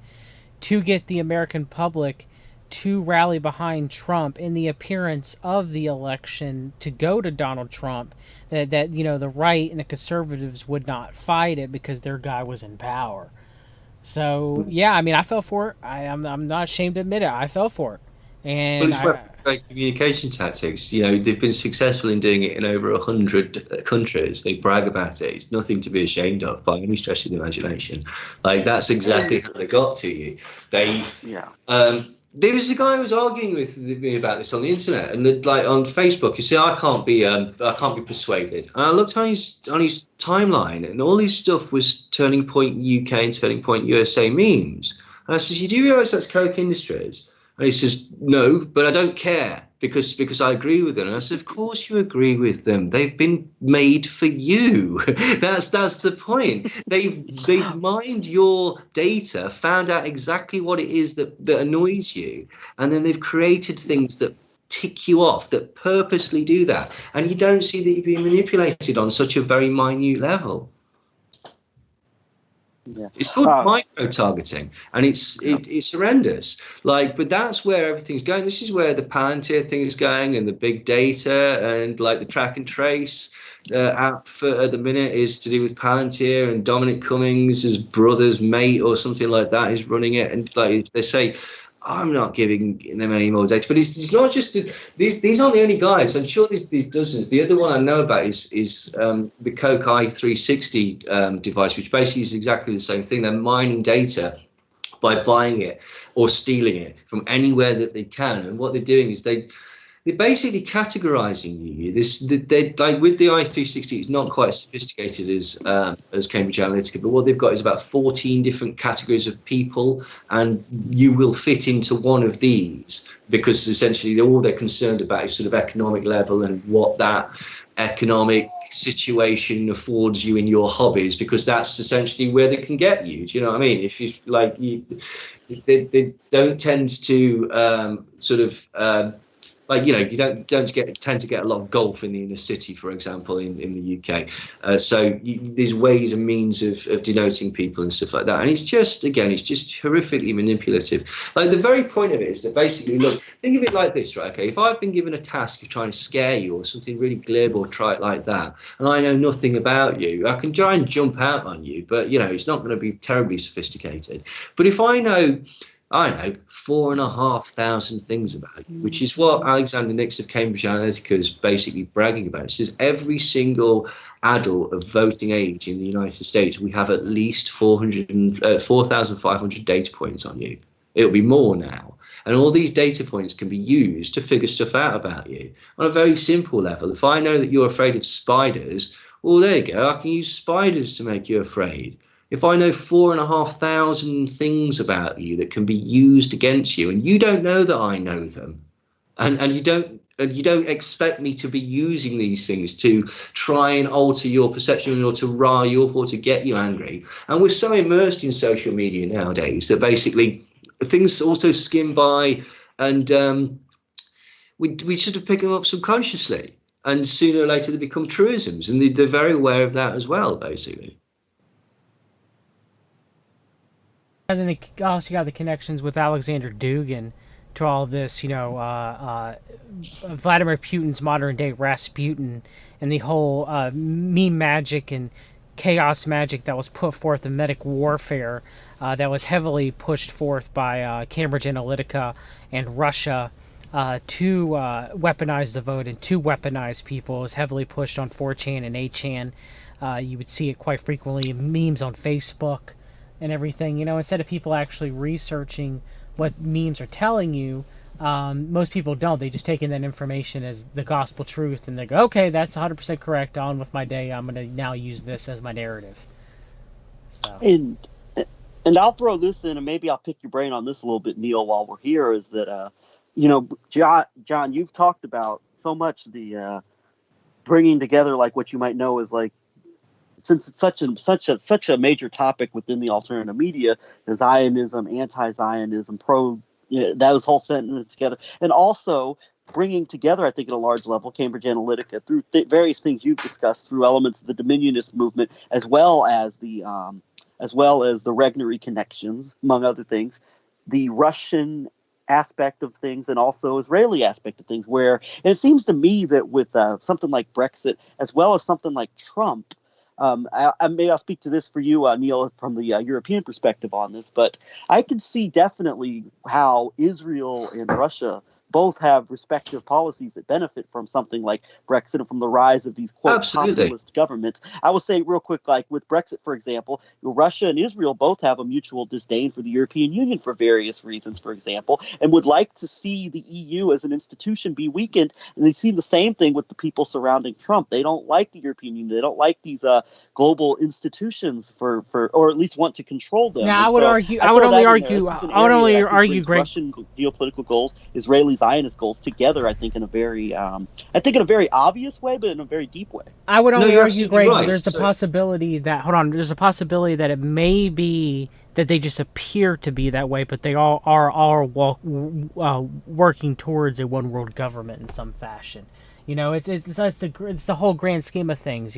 to get the American public to rally behind Trump in the appearance of the election to go to Donald Trump. That the right and the conservatives would not fight it because their guy was in power. So, yeah, I mean, I fell for it. I'm not ashamed to admit it. I fell for it. And it's about fake communication tactics. They've been successful in doing it in over 100 countries. They brag about it. It's nothing to be ashamed of by any stretch of the imagination. Like, that's exactly how they got to you. There was a guy who was arguing with me about this on the internet, and like on Facebook, you see, I can't be persuaded. And I looked on his timeline, and all his stuff was Turning Point UK and Turning Point USA memes. And I says, "You do realise that's Koch Industries?" And he says, "No, but I don't care because I agree with them." And I said, "Of course you agree with them. They've been made for you." That's the point. They've mined your data, found out exactly what it is that annoys you, and then they've created things that tick you off, that purposely do that. And you don't see that you're being manipulated on such a very minute level. Yeah. It's called micro-targeting, and it's horrendous. But that's where everything's going. This is where the Palantir thing is going, and the big data, and like the track and trace app at the minute is to do with Palantir, and Dominic Cummings' brother's mate or something like that is running it. And like they say, I'm not giving them any more data, but it's not just these aren't the only guys. I'm sure there's dozens. The other one I know about is the Koch i360 device, which basically is exactly the same thing. They're mining data by buying it or stealing it from anywhere that they can, and what they're doing is they're basically categorizing you. They like with the i360, it's not quite as sophisticated as Cambridge Analytica, but what they've got is about 14 different categories of people, and you will fit into one of these because essentially all they're concerned about is sort of economic level and what that economic situation affords you in your hobbies, because that's essentially where they can get you. Do you know what I mean? If you like, they don't tend to you don't tend to get a lot of golf in the inner city, for example, in the UK. There's ways and means of denoting people and stuff like that. And it's just horrifically manipulative. Like, the very point of it is that basically, look, think of it like this, right? Okay, if I've been given a task of trying to scare you or something really glib or trite like that, and I know nothing about you, I can try and jump out on you, but, it's not going to be terribly sophisticated. But if I know 4,500 things about you, which is what Alexander Nix of Cambridge Analytica is basically bragging about. It says every single adult of voting age in the United States, we have at least 4,500 data points on you. It'll be more now. And all these data points can be used to figure stuff out about you on a very simple level. If I know that you're afraid of spiders, well, there you go. I can use spiders to make you afraid. If I know 4,500 things about you that can be used against you, and you don't know that I know them, and you don't expect me to be using these things to try and alter your perception or to rile you up or to get you angry. And we're so immersed in social media nowadays that basically things also skim by, and we sort of pick them up subconsciously. and sooner or later they become truisms, and they're very aware of that as well, basically. And then they also got the connections with Alexander Dugin to all this, Vladimir Putin's modern day Rasputin, and the whole meme magic and chaos magic that was put forth in medic warfare, that was heavily pushed forth by Cambridge Analytica and Russia to weaponize the vote and to weaponize people. It was heavily pushed on 4chan and 8chan. You would see it quite frequently in memes on Facebook and everything. Instead of people actually researching what memes are telling you, most people don't. They just take in that information as the gospel truth, and they go, okay, that's 100% correct, on with my day, I'm going to now use this as my narrative. So. And I'll throw this in, and maybe I'll pick your brain on this a little bit, Neil, while we're here, is that, John, you've talked about so much the bringing together, like what you might know is like, since it's such a major topic within the alternative media, Zionism, anti-Zionism, those whole sentences together, and also bringing together, I think, at a large level, Cambridge Analytica through various things you've discussed, through elements of the Dominionist movement, as well as the Regnery connections, among other things, the Russian aspect of things, and also Israeli aspect of things. Where and it seems to me that with something like Brexit, as well as something like Trump. Maybe I'll speak to this for you, Neil, from the European perspective on this, but I can see definitely how Israel and Russia both have respective policies that benefit from something like Brexit and from the rise of these, quote, populist governments. I will say real quick, like with Brexit, for example, Russia and Israel both have a mutual disdain for the European Union for various reasons, for example, and would like to see the EU as an institution be weakened. And they see the same thing with the people surrounding Trump. They don't like the European Union. They don't like these global institutions for, or at least want to control them. Now, I would only argue great Russian geopolitical goals, Israeli Zionist goals together, I think in a very obvious way, but in a very deep way. I would only argue, Greg, right. there's a possibility that it may be that they just appear to be that way, but they all are working towards a one world government in some fashion. It's the whole grand scheme of things.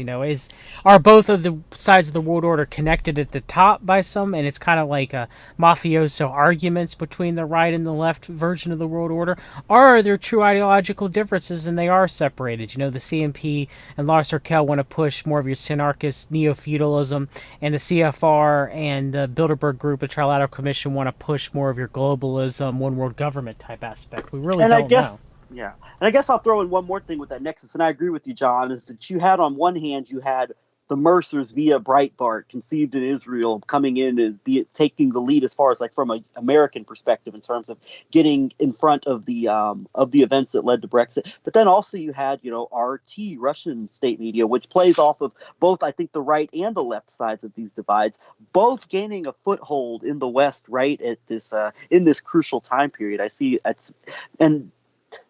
Are both of the sides of the world order connected at the top by some, and it's kind of like a mafioso arguments between the right and the left version of the world order, or are there true ideological differences and they are separated? The CMP and Lars Herkel want to push more of your synarchist neo-feudalism, and the CFR and the Bilderberg Group, the Trilateral Commission, want to push more of your globalism, one world government type aspect. We really don't know. Yeah. And I guess I'll throw in one more thing with that nexus, and I agree with you, John, is that you had on one hand, you had the Mercers via Breitbart, conceived in Israel, coming in and taking the lead as far as like from an American perspective in terms of getting in front of the events that led to Brexit. But then also you had, RT, Russian state media, which plays off of both, I think, the right and the left sides of these divides, both gaining a foothold in the West right at this in this crucial time period. I see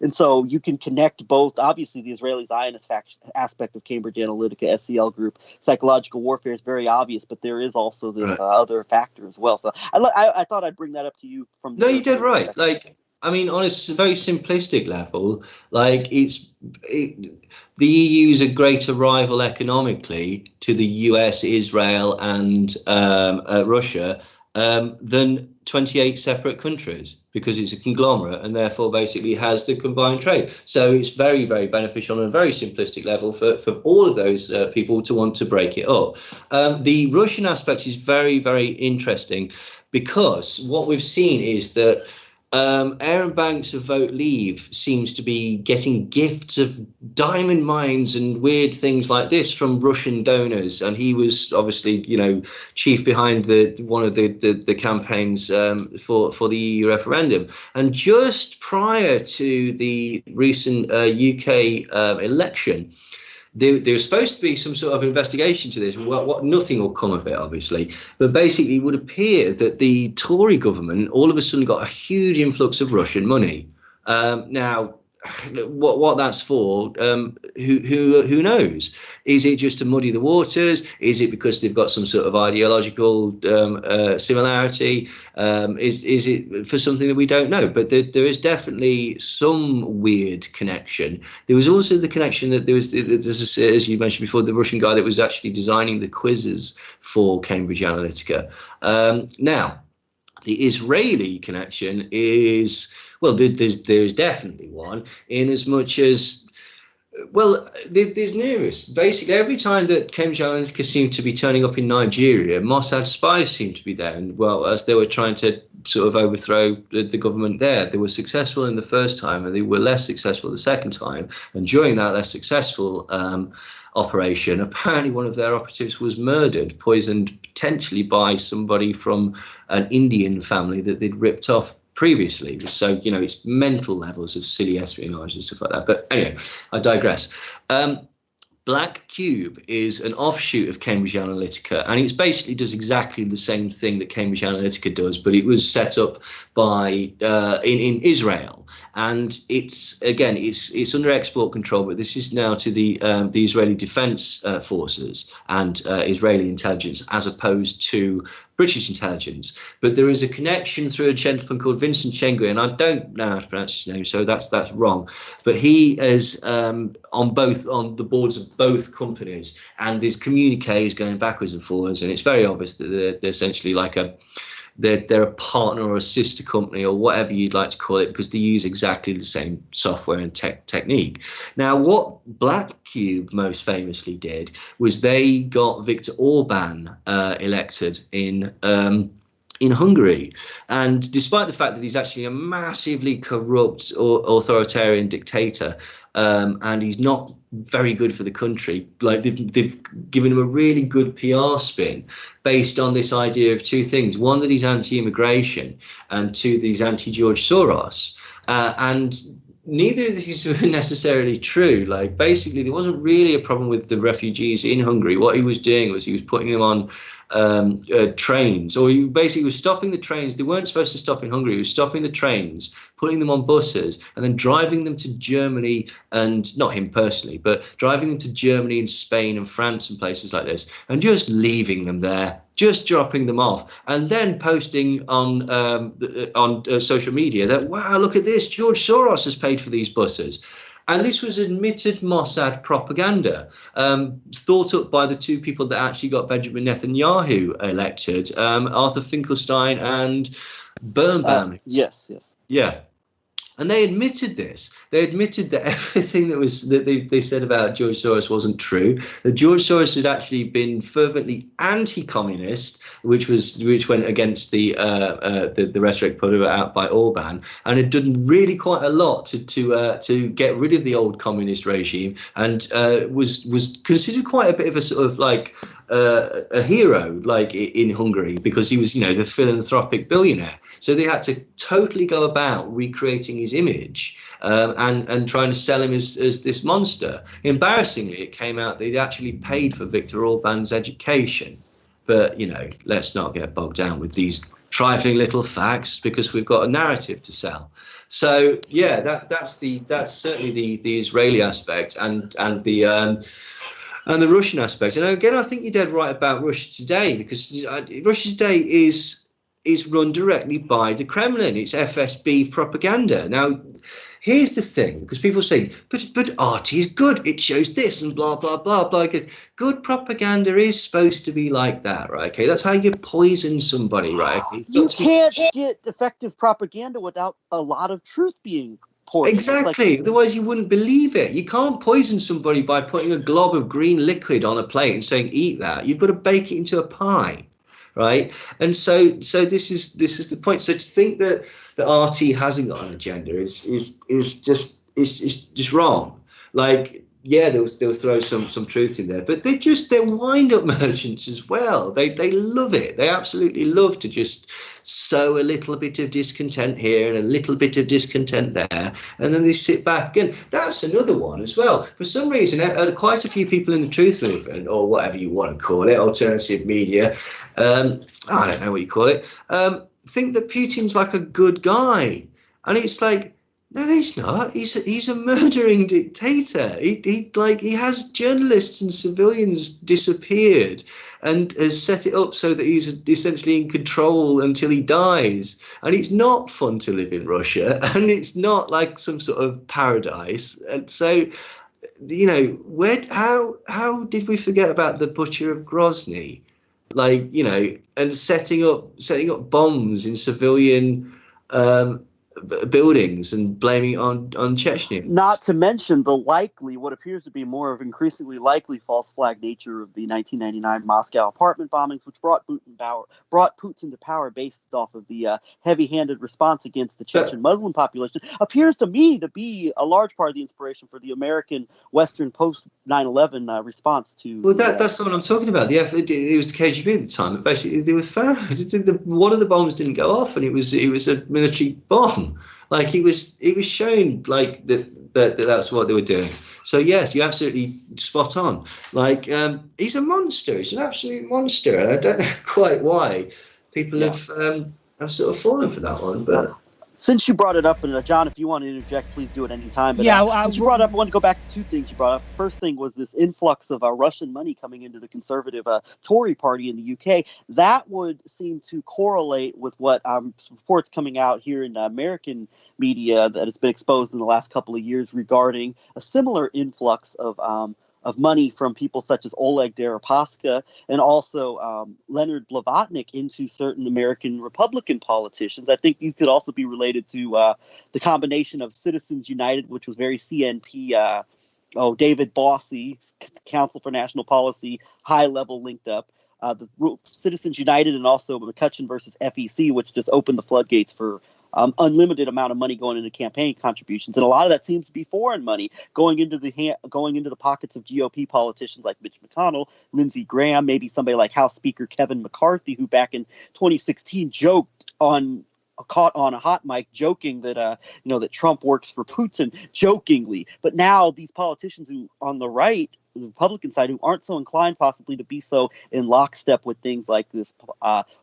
and so you can connect both, obviously, the Israeli Zionist aspect of Cambridge Analytica, SEL Group, psychological warfare is very obvious, but there is also this other factor as well. So I thought I'd bring that up to you from. No, you did right. On a very simplistic level, the EU is a greater rival economically to the US, Israel, and Russia than 28 separate countries, because it's a conglomerate and therefore basically has the combined trade. So it's very, very beneficial on a very simplistic level for all of those people to want to break it up. The Russian aspect is very, very interesting, because what we've seen is that Aaron Banks of Vote Leave seems to be getting gifts of diamond mines and weird things like this from Russian donors, and he was obviously, chief behind one of the campaigns for the EU referendum. And just prior to the recent UK election, there's supposed to be some sort of investigation to this. Nothing will come of it, obviously. But basically, it would appear that the Tory government all of a sudden got a huge influx of Russian money. Now, what that's for, who knows? Is it just to muddy the waters? Is it because they've got some sort of ideological similarity? Is it for something that we don't know? But there is definitely some weird connection. There was also the connection that there's as you mentioned before, the Russian guy that was actually designing the quizzes for Cambridge Analytica. Now, the Israeli connection is, well, there's definitely one, in as much as, well, there's numerous. Basically, every time that Cambridge Analytica seemed to be turning up in Nigeria, Mossad spies seemed to be there. And, well, as they were trying to sort of overthrow the government there, they were successful in the first time and they were less successful the second time. And during that less successful operation, apparently one of their operatives was murdered, poisoned potentially by somebody from an Indian family that they'd ripped off previously. So, you know, it's mental levels of silly espionage and stuff like that. But anyway, I digress. Black Cube is an offshoot of Cambridge Analytica, and it basically does exactly the same thing that Cambridge Analytica does, but it was set up by in Israel. And it's under export control, but this is now to the Israeli Defense Forces and Israeli intelligence, as opposed to British intelligence. But there is a connection through a gentleman called Vincent Chengui, and I don't know how to pronounce his name, so that's wrong. But he is on the boards of both companies, and there's communiques going backwards and forwards, and it's very obvious that they're essentially like they're a partner or a sister company or whatever you'd like to call it, because they use exactly the same software and technique. Now, what Black Cube most famously did was they got Viktor Orban elected in Hungary, and despite the fact that he's actually a massively corrupt or authoritarian dictator, and he's not very good for the country, like they've given him a really good PR spin based on this idea of two things: one, that he's anti-immigration, and two, that he's anti-George Soros. And neither of these were necessarily true. Like, basically, there wasn't really a problem with the refugees in Hungary. What he was doing was he was putting them on trains, or he basically was stopping the trains. They weren't supposed to stop in Hungary. He was stopping the trains, putting them on buses, and then driving them to Germany, and not him personally, but driving them to Germany and Spain and France and places like this, and just leaving them there, just dropping them off, and then posting on social media that, wow, look at this, George Soros has paid for these buses. And this was admitted Mossad propaganda, thought up by the two people that actually got Benjamin Netanyahu elected, Arthur Finkelstein and Birnbaum. Yes. Yeah. And they admitted this. They admitted that everything that they said about George Soros wasn't true. That George Soros had actually been fervently anti-communist, which went against the rhetoric put out by Orban, and had done really quite a lot to get rid of the old communist regime, and was considered quite a bit of a sort of like a hero, like in Hungary, because he was, you know, the philanthropic billionaire. So they had to totally go about recreating his image and trying to sell him as this monster. Embarrassingly, it came out they'd actually paid for Viktor Orban's education. But, you know, let's not get bogged down with these trifling little facts, because we've got a narrative to sell. So, yeah, that's certainly the Israeli aspect and the Russian aspect. And again, I think you're dead right about Russia Today, because Russia Today is run directly by the Kremlin. It's FSB propaganda. Now, here's the thing, because people say, but RT is good. It shows this and blah, blah, blah, blah. Good propaganda is supposed to be like that, right? Okay, that's how you poison somebody, right? Okay? You can't get effective propaganda without a lot of truth being poured. Exactly. Otherwise, you wouldn't believe it. You can't poison somebody by putting a glob of green liquid on a plate and saying, eat that. You've got to bake it into a pie. Right, and so this is the point. So to think that the RT hasn't got an agenda is just wrong. Like, yeah, they'll throw some truth in there, but they're wind-up merchants as well. They love it. They absolutely love to just sow a little bit of discontent here and a little bit of discontent there, and then they sit back again. That's another one as well. For some reason, quite a few people in the truth movement, or whatever you want to call it, alternative media, I don't know what you call it, think that Putin's like a good guy. And it's like, No, he's not. He's a murdering dictator. He has journalists and civilians disappeared, and has set it up so that he's essentially in control until he dies. And it's not fun to live in Russia, and it's not like some sort of paradise. And so, how did we forget about the butcher of Grozny? And setting up bombs in civilian buildings and blaming it on Chechnya. Not to mention what appears to be more of increasingly likely false flag nature of the 1999 Moscow apartment bombings, which brought Putin to power based off of the heavy-handed response against the Chechen Muslim population, appears to me to be a large part of the inspiration for the American Western post 9/11 response to. Well, that's what I'm talking about. It was the KGB at the time. Basically, they were found. One of the bombs didn't go off, and it was a military bomb. Like it was shown like that's what they were doing. So yes, you're absolutely spot on. Like he's a monster. He's an absolute monster. And I don't know quite why people have sort of fallen for that one, but. Since you brought it up, and John, if you want to interject, please do it any time. But, since you brought it up, I want to go back to two things you brought up. First thing was this influx of Russian money coming into the conservative Tory party in the UK. That would seem to correlate with what reports coming out here in American media that has been exposed in the last couple of years regarding a similar influx of money from people such as Oleg Deripaska and also Leonard Blavatnik into certain American Republican politicians. I think these could also be related to the combination of Citizens United, which was very CNP, David Bossy, Council for National Policy, high level linked up. The Citizens United and also McCutcheon versus FEC, which just opened the floodgates for unlimited amount of money going into campaign contributions, and a lot of that seems to be foreign money going into the pockets of GOP politicians like Mitch McConnell, Lindsey Graham, maybe somebody like House Speaker Kevin McCarthy, who back in 2016 caught on a hot mic joking that that Trump works for Putin, jokingly. But now these politicians who on the right, the Republican side, who aren't so inclined possibly to be so in lockstep with things like this,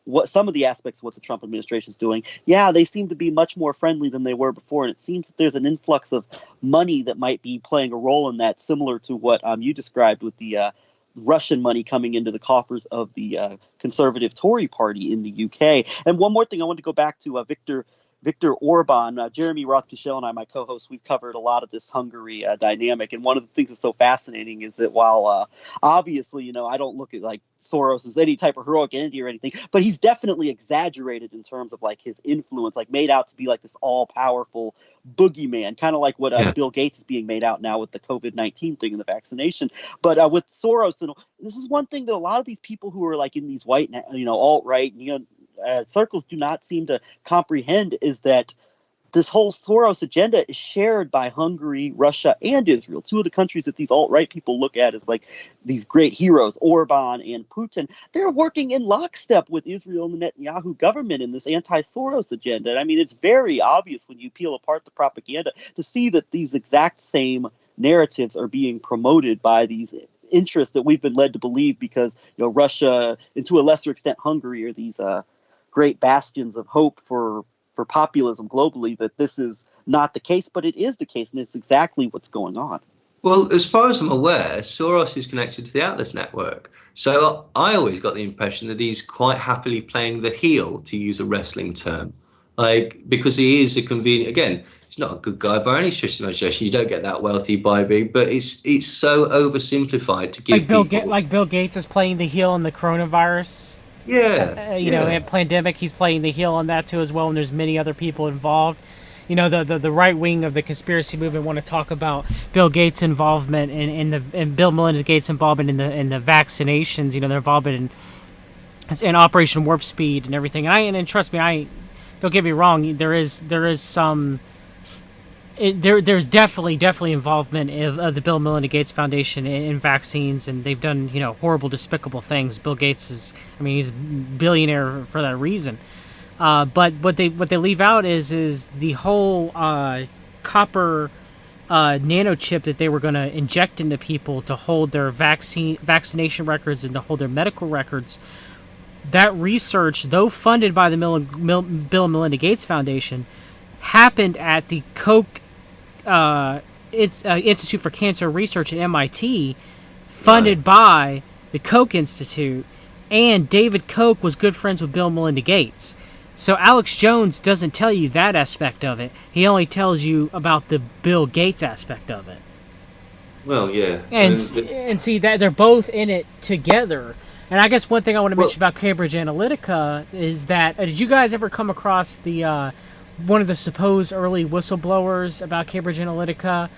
what some of the aspects of what the Trump administration is doing, they seem to be much more friendly than they were before. And it seems that there's an influx of money that might be playing a role in that, similar to what you described with the Russian money coming into the coffers of the conservative Tory party in the UK. And one more thing, I want to go back to Viktor Orban. Jeremy Rothschild and I, my co-host, we've covered a lot of this Hungary dynamic. And one of the things that's so fascinating is that while obviously, I don't look at like Soros as any type of heroic entity or anything, but he's definitely exaggerated in terms of like his influence, like made out to be like this all-powerful boogeyman, kind of like what Bill Gates is being made out now with the COVID-19 thing and the vaccination. But with Soros, and this is one thing that a lot of these people who are like in these white, alt-right, circles do not seem to comprehend, is that this whole Soros agenda is shared by Hungary, Russia, and Israel, two of the countries that these alt-right people look at as like these great heroes, Orban and Putin. They're working in lockstep with Israel and the Netanyahu government in this anti-Soros agenda. And I mean, it's very obvious when you peel apart the propaganda to see that these exact same narratives are being promoted by these interests that we've been led to believe because, Russia, and to a lesser extent Hungary, are these great bastions of hope for populism globally, that this is not the case, but it is the case, and it's exactly what's going on. Well, as far as I'm aware, Soros is connected to the Atlas network. So I always got the impression that he's quite happily playing the heel, to use a wrestling term, because he is a convenient, again, he's not a good guy by any stretch of the imagination. You don't get that wealthy by being, but it's so oversimplified to give like Bill Gates is playing the heel in the coronavirus. In pandemic, he's playing the heel on that too as well, and there's many other people involved. The right wing of the conspiracy movement want to talk about Bill Gates' involvement and Bill Melinda Gates' involvement in the vaccinations. Their involvement in Operation Warp Speed and everything. And trust me, don't get me wrong. There's definitely involvement of the Bill and Melinda Gates Foundation in vaccines, and they've done horrible, despicable things. Bill Gates he's a billionaire for that reason. But what they leave out is the whole copper nanochip that they were going to inject into people to hold their vaccination records and to hold their medical records. That research, though funded by the Bill and Melinda Gates Foundation, happened at the Koch Institute for Cancer Research at MIT, funded by the Koch Institute, and David Koch was good friends with Bill and Melinda Gates. So Alex Jones doesn't tell you that aspect of it. He only tells you about the Bill Gates aspect of it. Well, yeah. And see that they're both in it together. And I guess one thing I want to mention about Cambridge Analytica is that did you guys ever come across the one of the supposed early whistleblowers about Cambridge Analytica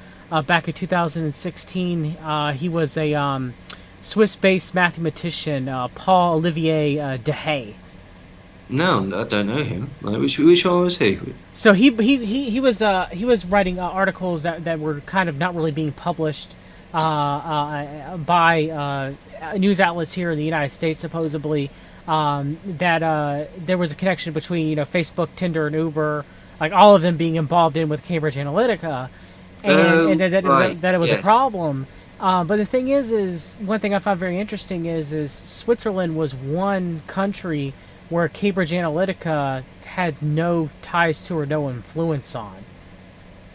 back in 2016? He was a Swiss-based mathematician, Paul Olivier Dehaye. No, I don't know him. Which one was he? So he was writing articles that were kind of not really being published by news outlets here in the United States, supposedly. That there was a connection between Facebook, Tinder, and Uber, like all of them being involved in with Cambridge Analytica, and that it was a problem. But the thing is one thing I found very interesting is Switzerland was one country where Cambridge Analytica had no ties to or no influence on.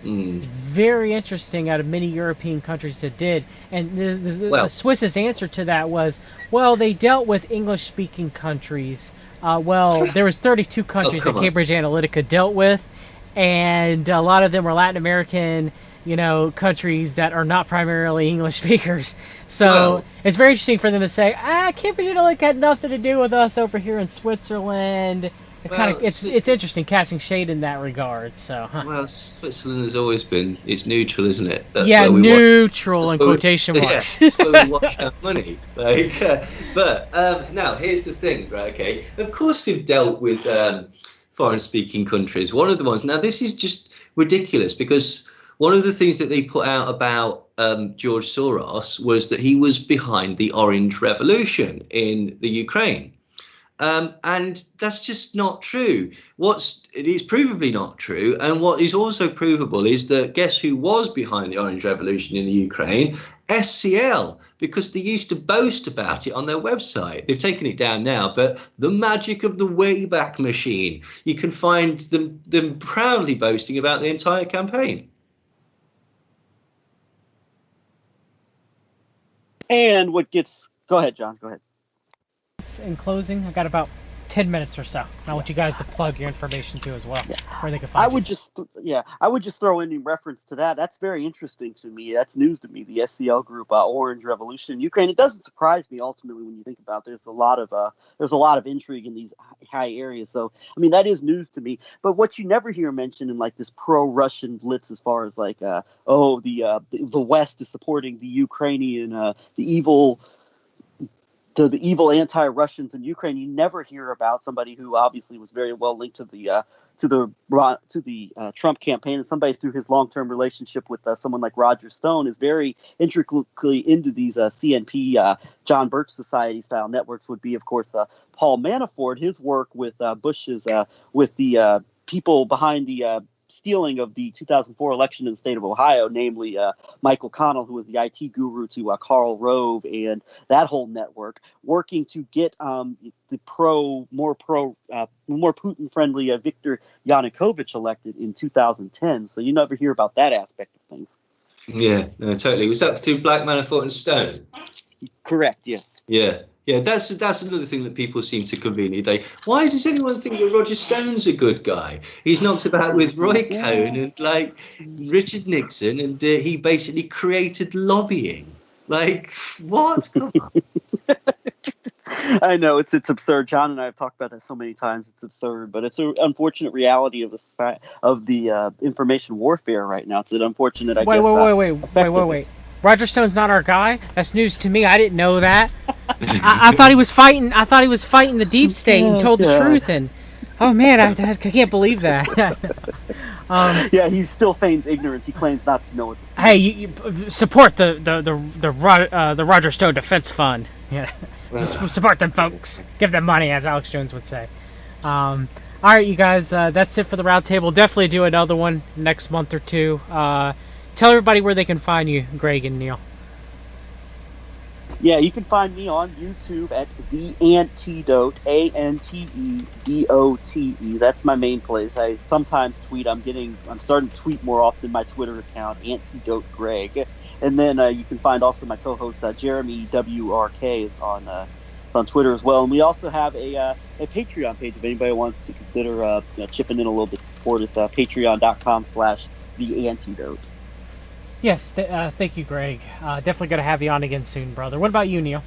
Very interesting out of many European countries that did. And the Swiss's answer to that was, well, they dealt with English-speaking countries. Well, there was 32 countries that Cambridge Analytica dealt with, and a lot of them were Latin American, countries that are not primarily English speakers. So it's very interesting for them to say, Cambridge Analytica had nothing to do with us over here in Switzerland. It's interesting casting shade in that regard. So, Well, Switzerland has always been neutral, isn't it? That's neutral in quotation marks. That's where we wash our money. But now here's the thing, right? Okay, of course they've dealt with foreign-speaking countries. One of the ones. Now this is just ridiculous because one of the things that they put out about George Soros was that he was behind the Orange Revolution in the Ukraine. And that's just not true. It is provably not true. And what is also provable is that guess who was behind the Orange Revolution in the Ukraine? SCL, because they used to boast about it on their website. They've taken it down now, but the magic of the Wayback Machine, you can find them proudly boasting about the entire campaign. And go ahead, John, go ahead. In closing, I got about 10 minutes or so. I want you guys to plug your information too as well, where they can find I would just throw in reference to that. That's very interesting to me. That's news to me. The SCL group, Orange Revolution in Ukraine. It doesn't surprise me ultimately when you think about it. There's a lot of intrigue in these high areas. So I mean that is news to me. But what you never hear mentioned in like this pro-Russian blitz, as far as like the West is supporting the Ukrainian the evil anti-Russians in Ukraine, you never hear about somebody who obviously was very well linked to the Trump campaign, and somebody through his long-term relationship with someone like Roger Stone is very intricately into these CNP John Birch Society style networks. Would be, of course, Paul Manafort. His work with Bush's with the people behind the stealing of the 2004 election in the state of Ohio, namely Michael Connell, who was the IT guru to Karl Rove and that whole network, working to get the more Putin-friendly Viktor Yanukovych elected in 2010. So you never hear about that aspect of things. Yeah, no, totally. Was that through Black Manafort and Stone? Correct. Yes. Yeah. Yeah, that's another thing that people seem to conveniently. Why does anyone think that Roger Stone's a good guy? He's knocked about with Roy Cohn and like Richard Nixon, and he basically created lobbying. Like what? I know it's absurd. John and I have talked about that so many times. It's absurd, but it's an unfortunate reality of the information warfare right now. It's an unfortunate. Wait. Roger Stone's not our guy. That's news to me. I didn't know that. I thought he was fighting. I thought he was fighting the deep state and told the truth. And oh man, I can't believe that. He still feigns ignorance. He claims not to know what this is. Hey, you support the Roger Stone Defense Fund. Yeah, support them folks. Give them money, as Alex Jones would say. All right, you guys. That's it for the roundtable. Definitely do another one next month or two. Tell everybody where they can find you, Greg and Neil. Yeah, you can find me on YouTube at The Antidote, ANTEDOTE. That's my main place. I sometimes tweet. I'm starting to tweet more often. My Twitter account, Antidote Greg, and then you can find also my co-host Jeremy WRK is on Twitter as well. And we also have a Patreon page if anybody wants to consider chipping in a little bit to support us. Patreon.com/The Antidote. Yes, thank you, Greg. Definitely going to have you on again soon, brother. What about you, Neil?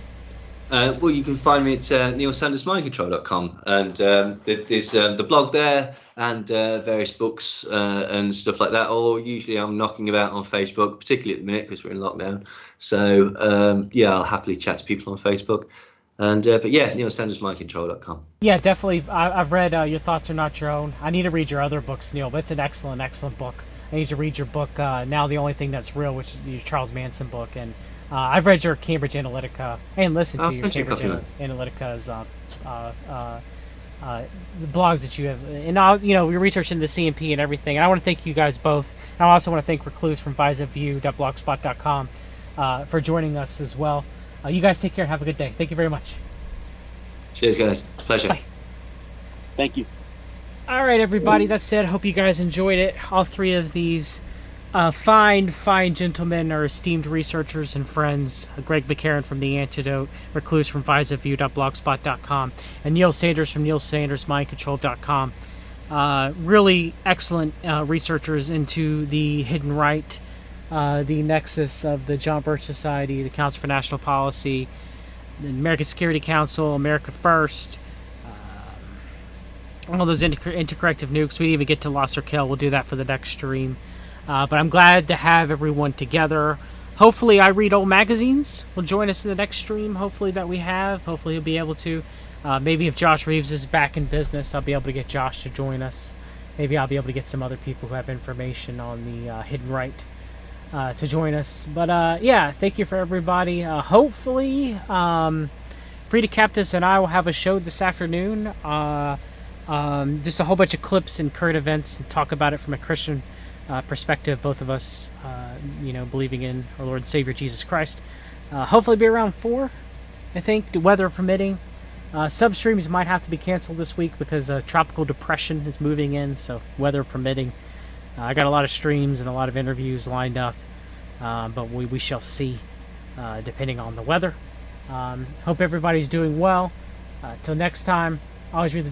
Well, you can find me at neilsandersmindcontrol.com, and there's the blog there and various books and stuff like that. Or usually I'm knocking about on Facebook, particularly at the minute because we're in lockdown. So I'll happily chat to people on Facebook. And but yeah, neilsandersmindcontrol.com. Yeah, definitely. I've read Your Thoughts Are Not Your Own. I need to read your other books, Neil, but it's an excellent, excellent book. I need to read your book, Now the Only Thing That's Real, which is your Charles Manson book. And I've read your Cambridge Analytica and listened to your Cambridge Analytica's the blogs that you have. And you're researching the CMP and everything. And I want to thank you guys both. And I also want to thank Recluse from visaview.blogspot.com for joining us as well. You guys take care and have a good day. Thank you very much. Cheers, guys. Pleasure. Bye. Thank you. All right, everybody. That said, hope you guys enjoyed it. All three of these fine gentlemen are esteemed researchers and friends. Greg McCarron from The Antidote, Recluse from visaview.blogspot.com, and Neil Sanders from neilsandersmindcontrol.com. Really excellent researchers into the hidden right, the nexus of the John Birch Society, the Council for National Policy, the American Security Council, America First, all those intercorrective nukes. We didn't even get to Lost or Kill. We'll do that for the next stream. But I'm glad to have everyone together. Hopefully I Read Old Magazines will join us in the next stream. Hopefully that we have. Hopefully he'll be able to. Maybe if Josh Reeves is back in business, I'll be able to get Josh to join us. Maybe I'll be able to get some other people who have information on the hidden right to join us. But thank you for everybody. Hopefully Frida Captis and I will have a show this afternoon. Just a whole bunch of clips and current events and talk about it from a Christian perspective, both of us believing in our Lord and Savior Jesus Christ. Hopefully be around 4, I think, the weather permitting. Substreams might have to be canceled this week because tropical depression is moving in, so weather permitting. I got a lot of streams and a lot of interviews lined up, but we shall see depending on the weather. Hope everybody's doing well. Till next time, always read the